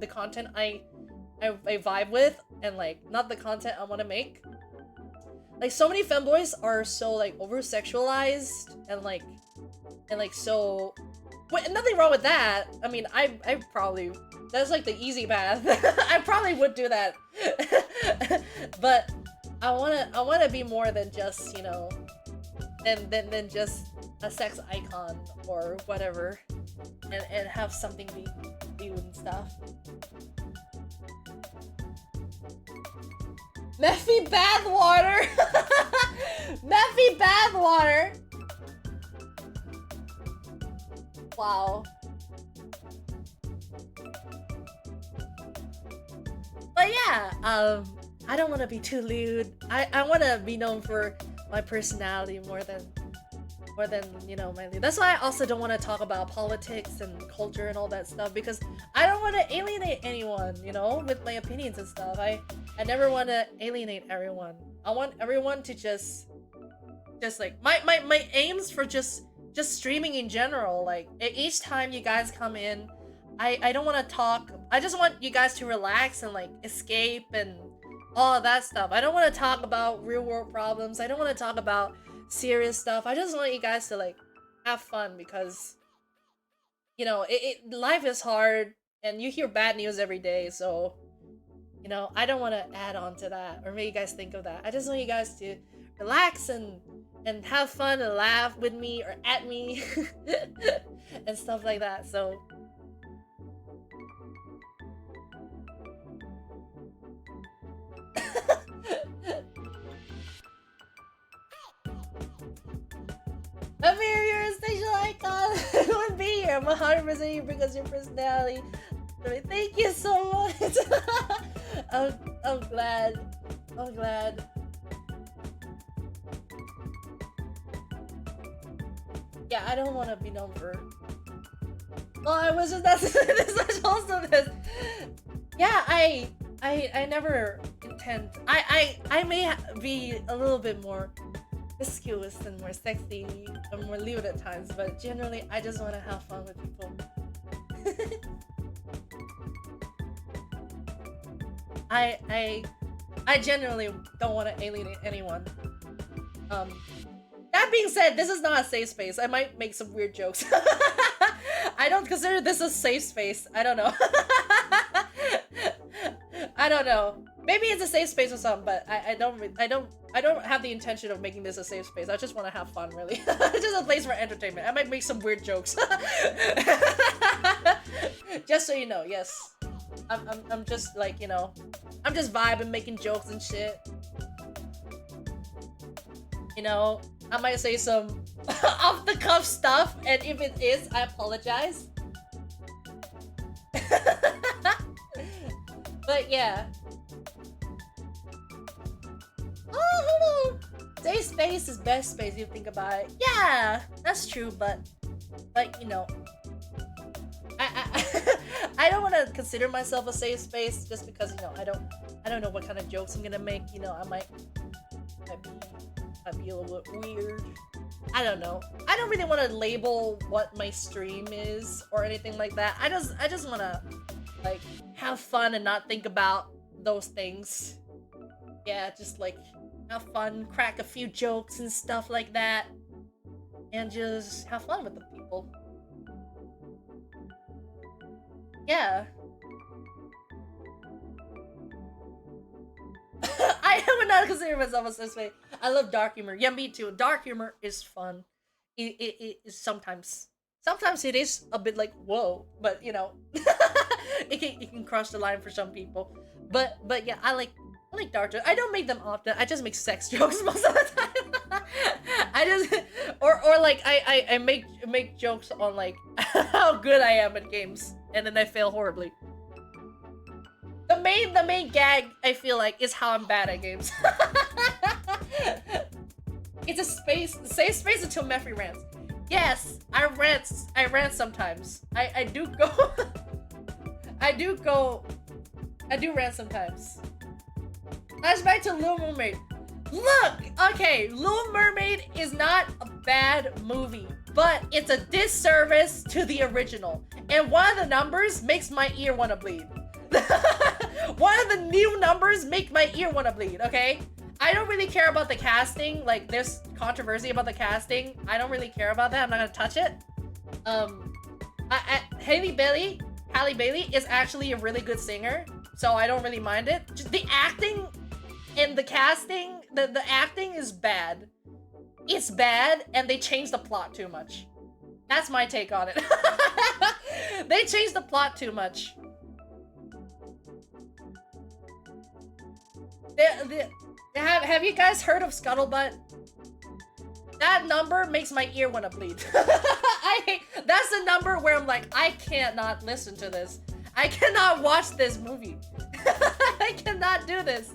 the content I vibe with, and like not the content I want to make. Like so many femboys are so like over sexualized and like so. Wait, nothing wrong with that. I mean, I probably, that's like the easy path. I probably would do that. But I wanna be more than just, you know, than just a sex icon or whatever, and have something be and stuff. Meffy bathwater. Meffy bathwater. Wow. But yeah, I don't want to be too lewd. I want to be known for my personality more than you know, my lewd. That's why I also don't want to talk about politics and culture and all that stuff, because I don't want to alienate anyone, you know, with my opinions and stuff. I never want to alienate everyone. I want everyone to just like my aims for just streaming in general. Like each time you guys come in, I don't want to talk. I just want you guys to relax and like escape and all of that stuff. I don't want to talk about real world problems. I don't want to talk about serious stuff. I just want you guys to like have fun, because you know, life is hard and you hear bad news every day. So you know, I don't want to add on to that or make you guys think of that. I just want you guys to relax and have fun and laugh with me or at me and stuff like that. So I'm here, you're a station icon. It would be here. I'm 100% here because your personality. Thank you so much. I'm glad. I'm glad. Yeah, I don't want to be known for. Well, I was just that's also this. Yeah, I never intend. I may be a little bit more promiscuous and more sexy and more lewd at times, but generally I just want to have fun with people. I generally don't want to alienate anyone. That being said, this is not a safe space. I might make some weird jokes. I don't consider this a safe space. I don't know. I don't know. Maybe it's a safe space or something, but I don't have the intention of making this a safe space. I just want to have fun, really. It's just a place for entertainment. I might make some weird jokes. Just so you know, yes. I'm just like, you know, I'm just vibing, making jokes and shit. You know, I might say some off the cuff stuff, and if it is, I apologize. But yeah. Oh, hello! Safe space is best space if you think about it. Yeah, that's true, but But you know, I I don't want to consider myself a safe space just because you know I don't know what kind of jokes I'm gonna make. You know, might be might be a little bit weird. I don't know. I don't really want to label what my stream is or anything like that. I just want to like have fun and not think about those things. Yeah, just like have fun, crack a few jokes and stuff like that, and just have fun with the people. Yeah. I would not consider myself a safe space. I love dark humor. Yeah, me too. Dark humor is fun. It is sometimes it is a bit like whoa, but you know, it can cross the line for some people. But yeah, I like dark jokes. I don't make them often. I just make sex jokes most of the time. I just or like I make jokes on like how good I am at games, and then I fail horribly. The main gag I feel like is how I'm bad at games. It's a safe space until Mephi rants. Yes, I rant sometimes. I do go I do rant sometimes. Flashback to Little Mermaid. Look! Okay, Little Mermaid is not a bad movie, but it's a disservice to the original. And one of the numbers makes my ear wanna bleed. One of the new numbers make my ear wanna bleed, okay? I don't really care about the casting. Like, there's controversy about the casting. I don't really care about that. I'm not gonna touch it. Halle Bailey is actually a really good singer, so I don't really mind it. Just the acting and the casting, the acting is bad. It's bad, and they changed the plot too much. That's my take on it. They changed the plot too much. Have you guys heard of Scuttlebutt? That number makes my ear wanna bleed. That's the number where I'm like, I can't not listen to this. I cannot watch this movie. I cannot do this.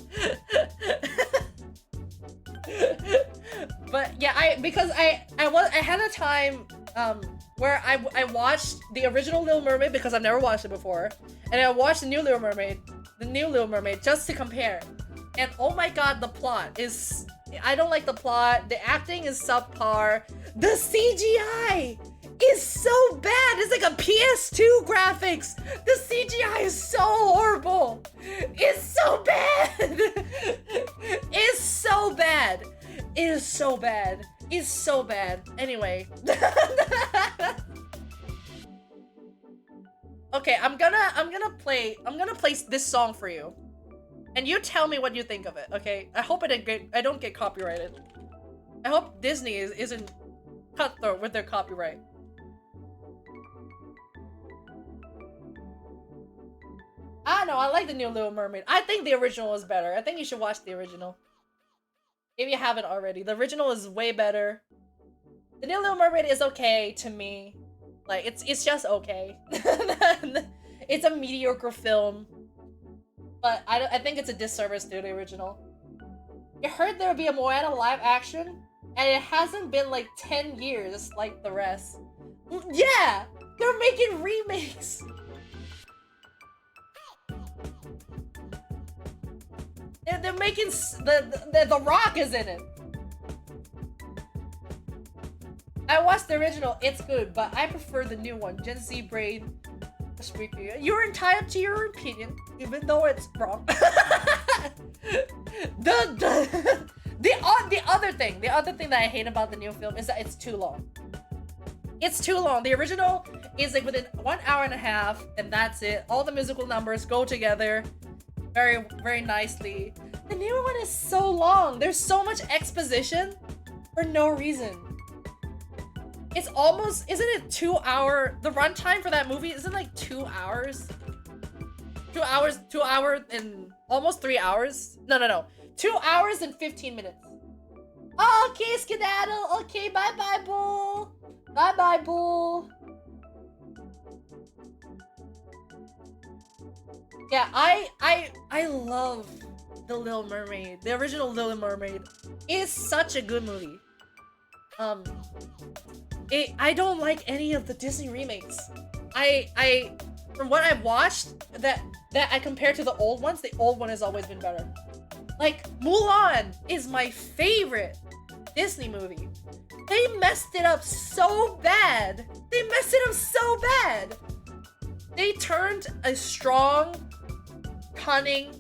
But yeah, because I had a time where I watched the original Little Mermaid because I've never watched it before, and I watched the new Little Mermaid just to compare. And oh my god, the plot is... I don't like the plot. The acting is subpar. The CGI is so bad. It's like a PS2 graphics. The CGI is so horrible. It's so bad. It's so bad. It is so bad. It's so bad. Anyway. Okay, I'm gonna play this song for you. And you tell me what you think of it, okay? I hope I don't get copyrighted. I hope Disney isn't cutthroat with their copyright. I know, I like the new Little Mermaid. I think the original is better. I think you should watch the original. If you haven't already. The original is way better. The new Little Mermaid is okay to me. Like, it's just okay. It's a mediocre film. But I think it's a disservice to the original. You heard there would be a Moana live action, and it hasn't been like 10 years like the rest. Yeah! They're making remakes! They're making... The Rock is in it! I watched the original, it's good, but I prefer the new one, Gen Z Brain. You're entitled to your opinion, even though it's wrong. The other thing that I hate about the new film is that it's too long. It's too long. The original is like within 1 hour and a half, and that's it. All the musical numbers go together very, very nicely. The new one is so long. There's so much exposition for no reason. It's almost, isn't it 2 hour? The runtime for that movie isn't like 2 hours. 2 hours and almost 3 hours. No. 2 hours and 15 minutes. Okay, skedaddle. Okay, bye, bull. Bye, bull. Yeah, I love The Little Mermaid. The original Little Mermaid is such a good movie. I don't like any of the Disney remakes. I from what I've watched that I compare to the old ones, the old one has always been better. Like Mulan is my favorite Disney movie. They messed it up so bad. They messed it up so bad. They turned a strong, cunning,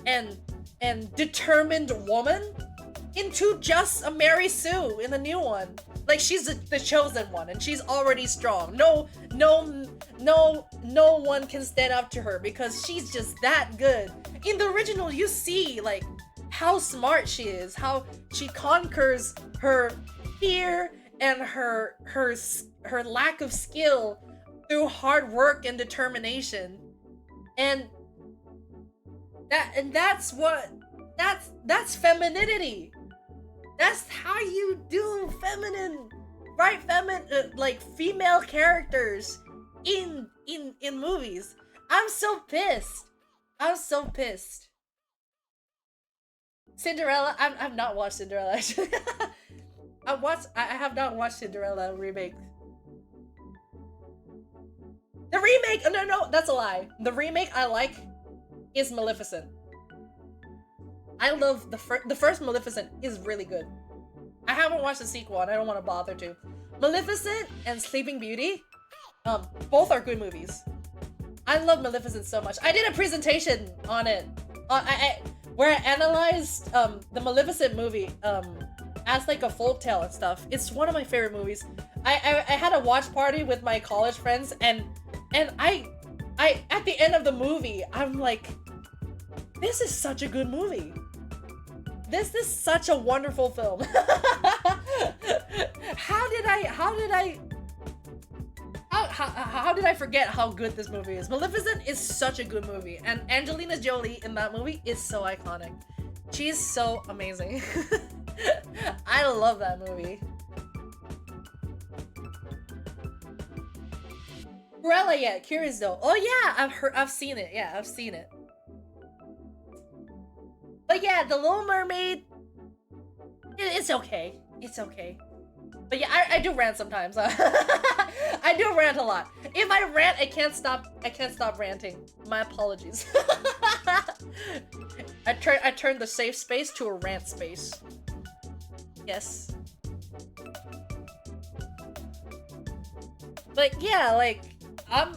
and determined woman into just a Mary Sue in the new one. Like she's the chosen one, and she's already strong. No one can stand up to her because she's just that good. In the original, you see like how smart she is, how she conquers her fear and her lack of skill through hard work and determination, and that's femininity. That's how you do feminine, right? Like female characters in movies. I'm so pissed. I'm so pissed. Cinderella. I've not watched Cinderella actually. I have not watched Cinderella remake. The remake. No, that's a lie. The remake I like is Maleficent. I love the first Maleficent is really good. I haven't watched the sequel and I don't want to bother to. Maleficent and Sleeping Beauty, both are good movies. I love Maleficent so much. I did a presentation on it, where I analyzed the Maleficent movie as like a folktale and stuff. It's one of my favorite movies. I had a watch party with my college friends, and I at the end of the movie, I'm like, this is such a good movie. This is such a wonderful film. How did I forget how good this movie is? Maleficent is such a good movie, and Angelina Jolie in that movie is so iconic. She's so amazing. I love that movie. Cruella, yeah, Curious though. Oh yeah, I've seen it. Yeah, I've seen it. But yeah, The Little Mermaid, it's okay. It's okay. But yeah, I do rant sometimes. I do rant a lot. If I rant, I can't stop ranting. My apologies. I turned the safe space to a rant space. Yes. But yeah, like I'm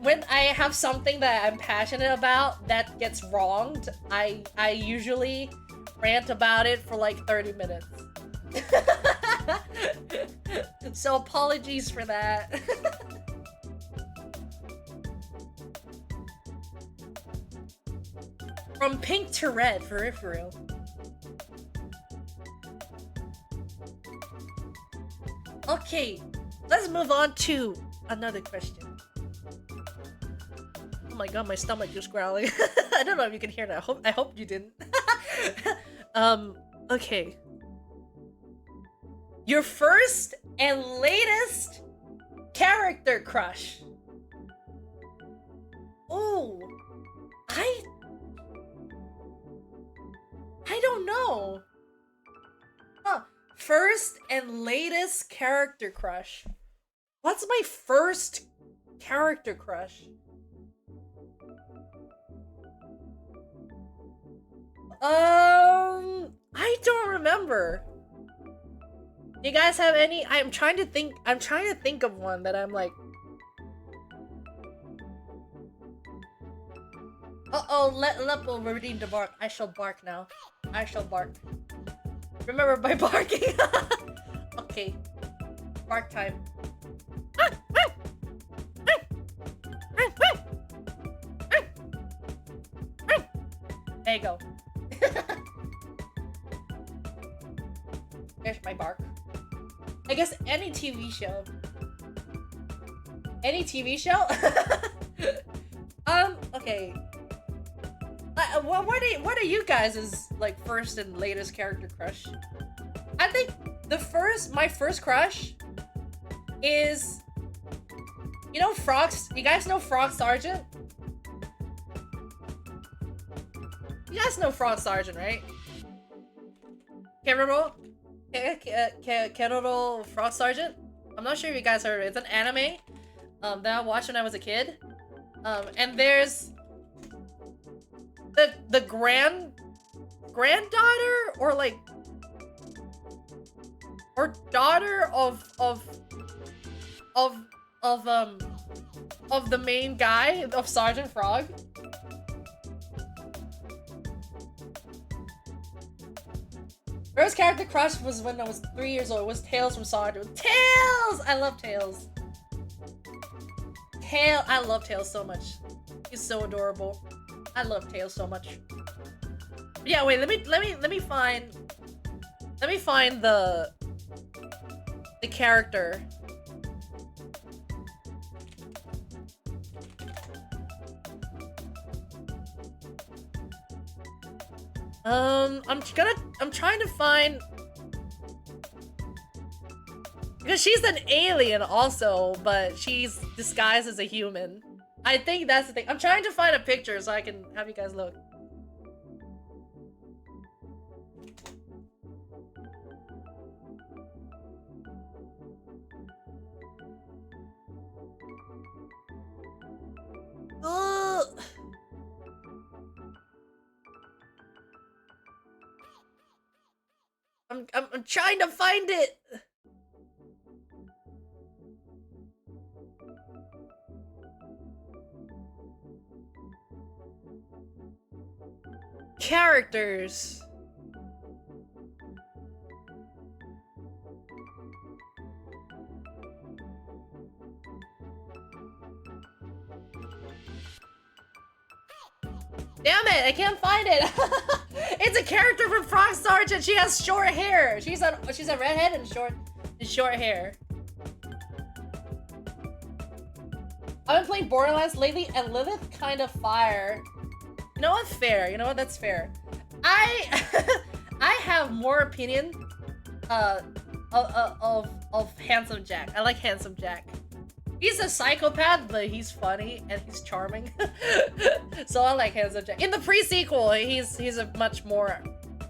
when I have something that I'm passionate about that gets wronged, I usually rant about it for like 30 minutes. So apologies for that. From pink to red, for real. Okay, let's move on to another question. Oh my god, my stomach just growling. I don't know if you can hear that. I hope you didn't. Okay. Your first and latest character crush. Oh, I don't know. Huh. First and latest character crush. What's my first character crush? I don't remember. You guys have any? I'm trying to think of one that I'm like. Uh-oh, let will redeem the bark. I shall bark now. I shall bark. Remember by barking. Okay. Bark time. There you go. There's my bark. I guess any TV show. Any TV show? Okay. What are you guys' like first and latest character crush? I think my first crush is, you know, Frogs. You guys know Frog Sergeant? You guys know Frog Sergeant, right? Keroro Frost Sergeant. I'm not sure if you guys heard it. It's an anime that I watched when I was a kid. And there's the granddaughter or like or daughter of the main guy of Sergeant Frog. First character crush was when I was 3 years old. It was Tails from Sonic. Tails! I love Tails. I love Tails so much. He's so adorable. I love Tails so much. Yeah, wait, let me find the character. I'm trying to find, because she's an alien also, but she's disguised as a human. I think that's the thing. I'm trying to find a picture so I can have you guys look. Ugh. I'm trying to find it. Characters. Damn it, I can't find it. It's a character from Frog Sergeant. She has short hair. She's a redhead and short hair. I've been playing Borderlands lately, and Lilith kind of fire. You know what? Fair. You know what? That's fair. I have more opinion of Handsome Jack. I like Handsome Jack. He's a psychopath, but he's funny and he's charming. So I like Handsome Jack. In the pre-sequel, he's a much more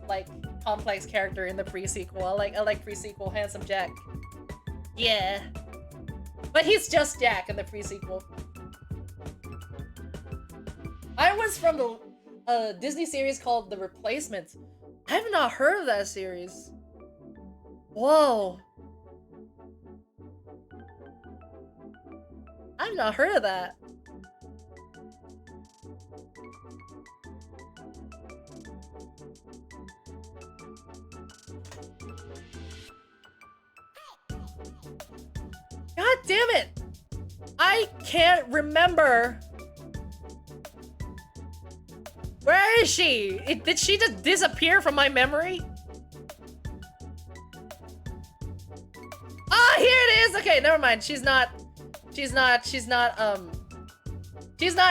like complex character in the pre-sequel. I like pre-sequel Handsome Jack. Yeah. But he's just Jack in the pre-sequel. I was from the Disney series called The Replacements. I have not heard of that series. Whoa. I've not heard of that. God damn it! I can't remember. Where is she? Did she just disappear from my memory? Ah, here it is! Okay, never mind. She's not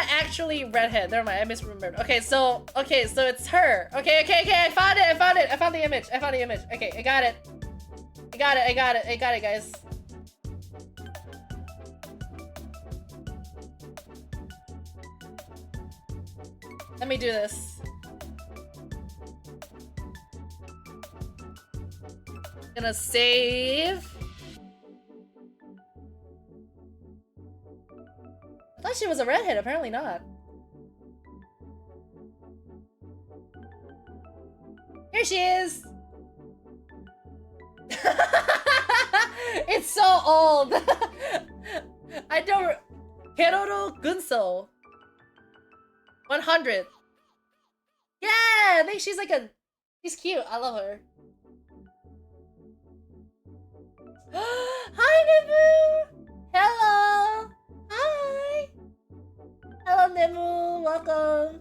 actually redhead. Never mind, I misremembered. Okay, so it's her. Okay, I found it. I found the image. Okay, I got it, guys. Let me do this. Gonna save. I thought she was a redhead, apparently not. Here she is! It's so old! I don't... Keroro Gunso. 100. Yeah! I think she's like a... She's cute. I love her. Hi, Nemu! Hello! Hi! Hello, Nemu! Welcome!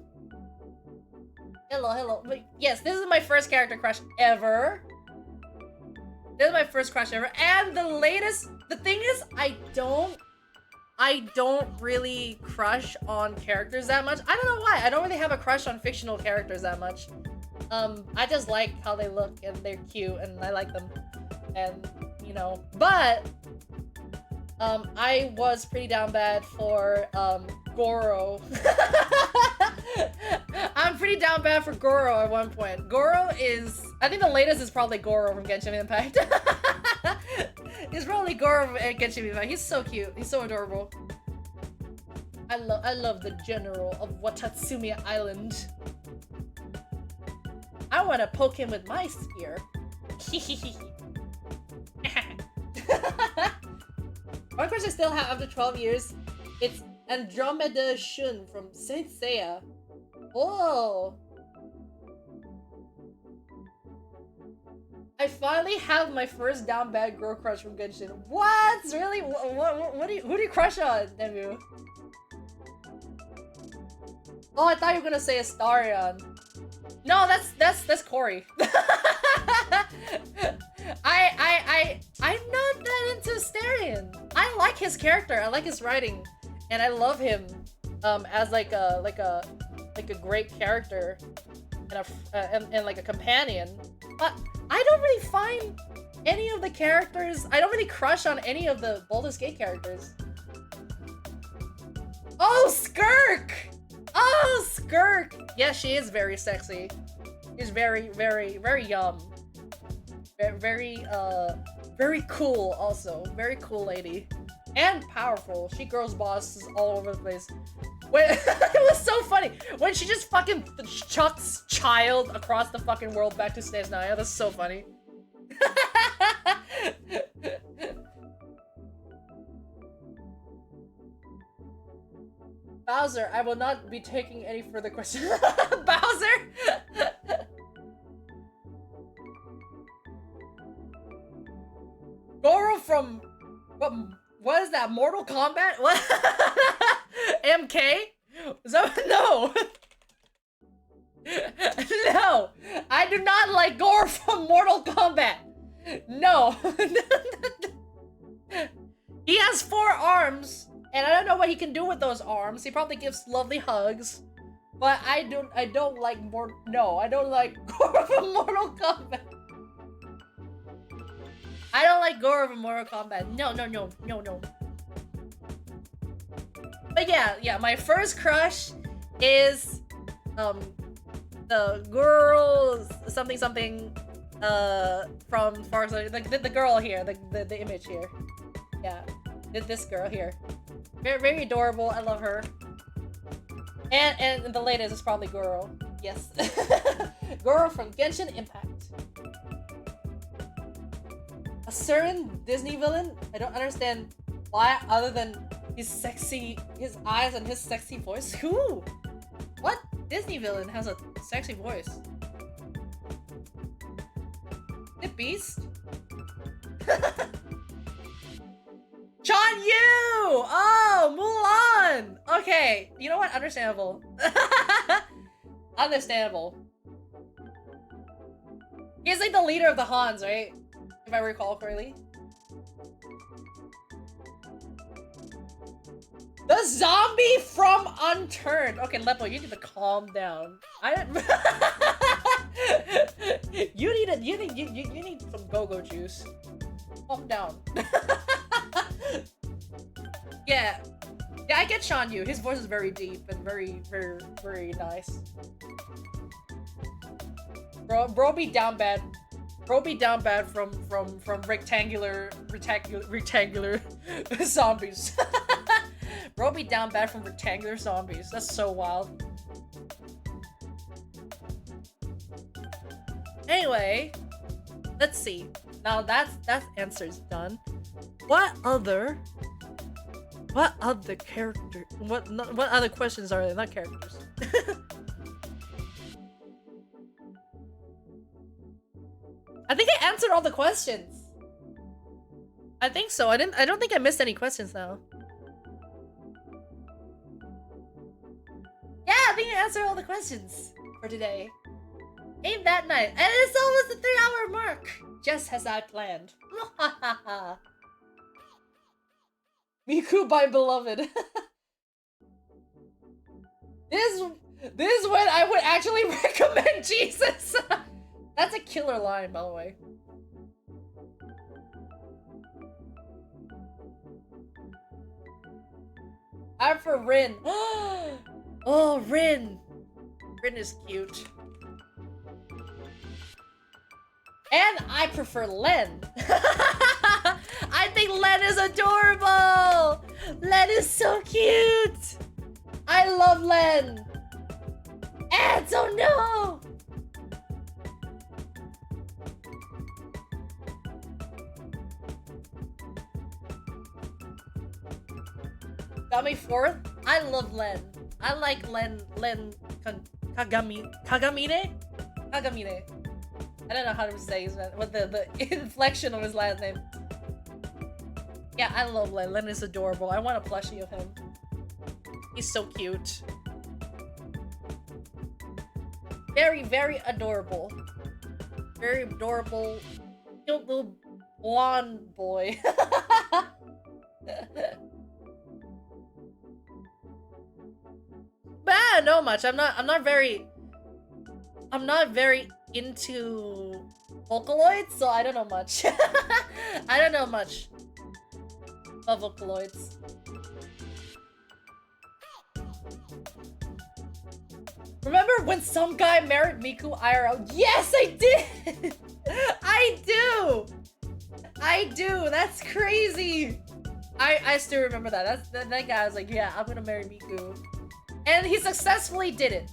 Hello. But yes, this is my first character crush ever. This is my first crush ever. And the thing is, I don't really crush on characters that much. I don't know why. I don't really have a crush on fictional characters that much. I just like how they look and they're cute and I like them. And, you know, but I was pretty down bad for Goro. I'm pretty down bad for Goro at one point. Goro is I think the latest is probably Goro from Genshin Impact. He's probably Goro from Genshin Impact. He's so cute. He's so adorable. I love the general of Watatsumi Island. I want to poke him with my spear. One question I still have after 12 years. It's Andromeda Shun from Saint Seiya. Oh. I finally have my first down bad girl crush from Genshin. What? Really? Who do you crush on, Nemu? Oh, I thought you were gonna say Astarion. No, that's Corey. I'm not that into Astarion. I like his character. I like his writing, and I love him as like a great character and like a companion. But I don't really find any of the characters. I don't really crush on any of the Baldur's Gate characters. Oh, Skirk! Oh, Skirk! Yeah, she is very sexy. She's very, very, very yum. Very cool also. Very cool lady. And powerful. She girls bosses all over the place. When, it was so funny. When she just fucking chucks Child across the fucking world back to Snezhnaya. That's so funny. Bowser, I will not be taking any further questions. Bowser! Goro from... What is that? Mortal Kombat? What? MK? Is that... No! No! I do not like Goro from Mortal Kombat! No! He has 4 arms! And I don't know what he can do with those arms. He probably gives lovely hugs. But I don't like I don't like Goro from Mortal Kombat. I don't like Goro from Mortal Kombat. No. But yeah, my first crush is the girl something from Far Side, the girl here, the image here. Yeah. This girl here. Very, very adorable. I love her. And the latest is probably Goro. Yes. Goro from Genshin Impact. A certain Disney villain? I don't understand why, other than his eyes and his sexy voice. Who? What Disney villain has a sexy voice? The Beast? Chan Yu! Oh, Mulan! Okay, you know what? Understandable. Understandable. He's like the leader of the Hans, right? If I recall correctly. The zombie from Unturned! Okay, Leppo, you need to calm down. You need some go-go juice. Calm down. Yeah, I get Shan Yu. His voice is very deep and very nice. Bro be down bad. Bro be down bad from rectangular zombies. Bro be down bad from rectangular zombies. That's so wild. Anyway, let's see. Now that answer's done. What other character? What other questions are there? Not characters. I think I answered all the questions. I think so. I don't think I missed any questions now. Yeah, I think I answered all the questions for today. Ain't that nice? And it's almost the 3-hour mark, just as I planned. Miku by Beloved. This is when I would actually recommend Jesus. That's a killer line, by the way. I'm for Rin. Oh, Rin. Rin is cute. And I prefer Len. I think Len is adorable. Len is so cute. I love Len. Ants, oh no. Got me fourth. I love Len. I like Len Kagamine. Kagamine. I don't know how to say his name, with the inflection of his last name. Yeah, I love Len. Len is adorable. I want a plushie of him. He's so cute. Very, very adorable. Very adorable. Cute little blonde boy. But I don't know much. I'm not very into Vocaloids, so I don't know much. I don't know much of Vocaloids. Remember when some guy married Miku IRL? Yes, I did! I do! I do! That's crazy! I still remember that. That guy was like, yeah, I'm gonna marry Miku. And he successfully did it.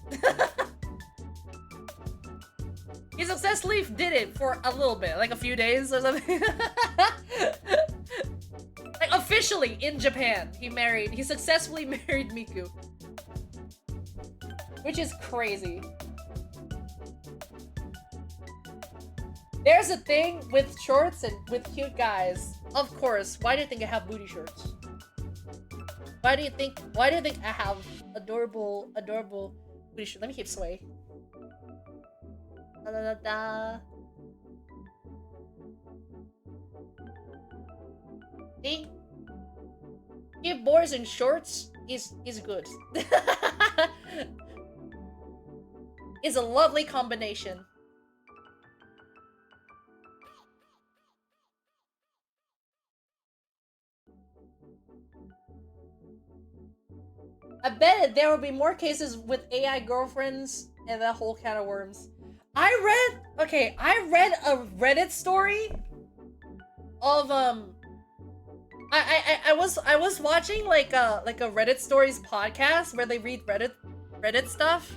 He successfully did it for a little bit, like a few days or something. Like officially in Japan, he successfully married Miku. Which is crazy. There's a thing with shorts and with cute guys. Of course. Why do you think I have booty shorts? Why do you think I have adorable booty shorts? Let me keep sway. Da, da, da, da. See? Cute boys in shorts is good. Is a lovely combination. I bet there will be more cases with AI girlfriends and that whole can of worms. I read a Reddit story of I was watching like a Reddit stories podcast where they read Reddit stuff,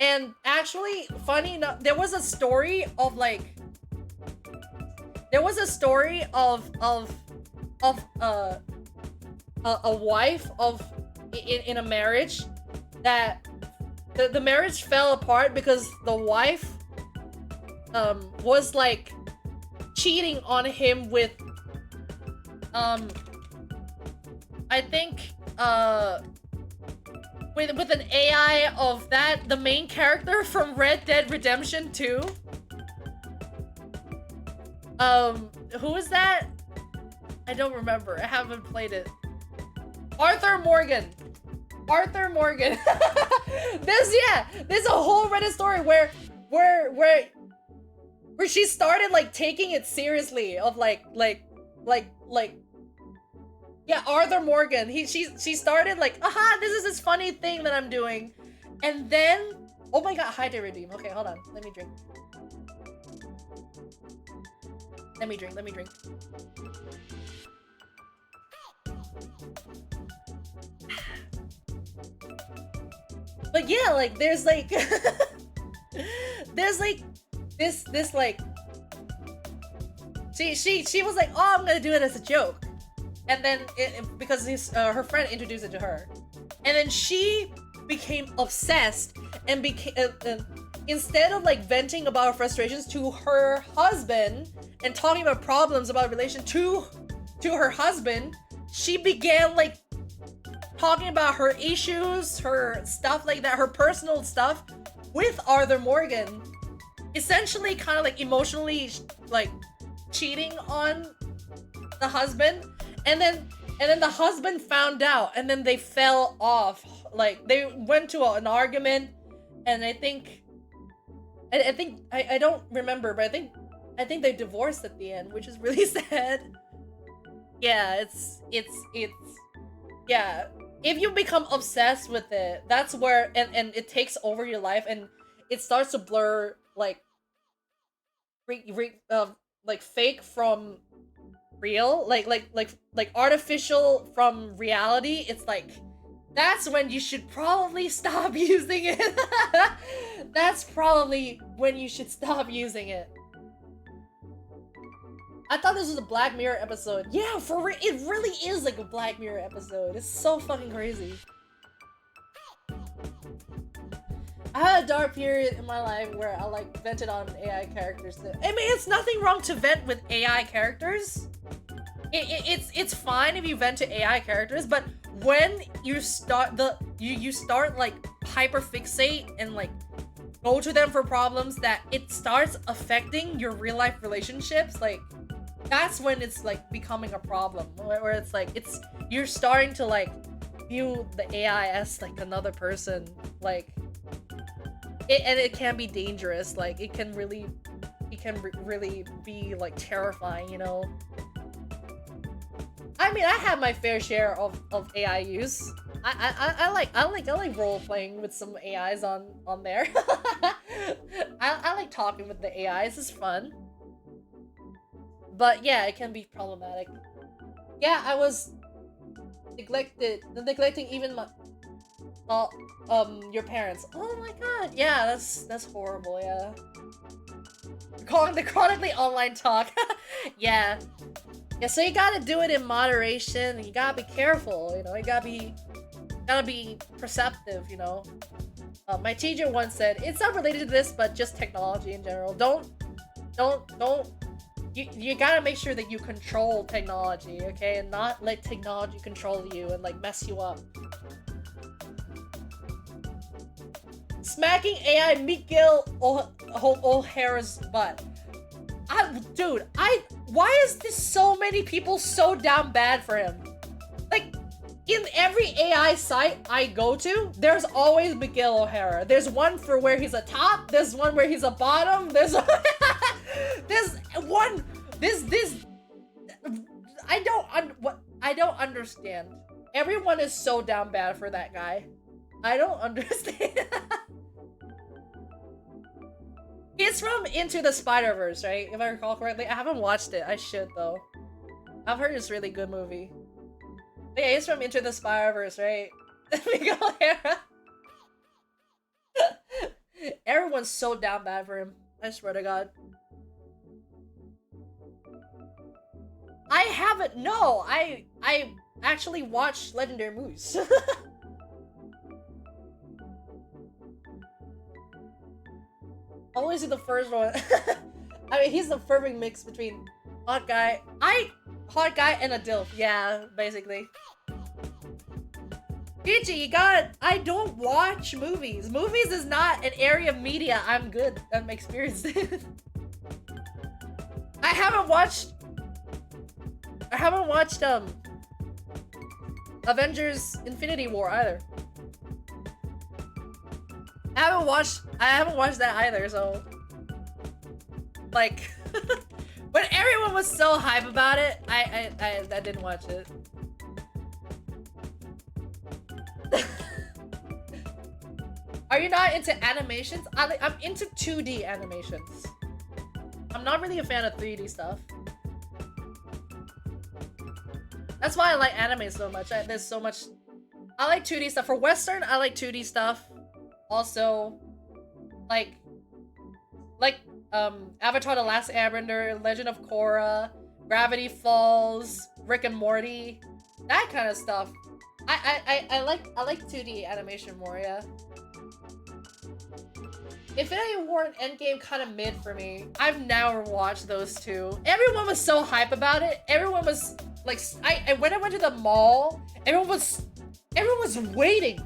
and actually funny enough, there was a story of a wife in a marriage that the marriage fell apart because the wife was like cheating on him with I think with an AI of the main character from Red Dead Redemption 2. Who is that? I don't remember. I haven't played it. Arthur Morgan. There's a whole Reddit story where she started like taking it seriously of yeah, Arthur Morgan. She started like, aha, this is this funny thing that I'm doing. And then, oh my god, hide to redeem. Okay, hold on. Let me drink. Let me drink. But yeah, like there's like this like she was like, oh, I'm gonna do it as a joke. And then because her friend introduced it to her, and then she became obsessed and became instead of like venting about her frustrations to her husband and talking about problems about relation to her husband, she began like talking about her issues, her stuff like that, her personal stuff with Arthur Morgan, essentially kind of like emotionally like cheating on the husband. And then the husband found out, and then they fell off. Like they went to an argument, and I don't remember, but I think they divorced at the end, which is really sad. Yeah, it's yeah. If you become obsessed with it, that's where and it takes over your life, and it starts to blur like like fake from real, like artificial from reality, it's like that's when you should probably stop using it. That's probably when you should stop using it. I thought this was a Black Mirror episode. Yeah, for real, it really is like a Black Mirror episode. It's so fucking crazy. I had a dark period in my life where I like vented on AI characters. I mean, it's nothing wrong to vent with AI characters. It's fine if you vent to AI characters, but when you start you start like hyperfixate and like go to them for problems that it starts affecting your real life relationships, like that's when it's like becoming a problem, where it's like you're starting to like view the AI as like another person, like and it can be dangerous. Like it can really be like terrifying, you know. I mean, I have my fair share of AI use. I like role playing with some AIs on there. I like talking with the AIs. It's fun. But yeah, it can be problematic. Yeah, I was neglecting even my your parents. Oh my god. Yeah, that's horrible. Yeah. The chronically online talk. Yeah. Yeah, so you gotta do it in moderation, and you gotta be careful, you know, you gotta be perceptive, you know. My teacher once said, it's not related to this, but just technology in general. You gotta make sure that you control technology, okay? And not let technology control you and, like, mess you up. Smacking AI Miguel O'Hara's butt. Dude, why is this so many people so damn bad for him? Like, in every AI site I go to, there's always Miguel O'Hara. There's one for where he's a top, there's one where he's a bottom, there's one, I don't understand. Everyone is so damn bad for that guy. I don't understand. It's from Into the Spider-Verse, right? If I recall correctly. I haven't watched it. I should, though. I've heard it's a really good movie. But yeah, he's from Into the Spider-Verse, right? Miguel O'Hara. Everyone's so down bad for him. I swear to God. I haven't. No, I actually watched Legendary Moose. Always in the first one. I mean, he's the perfect mix between hot guy and a DILF. Yeah, basically. Gigi, I don't watch movies. Movies is not an area of media I'm experienced in. I haven't watched Avengers Infinity War either. I haven't watched that either, so like when everyone was so hype about it, I didn't watch it. Are you not into animations? I'm into 2D animations. I'm not really a fan of 3D stuff. That's why I like anime so much. There's so much. I like 2D stuff. For Western, I like 2D stuff. Also, like Avatar: The Last Airbender, Legend of Korra, Gravity Falls, Rick and Morty, that kind of stuff. I like 2D animation more, yeah. Infinity War and Endgame kind of mid for me. I've never watched those two. Everyone was so hype about it. Everyone was like, when I went to the mall, everyone was waiting.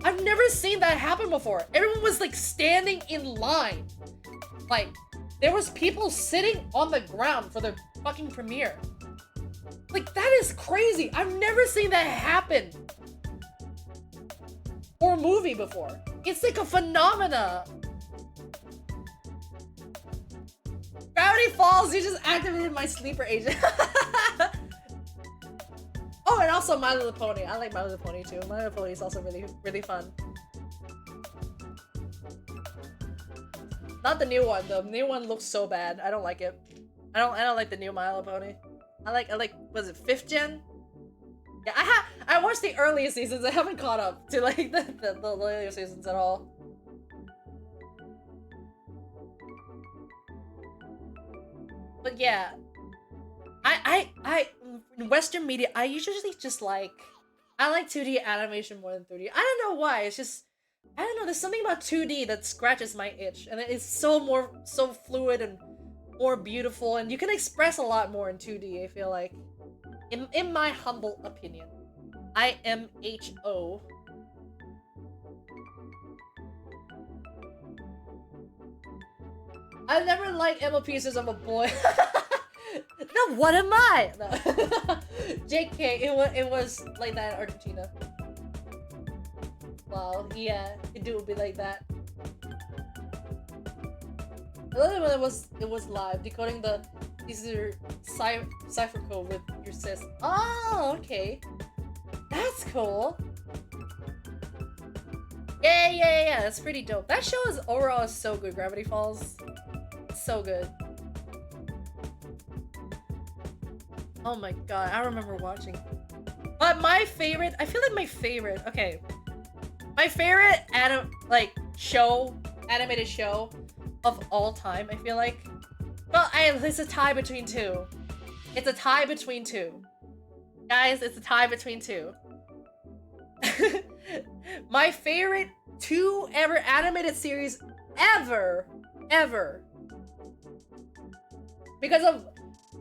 I've never seen that happen before. Everyone was like standing in line. Like, there was people sitting on the ground for the fucking premiere. Like, that is crazy. I've never seen that happen for a movie before. It's like a phenomena. Gravity Falls, you just activated my sleeper agent. Oh, and also My Little Pony. I like My Little Pony too. My Little Pony is also really, really fun. Not the new one. The new one looks so bad. I don't like it. I don't like the new My Little Pony. I like was it 5th gen? Yeah, I watched the earlier seasons. I haven't caught up to like the later seasons at all. But yeah, in Western media, I usually just like, I like 2D animation more than 3D. I don't know why. It's just, I don't know. There's something about 2D that scratches my itch, and it's so fluid and more beautiful, and you can express a lot more in 2D. I feel like, in my humble opinion, IMHO. I never liked emo pieces of a boy. No, what am I? No. JK, it was like that in Argentina. Wow, yeah, it do be like that. I love it when it was live, decoding the Caesar cipher code with your sis. Oh, okay. That's cool. Yeah, that's pretty dope. That show is overall so good, Gravity Falls. So good. Oh my god, I remember watching. But my favorite, I feel like my favorite, okay. My favorite animated show of all time, I feel like. Well, it's a tie between two. It's a tie between two. Guys, it's a tie between two. My favorite 2 ever animated series ever. Because of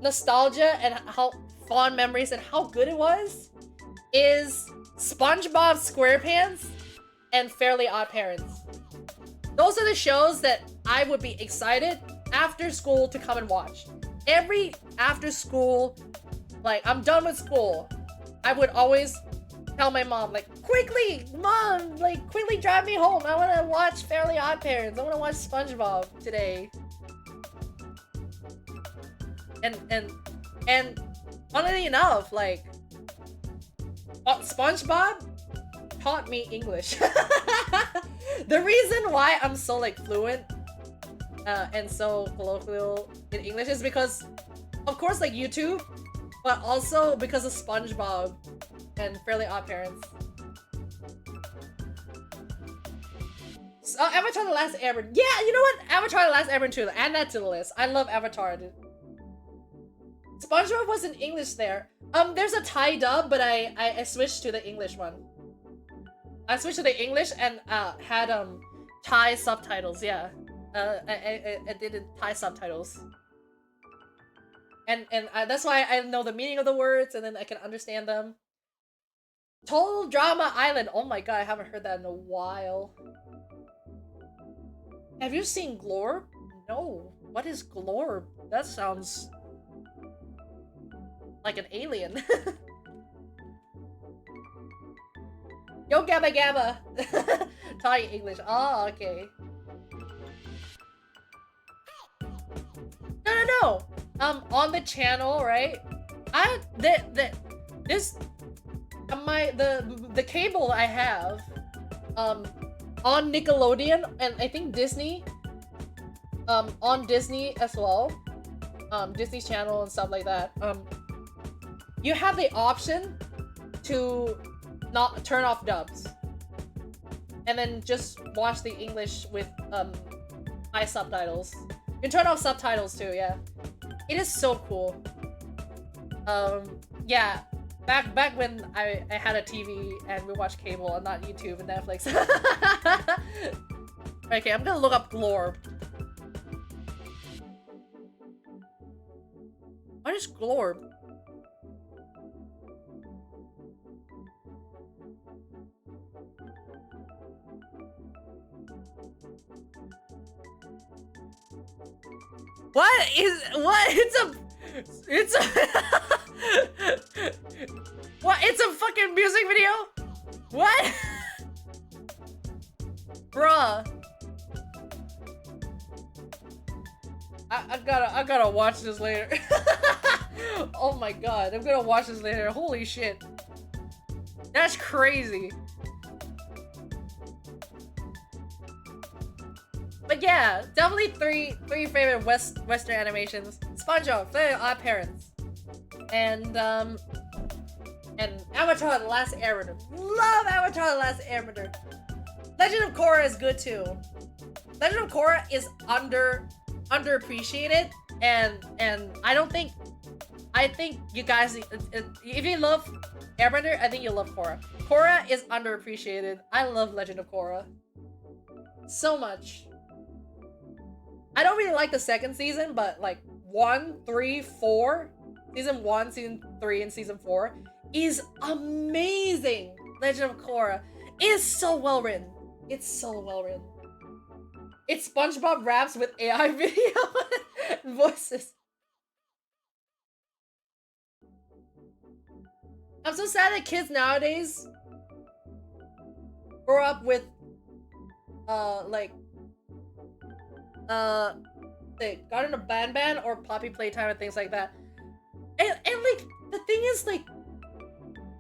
nostalgia and how fond memories and how good it was, is SpongeBob SquarePants and Fairly Odd Parents. Those are the shows that I would be excited after school to come and watch. Every after school, like I'm done with school, I would always tell my mom, like, quickly, mom, like, quickly drive me home. I want to watch Fairly Odd Parents. I want to watch SpongeBob today. And funnily enough, like, SpongeBob taught me English. The reason why I'm so like fluent and so colloquial in English is because, of course, like YouTube, but also because of SpongeBob and Fairly Odd Parents. So, Avatar: The Last Airbender. Yeah, you know what? Avatar: The Last Airbender too. Add that to the list. I love Avatar, dude. SpongeBob was in English there. There's a Thai dub, but I switched to the English one. I switched to the English and had Thai subtitles. Yeah, I did Thai subtitles, and that's why I know the meaning of the words, and then I can understand them. Total Drama Island. Oh my god, I haven't heard that in a while. Have you seen Glorb? No. What is Glorb? That sounds like an alien. Yo, Gabba Gabba! Thai English. Oh, okay. No. On the channel, right? The cable I have, on Nickelodeon and I think Disney, on Disney as well, Disney Channel and stuff like that. You have the option to not turn off dubs and then just watch the English with high subtitles. You can turn off subtitles too. Yeah, it is so cool. Yeah, back when I had a TV and we watched cable and not YouTube and Netflix. Okay, I'm gonna look up Glorb. What is Glorb? What? It's a what? It's a fucking music video? What? Bruh. I gotta watch this later. Oh my god, I'm gonna watch this later. Holy shit. That's crazy. But yeah, definitely three favorite Western animations: SpongeBob, Fairly Odd Parents, and Avatar: The Last Airbender. Love Avatar: The Last Airbender. Legend of Korra is good too. Legend of Korra is underappreciated, and I think you guys, if you love Airbender, I think you'll love Korra. Korra is underappreciated. I love Legend of Korra so much. I don't really like the second season, but like 1, 3, 4, season 1, season 3, and season 4 is amazing. Legend of Korra is so well written. It's so well written. It's SpongeBob raps with AI video and voices. I'm so sad that kids nowadays grow up with they got into Ban or Poppy Playtime and things like that. And like the thing is, like,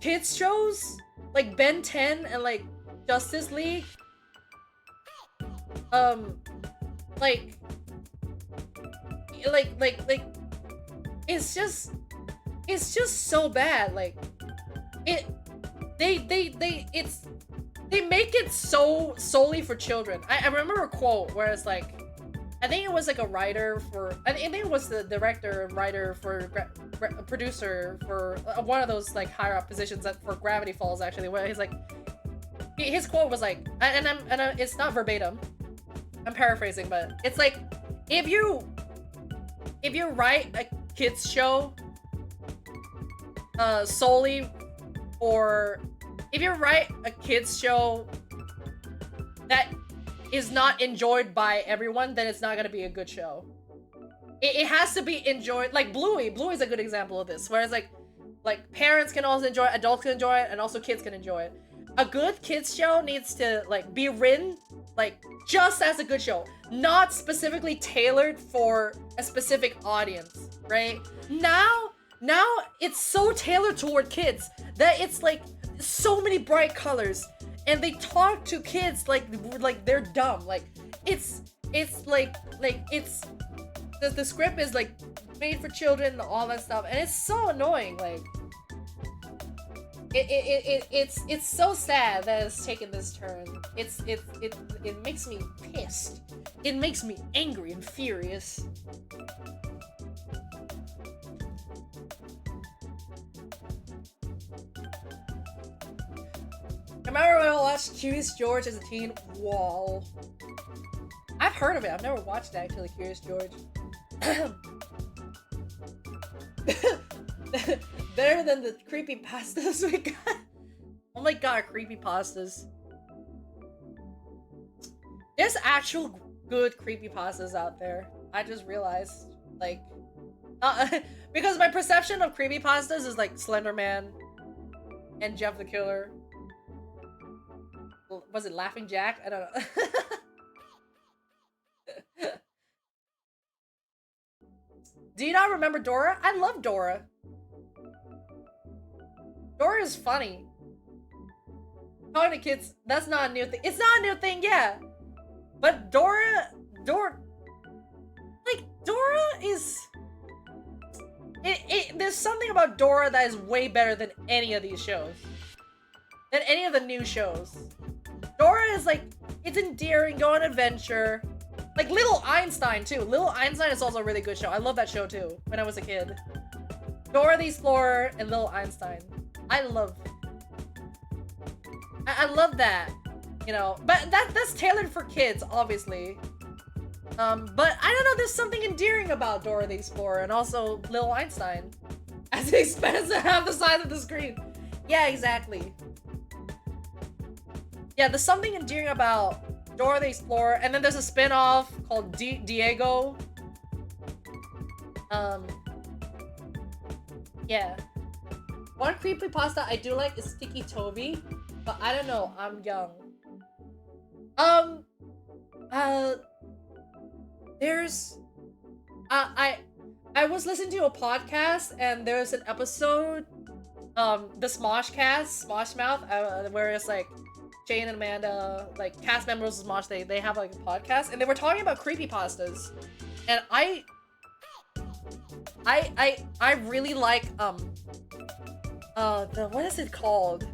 kids shows like Ben 10 and like Justice League, like it's just so bad. Like they make it so solely for children. I remember a quote where it's like, I think it was like a writer for, I think it was the director and writer for producer for one of those like higher up positions for Gravity Falls, actually, where he's like, his quote was like, and it's not verbatim, I'm paraphrasing, but it's like, if you write a kids show solely for, if you write a kids show that is not enjoyed by everyone, then it's not gonna be a good show. It has to be enjoyed. Like Bluey. Bluey's a good example of this, whereas like parents can also enjoy it, adults can enjoy it, and also kids can enjoy it. A good kids show needs to like be written like just as a good show, not specifically tailored for a specific audience, right? Now it's so tailored toward kids that it's like so many bright colors, and they talk to kids like they're dumb. Like it's like it's the script is like made for children and all that stuff, and it's so annoying. Like it's so sad that it's taken this turn. It makes me pissed. It makes me angry and furious. I remember when I watched Curious George as a teen. Whoa. I've heard of it. I've never watched it, actually, Curious George. Better than the creepypastas we got. Oh my god, creepypastas. There's actual good creepypastas out there. I just realized. Like, because my perception of creepypastas is like Slender Man and Jeff the Killer. Was it Laughing Jack? I don't know. Do you not remember Dora? I love Dora. Dora is funny. Talking to kids, that's not a new thing. It's not a new thing, yeah. But Dora is... There's something about Dora that is way better than any of these shows. Than any of the new shows. Dora is like, it's endearing, go on adventure. Like Little Einstein too. Little Einstein is also a really good show. I love that show too, when I was a kid. Dora the Explorer and Little Einstein. I love that, you know, but that's tailored for kids, obviously. But I don't know, there's something endearing about Dora the Explorer and also Little Einstein. As it expands to half the size of the screen. Yeah, exactly. Yeah, there's something endearing about Dora the Explorer, and then there's a spin-off called Diego. Yeah. One creepypasta I do like is Sticky Toby, but I don't know, I'm young. There's... I was listening to a podcast, and there's an episode, the Smoshcast, Smosh Mouth, where it's like, Jane and Amanda, like cast members of Mosh, they have like a podcast, and they were talking about creepypastas, and I really like the what is it called?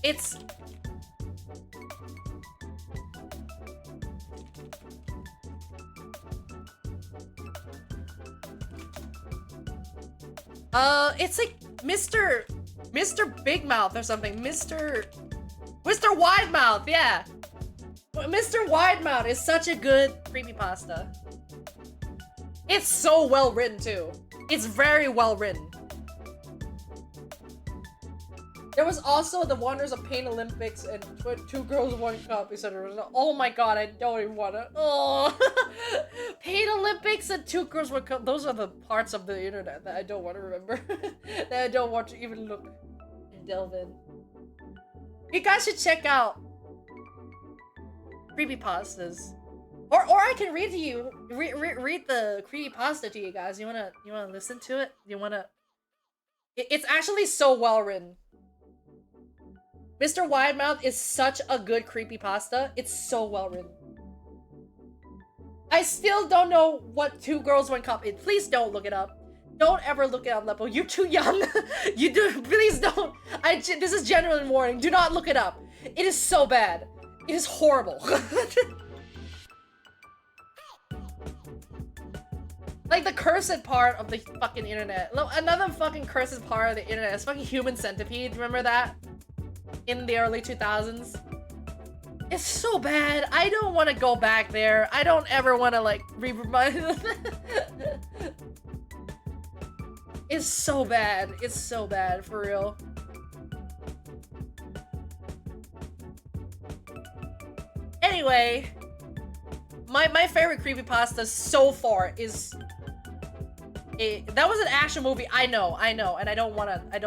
It's it's like Mr. Big Mouth or something. Mr. Wide Mouth, yeah. Mr. Wide Mouth is such a good creepypasta. It's so well written too. It's very well written. There was also the Wonders of Pain Olympics and Two Girls One Cup, etc. Oh my god, I don't even wanna. Oh, Pain Olympics and Two Girls One Cup. Those are the parts of the internet that I don't want to remember. That I don't want to even look and delve in. You guys should check out creepypastas, or I can read to you. Read the creepypasta to you guys. You wanna listen to it? You wanna? It's actually so well written. Mr. Widemouth is such a good creepypasta. It's so well written. I still don't know what Two Girls One Cup is. Please don't look it up. Don't ever look it up, Lepo. You're too young. You do. Please don't. This is genuine warning. Do not look it up. It is so bad. It is horrible. Like the cursed part of the fucking internet. Another fucking cursed part of the internet is fucking Human Centipede. Remember that? In the early 2000s. It's so bad. I don't want to go back there. I don't ever want to like remind. It's so bad. It's so bad, for real. Anyway, my favorite creepypasta so far is that was an action movie. I know, and I don't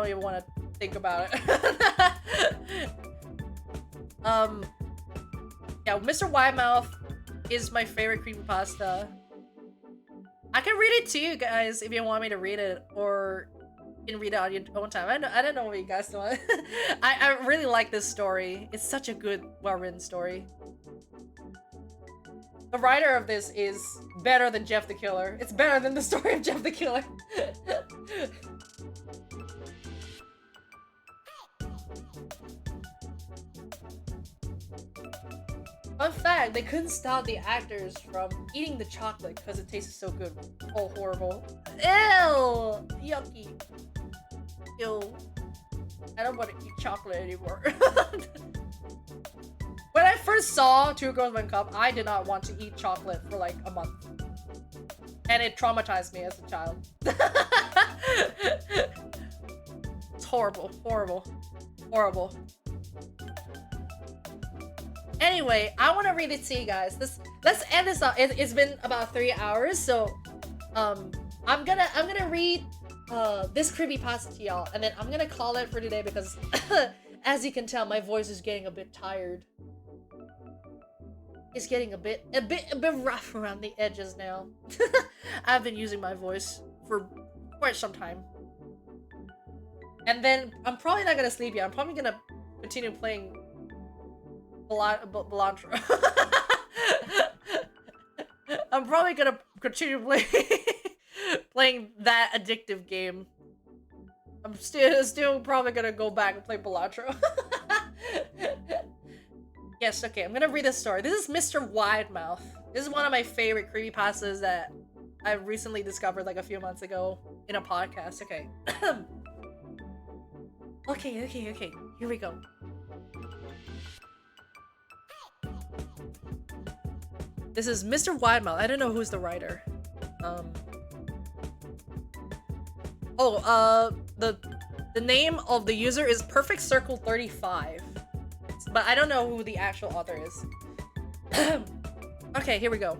even wanna think about it. Yeah, Mr. Widemouth is my favorite creepypasta. I can read it to you guys if you want me to read it, or you can read it on your own time. I don't know what you guys want. I really like this story. It's such a good, well-written story. The writer of this is better than Jeff the Killer. It's better than the story of Jeff the Killer. Fun fact, they couldn't stop the actors from eating the chocolate because it tasted so good. Oh, horrible. Ew! Yucky. Ew. I don't want to eat chocolate anymore. When I first saw Two Girls One Cup, I did not want to eat chocolate for like a month. And it traumatized me as a child. It's horrible, horrible, horrible. Anyway, I want to read it to you guys. Let's end this up. It's been about 3 hours, so I'm gonna read this creepypasta to y'all, and then I'm gonna call it for today because, as you can tell, my voice is getting a bit tired. It's getting a bit rough around the edges now. I've been using my voice for quite some time, and then I'm probably not gonna sleep yet. I'm probably gonna continue playing Balatro. I'm probably gonna continue playing that addictive game. I'm still probably gonna go back and play Balatro. Yes, okay, I'm gonna read this story. This is Mr. Widemouth. This is one of my favorite creepypastas that I recently discovered like a few months ago in a podcast. Okay. Okay, here we go. This is Mr. Widemouth. I don't know who's the writer. The name of the user is Perfect Circle 35. But I don't know who the actual author is. Okay, here we go.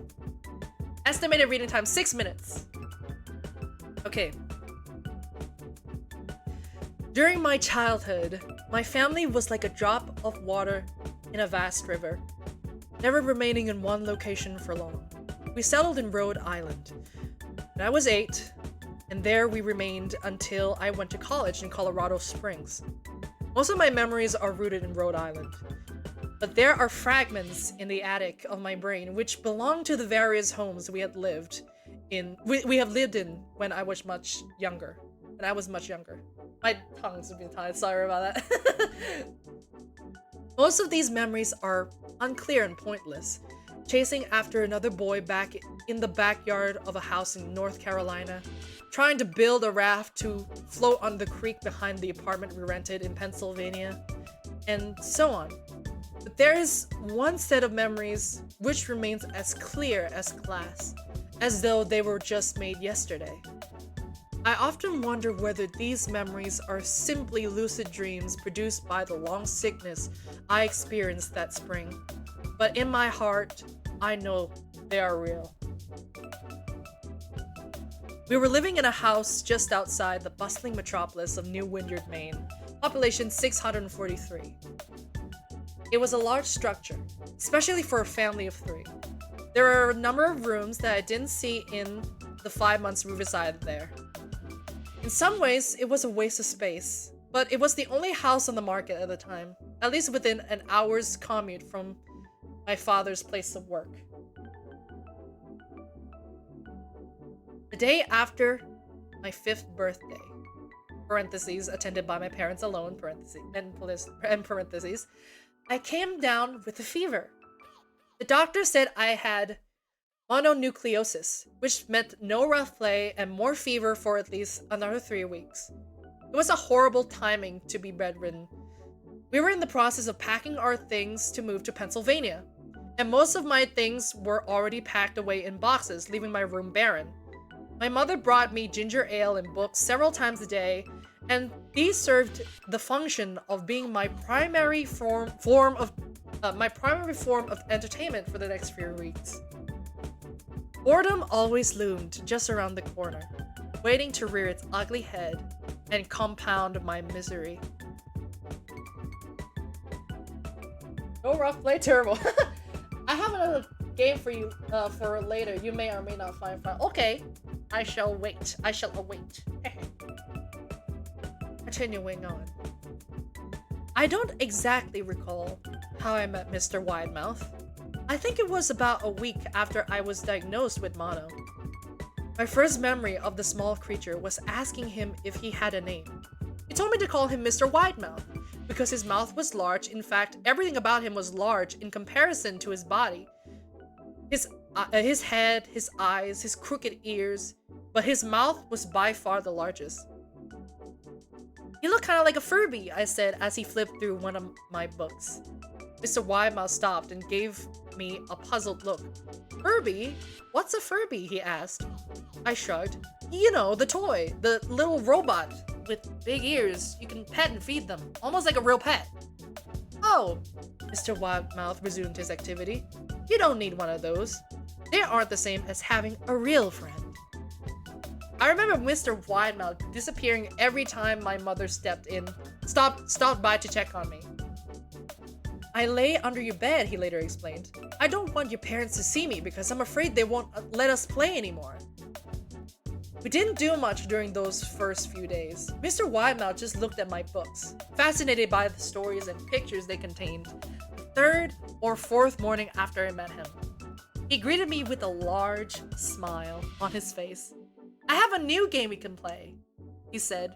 Estimated reading time, 6 minutes. Okay. During my childhood, my family was like a drop of water in a vast river, never remaining in one location for long. We settled in Rhode Island. When I was 8, and there we remained until I went to college in Colorado Springs. Most of my memories are rooted in Rhode Island, but there are fragments in the attic of my brain which belong to the various homes we have lived in when I was much younger. My tongue's a bit tied, sorry about that. Most of these memories are unclear and pointless. Chasing after another boy back in the backyard of a house in North Carolina, trying to build a raft to float on the creek behind the apartment we rented in Pennsylvania, and so on. But there is one set of memories which remains as clear as glass, as though they were just made yesterday. I often wonder whether these memories are simply lucid dreams produced by the long sickness I experienced that spring. But in my heart, I know they are real. We were living in a house just outside the bustling metropolis of New Wynyard, Maine, population 643. It was a large structure, especially for a family of 3. There are a number of rooms that I didn't see in the 5 months we resided there. In some ways, it was a waste of space, but it was the only house on the market at the time, at least within an hour's commute from my father's place of work. The day after my 5th birthday, parentheses, attended by my parents alone, parentheses, I came down with a fever. The doctor said I had mononucleosis, which meant no rough play and more fever for at least another 3 weeks. It was a horrible timing to be bedridden. We were in the process of packing our things to move to Pennsylvania, and most of my things were already packed away in boxes, leaving my room barren. My mother brought me ginger ale and books several times a day, and these served the function of being my primary form of entertainment for the next few weeks. Boredom always loomed just around the corner, waiting to rear its ugly head and compound my misery. No rough play, terrible. I have another game for you for later. You may or may not find fun. Okay, I shall wait. Continuing on. I don't exactly recall how I met Mr. Widemouth. I think it was about a week after I was diagnosed with mono. My first memory of the small creature was asking him if he had a name. He told me to call him Mr. Widemouth because his mouth was large. In fact, everything about him was large in comparison to his body. His head, his eyes, his crooked ears, but his mouth was by far the largest. "You look kind of like a Furby," I said as he flipped through one of my books. Mr. Widemouth stopped and gave me a puzzled look. "Furby? What's a Furby?" he asked. I shrugged. "You know, the toy, the little robot with big ears. You can pet and feed them, almost like a real pet." "Oh," Mr. Widemouth resumed his activity. "You don't need one of those. They aren't the same as having a real friend." I remember Mr. Widemouth disappearing every time my mother stopped by to check on me. "I lay under your bed," he later explained. "I don't want your parents to see me because I'm afraid they won't let us play anymore." We didn't do much during those first few days. Mr. Widemouth just looked at my books, fascinated by the stories and pictures they contained. The 3rd or 4th morning after I met him, he greeted me with a large smile on his face. "I have a new game we can play," he said.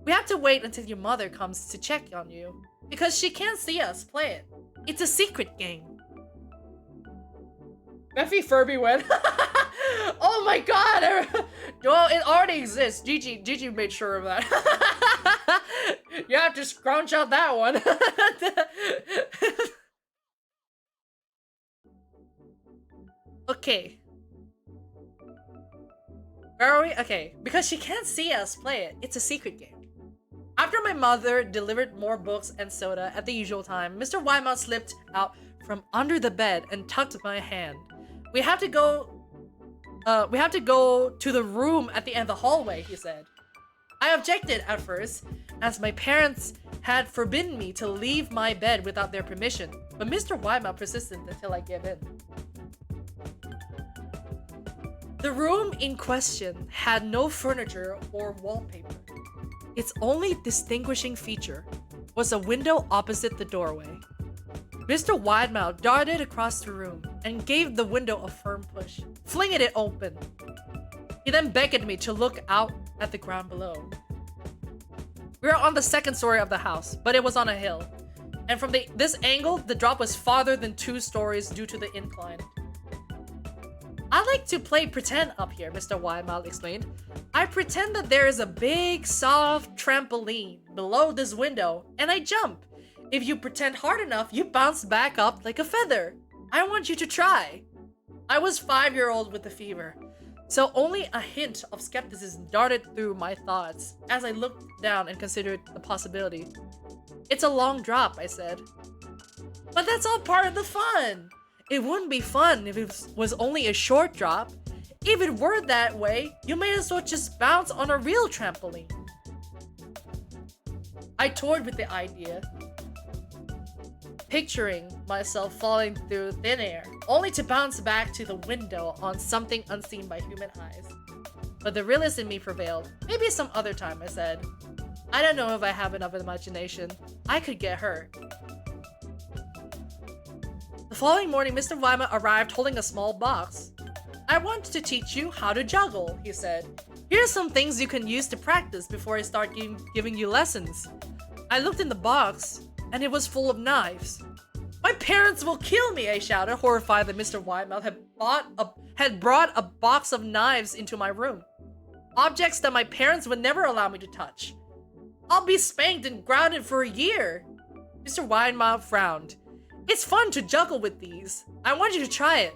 "We have to wait until your mother comes to check on you, because she can't see us play it. It's a secret game." Buffy Furby went. Oh my god! Well, it already exists. Gigi made sure of that. You have to scrunch out that one. Okay. Where are we? Okay. Because she can't see us play it. It's a secret game. After my mother delivered more books and soda at the usual time, Mr. Widemouth slipped out from under the bed and tucked my hand. We have to go to the room at the end of the hallway," he said. I objected at first, as my parents had forbidden me to leave my bed without their permission, but Mr. Widemouth persisted until I gave in. The room in question had no furniture or wallpaper. Its only distinguishing feature was a window opposite the doorway. Mr. Widemouth darted across the room and gave the window a firm push, flinging it open. He then beckoned me to look out at the ground below. We were on the second story of the house, but it was on a hill. And from this angle, the drop was farther than 2 stories due to the incline. I like to play pretend up here, Mr. Widemouth explained. I pretend that there is a big, soft trampoline below this window, and I jump. If you pretend hard enough, you bounce back up like a feather. I want you to try. I was 5-year-old with the fever, so only a hint of skepticism darted through my thoughts as I looked down and considered the possibility. It's a long drop, I said. But that's all part of the fun. It wouldn't be fun if it was only a short drop. If it were that way, you may as well just bounce on a real trampoline. I toyed with the idea, picturing myself falling through thin air, only to bounce back to the window on something unseen by human eyes. But the realist in me prevailed. Maybe some other time, I said. I don't know if I have enough imagination. I could get hurt. The following morning, Mr. Widemouth arrived holding a small box. I want to teach you how to juggle, he said. Here are some things you can use to practice before I start giving you lessons. I looked in the box, and it was full of knives. My parents will kill me, I shouted, horrified that Mr. Widemouth had brought a box of knives into my room. Objects that my parents would never allow me to touch. I'll be spanked and grounded for a year. Mr. Widemouth frowned. It's fun to juggle with these. I want you to try it.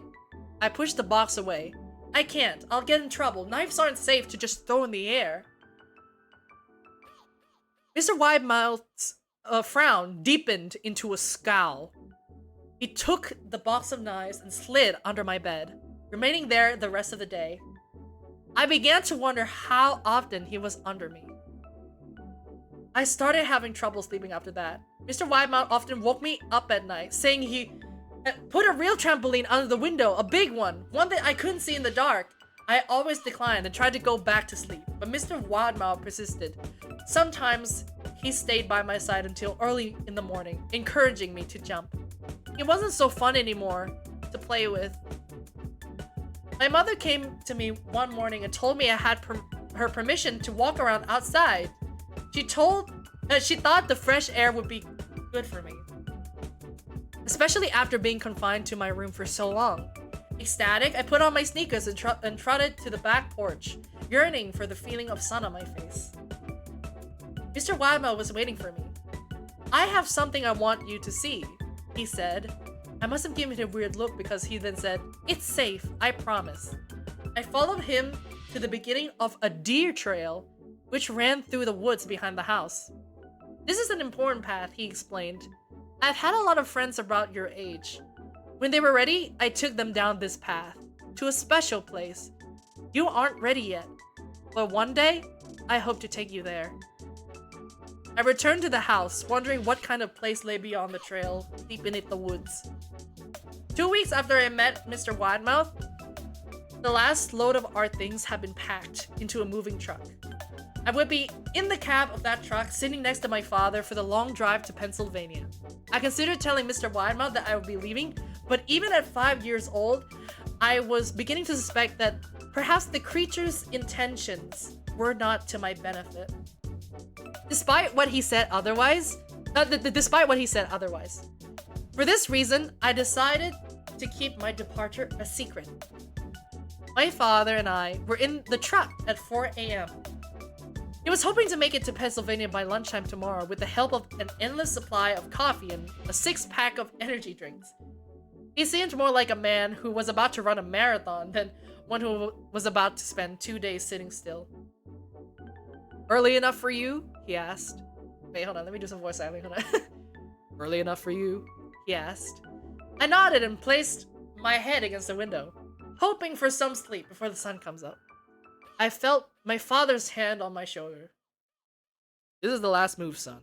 I pushed the box away. I can't. I'll get in trouble. Knives aren't safe to just throw in the air. Mr. Widemouth's frown deepened into a scowl. He took the box of knives and slid under my bed, remaining there the rest of the day. I began to wonder how often he was under me. I started having trouble sleeping after that. Mr. Widemouth often woke me up at night, saying he had put a real trampoline under the window, a big one that I couldn't see in the dark. I always declined and tried to go back to sleep, but Mr. Widemouth persisted. Sometimes he stayed by my side until early in the morning, encouraging me to jump. It wasn't so fun anymore to play with. My mother came to me one morning and told me I had her permission to walk around outside. She thought the fresh air would be good for me, especially after being confined to my room for so long. Ecstatic, I put on my sneakers and trotted to the back porch, yearning for the feeling of sun on my face. Mr. Widemouth was waiting for me. I have something I want you to see, he said. I must have given him a weird look because he then said, It's safe, I promise. I followed him to the beginning of a deer trail which ran through the woods behind the house. This is an important path, he explained. I've had a lot of friends about your age. When they were ready, I took them down this path, to a special place. You aren't ready yet, but one day, I hope to take you there. I returned to the house, wondering what kind of place lay beyond the trail, deep beneath the woods. 2 weeks after I met Mr. Widemouth, the last load of our things had been packed into a moving truck. I would be in the cab of that truck, sitting next to my father for the long drive to Pennsylvania. I considered telling Mr. Widemouth that I would be leaving, but even at 5 years old, I was beginning to suspect that perhaps the creature's intentions were not to my benefit. Despite what he said otherwise. For this reason, I decided to keep my departure a secret. My father and I were in the truck at 4 a.m. He was hoping to make it to Pennsylvania by lunchtime tomorrow with the help of an endless supply of coffee and a 6-pack of energy drinks. He seemed more like a man who was about to run a marathon than one who was about to spend 2 days sitting still. Early enough for you? He asked. Wait, hold on, let me do some voice acting, hold on. Early enough for you? He asked. I nodded and placed my head against the window, hoping for some sleep before the sun comes up. I felt my father's hand on my shoulder. This is the last move, son.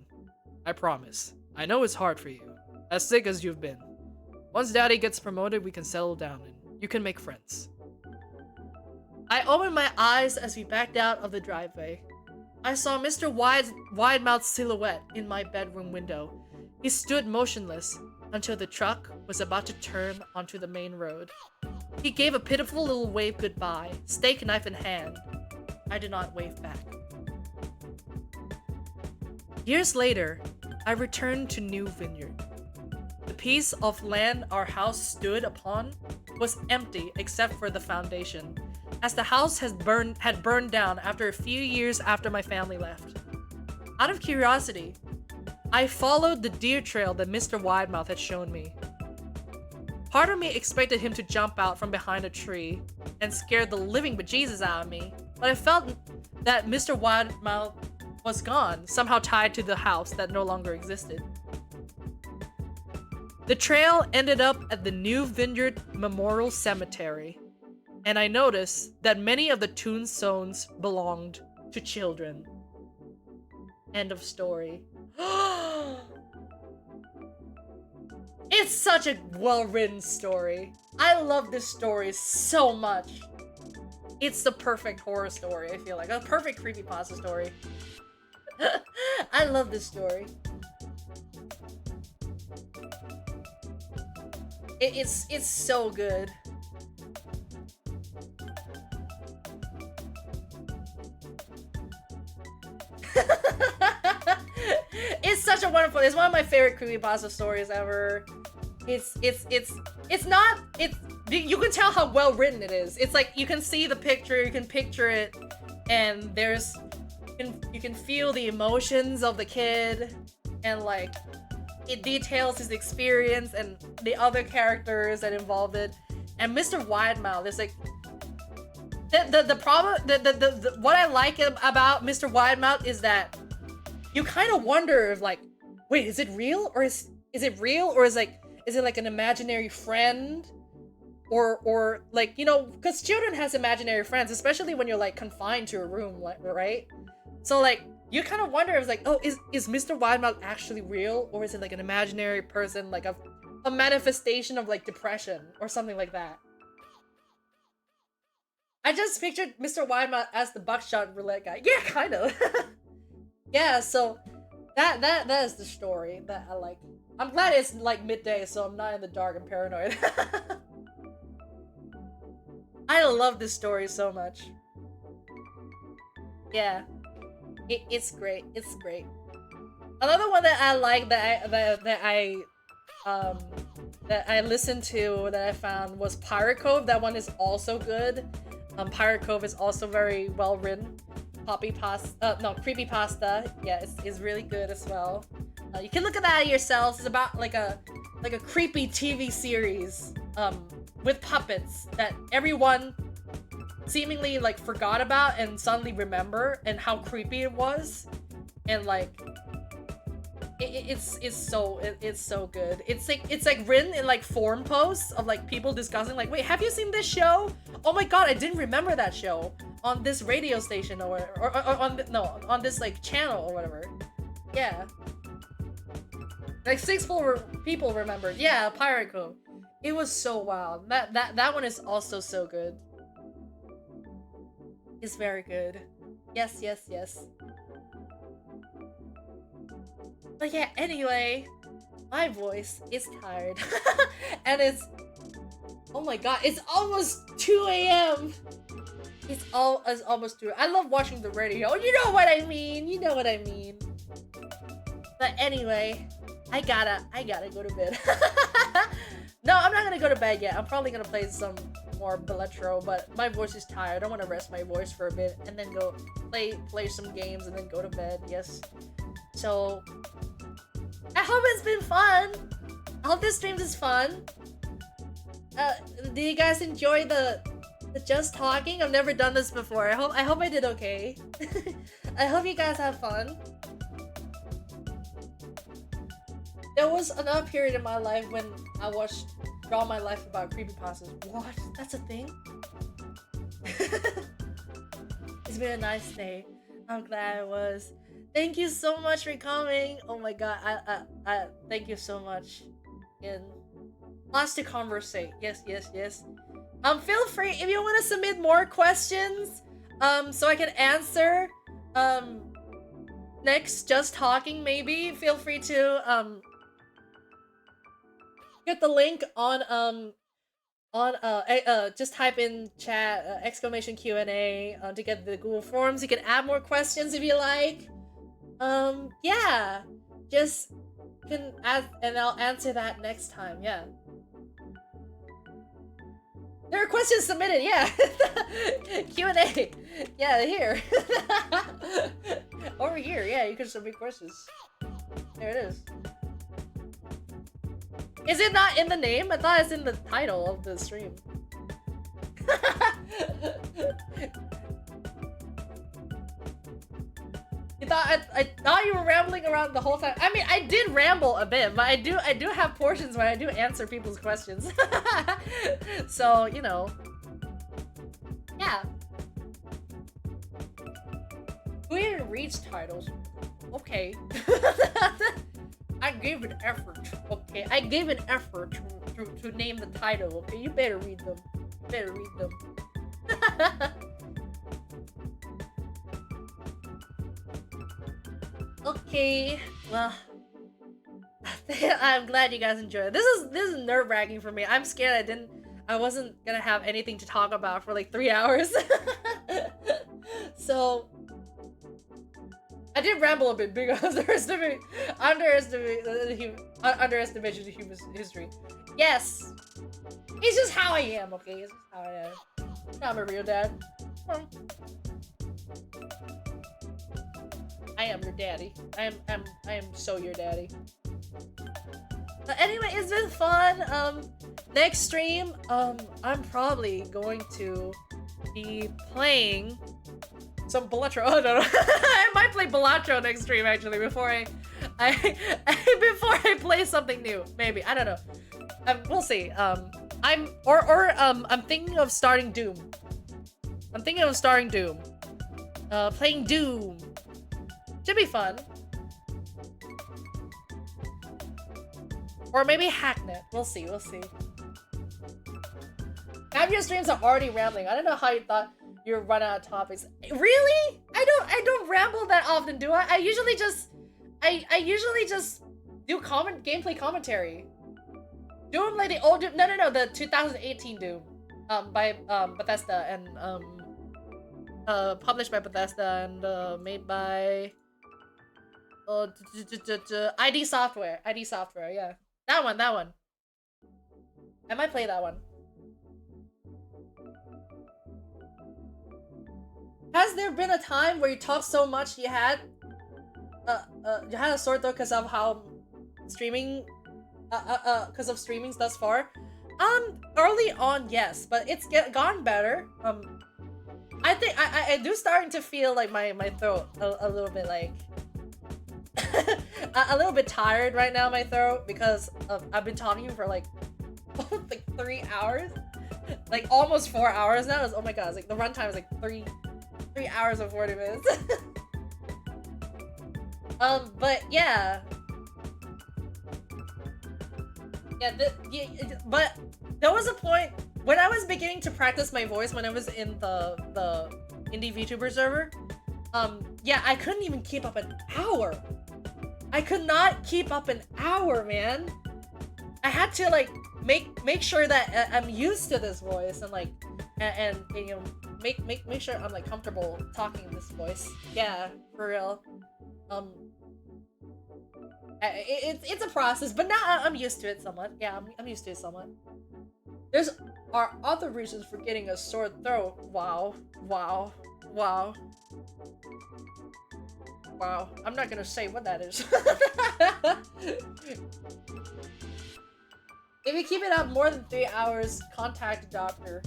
I promise. I know it's hard for you, as sick as you've been. Once Daddy gets promoted, we can settle down and you can make friends. I opened my eyes as we backed out of the driveway. I saw Mr. Widemouth's silhouette in my bedroom window. He stood motionless until the truck was about to turn onto the main road. He gave a pitiful little wave goodbye, steak knife in hand. I did not wave back. Years later, I returned to New Vineyard. The piece of land our house stood upon was empty except for the foundation, as the house had burned down after a few years after my family left. Out of curiosity, I followed the deer trail that Mr. Widemouth had shown me. Part of me expected him to jump out from behind a tree and scare the living bejesus out of me, but I felt that Mr. Widemouth was gone, somehow tied to the house that no longer existed. The trail ended up at the New Vineyard Memorial Cemetery, and I noticed that many of the tombstones belonged to children. End of story. It's such a well-written story. I love this story so much. It's the perfect horror story, I feel like. A perfect creepypasta story. I love this story. It's so good. It's such a wonderful. It's one of my favorite creepypasta stories ever. It's not. You can tell how well written it is. It's like you can see the picture, you can picture it, and you can feel the emotions of the kid, and like it details his experience and the other characters that involved it. And Mr. Widemouth is like the problem. What I like about Mr. Widemouth is that you kind of wonder if like, wait, is it real or is it real or is it like an imaginary friend? Or like, you know, because children has imaginary friends, especially when you're like confined to a room, right? So like you kind of wonder if like, oh, is Mr. Widemouth actually real, or is it like an imaginary person, like a manifestation of like depression or something like that? I just pictured Mr. Widemouth as the buckshot roulette guy. Yeah, kind of. Yeah, so that is the story that I like. I'm glad it's like midday, so I'm not in the dark and paranoid. I love this story so much. Yeah, it's great. It's great. Another one that I like that I listened to that I found was Pirate Cove. That one is also good. Pirate Cove is also very well written. Creepypasta. Yeah, it's really good as well. You can look at that yourselves. It's about like a creepy TV series with puppets that everyone seemingly like forgot about and suddenly remember, and how creepy it was, and like it's so good. It's like written in like forum posts of like people discussing like, wait, have you seen this show? Oh my god, I didn't remember that show on this radio station or on this like channel or whatever. Yeah, like people remembered. Yeah, Pirate Cove. It was so wild. That one is also so good. It's very good. Yes. But yeah, anyway, my voice is tired. And it's, oh my god, it's almost 2 a.m. It's almost 2. I love watching the radio. You know what I mean. But anyway, I gotta go to bed. No, I'm not gonna go to bed yet. I'm probably gonna play some more Belletro, but my voice is tired. I want to rest my voice for a bit and then go play some games and then go to bed. Yes. So I hope it's been fun. I hope this stream is fun. Do you guys enjoy the just talking? I've never done this before. I hope I did okay. I hope you guys have fun. There was another period in my life when I watched Draw My Life about creepypastas. What? That's a thing? It's been a nice day. I'm glad it was. Thank you so much for coming. Oh my god, I thank you so much. And lots to conversate. Yes. Feel free if you want to submit more questions, so I can answer, next Just Talking maybe. Feel free to, get the link on, just type in chat, exclamation Q&A, to get the Google Forms. You can add more questions if you like. Yeah. Just can add, and I'll answer that next time, yeah. There are questions submitted, yeah. Q&A. Yeah, here. Over here, yeah, you can submit questions. There it is. Is it not in the name? I thought it's in the title of the stream. I thought you were rambling around the whole time. I mean, I did ramble a bit, but I do have portions where I do answer people's questions. So, you know. Yeah. We didn't reach titles. Okay. I gave an effort. Okay, I gave an effort to name the title. Okay, you better read them. You better read them. Okay, well, I'm glad you guys enjoyed it. This is nerve-wracking for me. I'm scared I wasn't gonna have anything to talk about for like 3 hours. So I did ramble a bit because underestimation of human history. Yes, it's just how I am. Okay, it's just how I am. I'm a real dad. I am your daddy. I am so your daddy. But anyway, it's been fun. Next stream, I'm probably going to be playing some Balatro. Oh no, I might play Balatro next stream actually before I play something new. Maybe, I don't know. We'll see. I'm thinking of starting Doom. I'm thinking of starting Doom. Playing Doom. Should be fun. Or maybe Hacknet. We'll see, we'll see. Half your streams are already rambling. I don't know how you thought you run out of topics. Really? I don't ramble that often, do I? I usually just do gameplay commentary. Doom like the old Doom. No, the 2018 Doom. By Bethesda and published by Bethesda and made by ID Software. ID Software, yeah. That one. I might play that one. Has there been a time where you talked so much you had a sore throat because of how streaming because of streamings thus far? Early on, yes, but it's gone better. I think I do starting to feel like my throat a little bit like a little bit tired right now, my throat, because I've been talking for like 3 hours, like almost 4 hours now. Oh my god, it's like the runtime is like 3 hours and 40 minutes. But yeah. But there was a point when I was beginning to practice my voice when I was in the indie VTuber server. Yeah, I couldn't even keep up an hour. I could not keep up an hour, man. I had to like make sure that I'm used to this voice and like and you know make sure I'm like comfortable talking in this voice. Yeah, for real. It's a process, but now I'm used to it somewhat. Yeah, I'm used to it somewhat. There are other reasons for getting a sore throat. Wow. I'm not gonna say what that is. If you keep it up more than 3 hours, contact a doctor.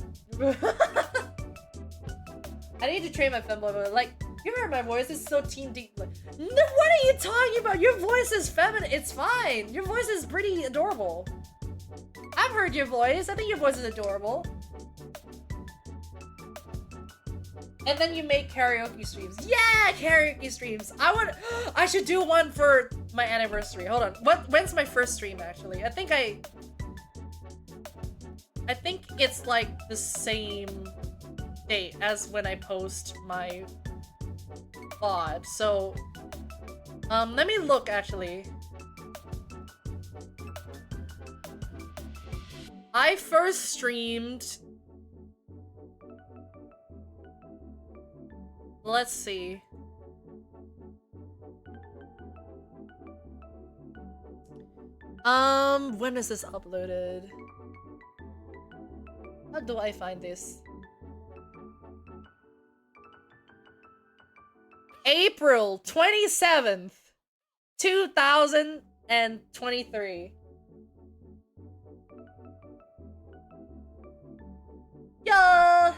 I need to train my femboy, like, you heard my voice, it's so teen deep. Like, no, what are you talking about? Your voice is feminine. It's fine. Your voice is pretty adorable. I've heard your voice. I think your voice is adorable. And then you make karaoke streams. Yeah, karaoke streams. I should do one for my anniversary. Hold on. When's my first stream actually? I think I think it's like the same date as when I post my VOD. So, let me look actually. I first streamed. Let's see. When is this uploaded? How do I find this? April 27th, 2023. Yeah.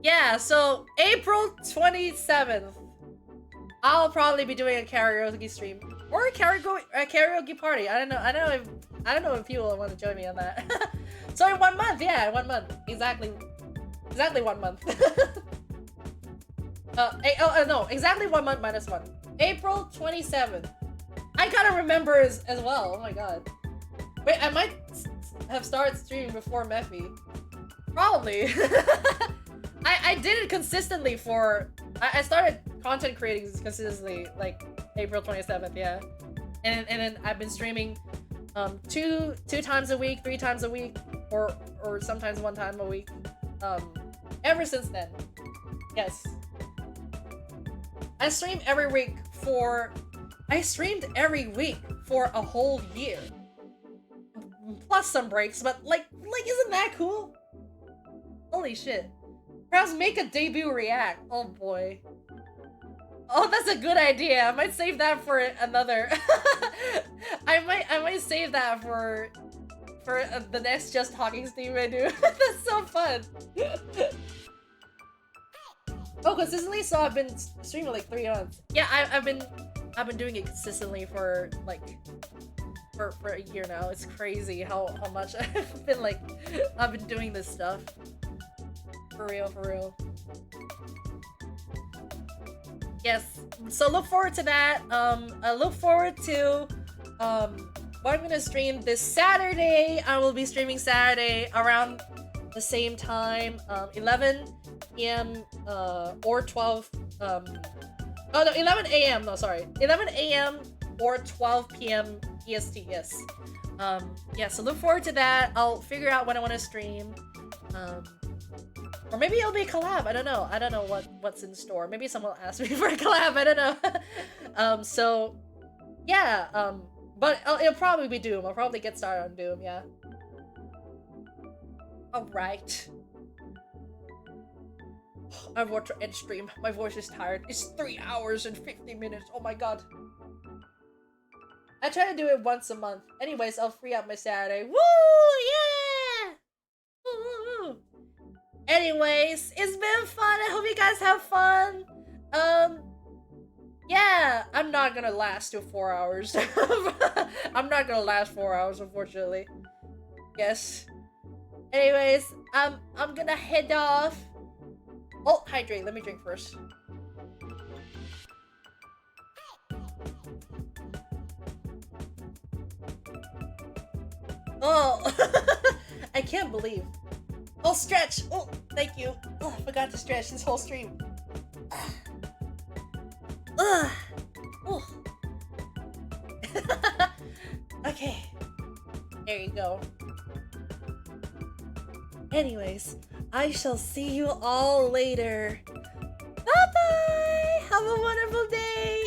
Yeah, so April 27th. I'll probably be doing a karaoke stream or a karaoke party. I don't know if people want to join me on that. So in 1 month, yeah, 1 month. Exactly 1 month. No, exactly 1 month minus 1. April 27th. I gotta remember as well. Oh my god. Wait, I might have started streaming before Mephi. Probably. I did it consistently for... I started content creating consistently, like, April 27th, yeah. And then I've been streaming two times a week, 3 times a week, or sometimes 1 time a week. Ever since then. Yes. I streamed every week for a whole year. Plus some breaks, but like isn't that cool? Holy shit. Perhaps make a debut react. Oh boy. Oh, that's a good idea. I might save that for another. I might save that for the next Just Talking stream I do. That's so fun. Oh, consistently. So I've been streaming like 3 months. Yeah, I've been doing it consistently for like for a year now. It's crazy how much I've been doing this stuff. For real. Yes, so look forward to that. I look forward to what I'm gonna stream this Saturday. I will be streaming Saturday around the same time, 11 p.m. Or 12 oh no, 11 a.m. No, sorry, 11 a.m. or 12 p.m. EST. Yes. Yeah, so look forward to that. I'll figure out when I want to stream. Or maybe it'll be a collab. I don't know. I don't know what's in store. Maybe someone will ask me for a collab. I don't know. So yeah. But it'll probably be Doom. I'll probably get started on Doom. Yeah. All right. I want to end stream. My voice is tired. It's 3 hours and 50 minutes. Oh my god. I try to do it once a month. Anyways, I'll free up my Saturday. Woo! Yeah! Woo! Anyways, it's been fun. I hope you guys have fun. Yeah, I'm not gonna last to 4 hours. I'm not gonna last 4 hours, unfortunately. Yes. Anyways, I'm gonna head off. Oh, hydrate. Let me drink first. Oh, I can't believe. Oh, stretch! Oh, thank you. Oh, I forgot to stretch this whole stream. Ugh. Oh. Okay. There you go. Anyways, I shall see you all later. Bye-bye! Have a wonderful day!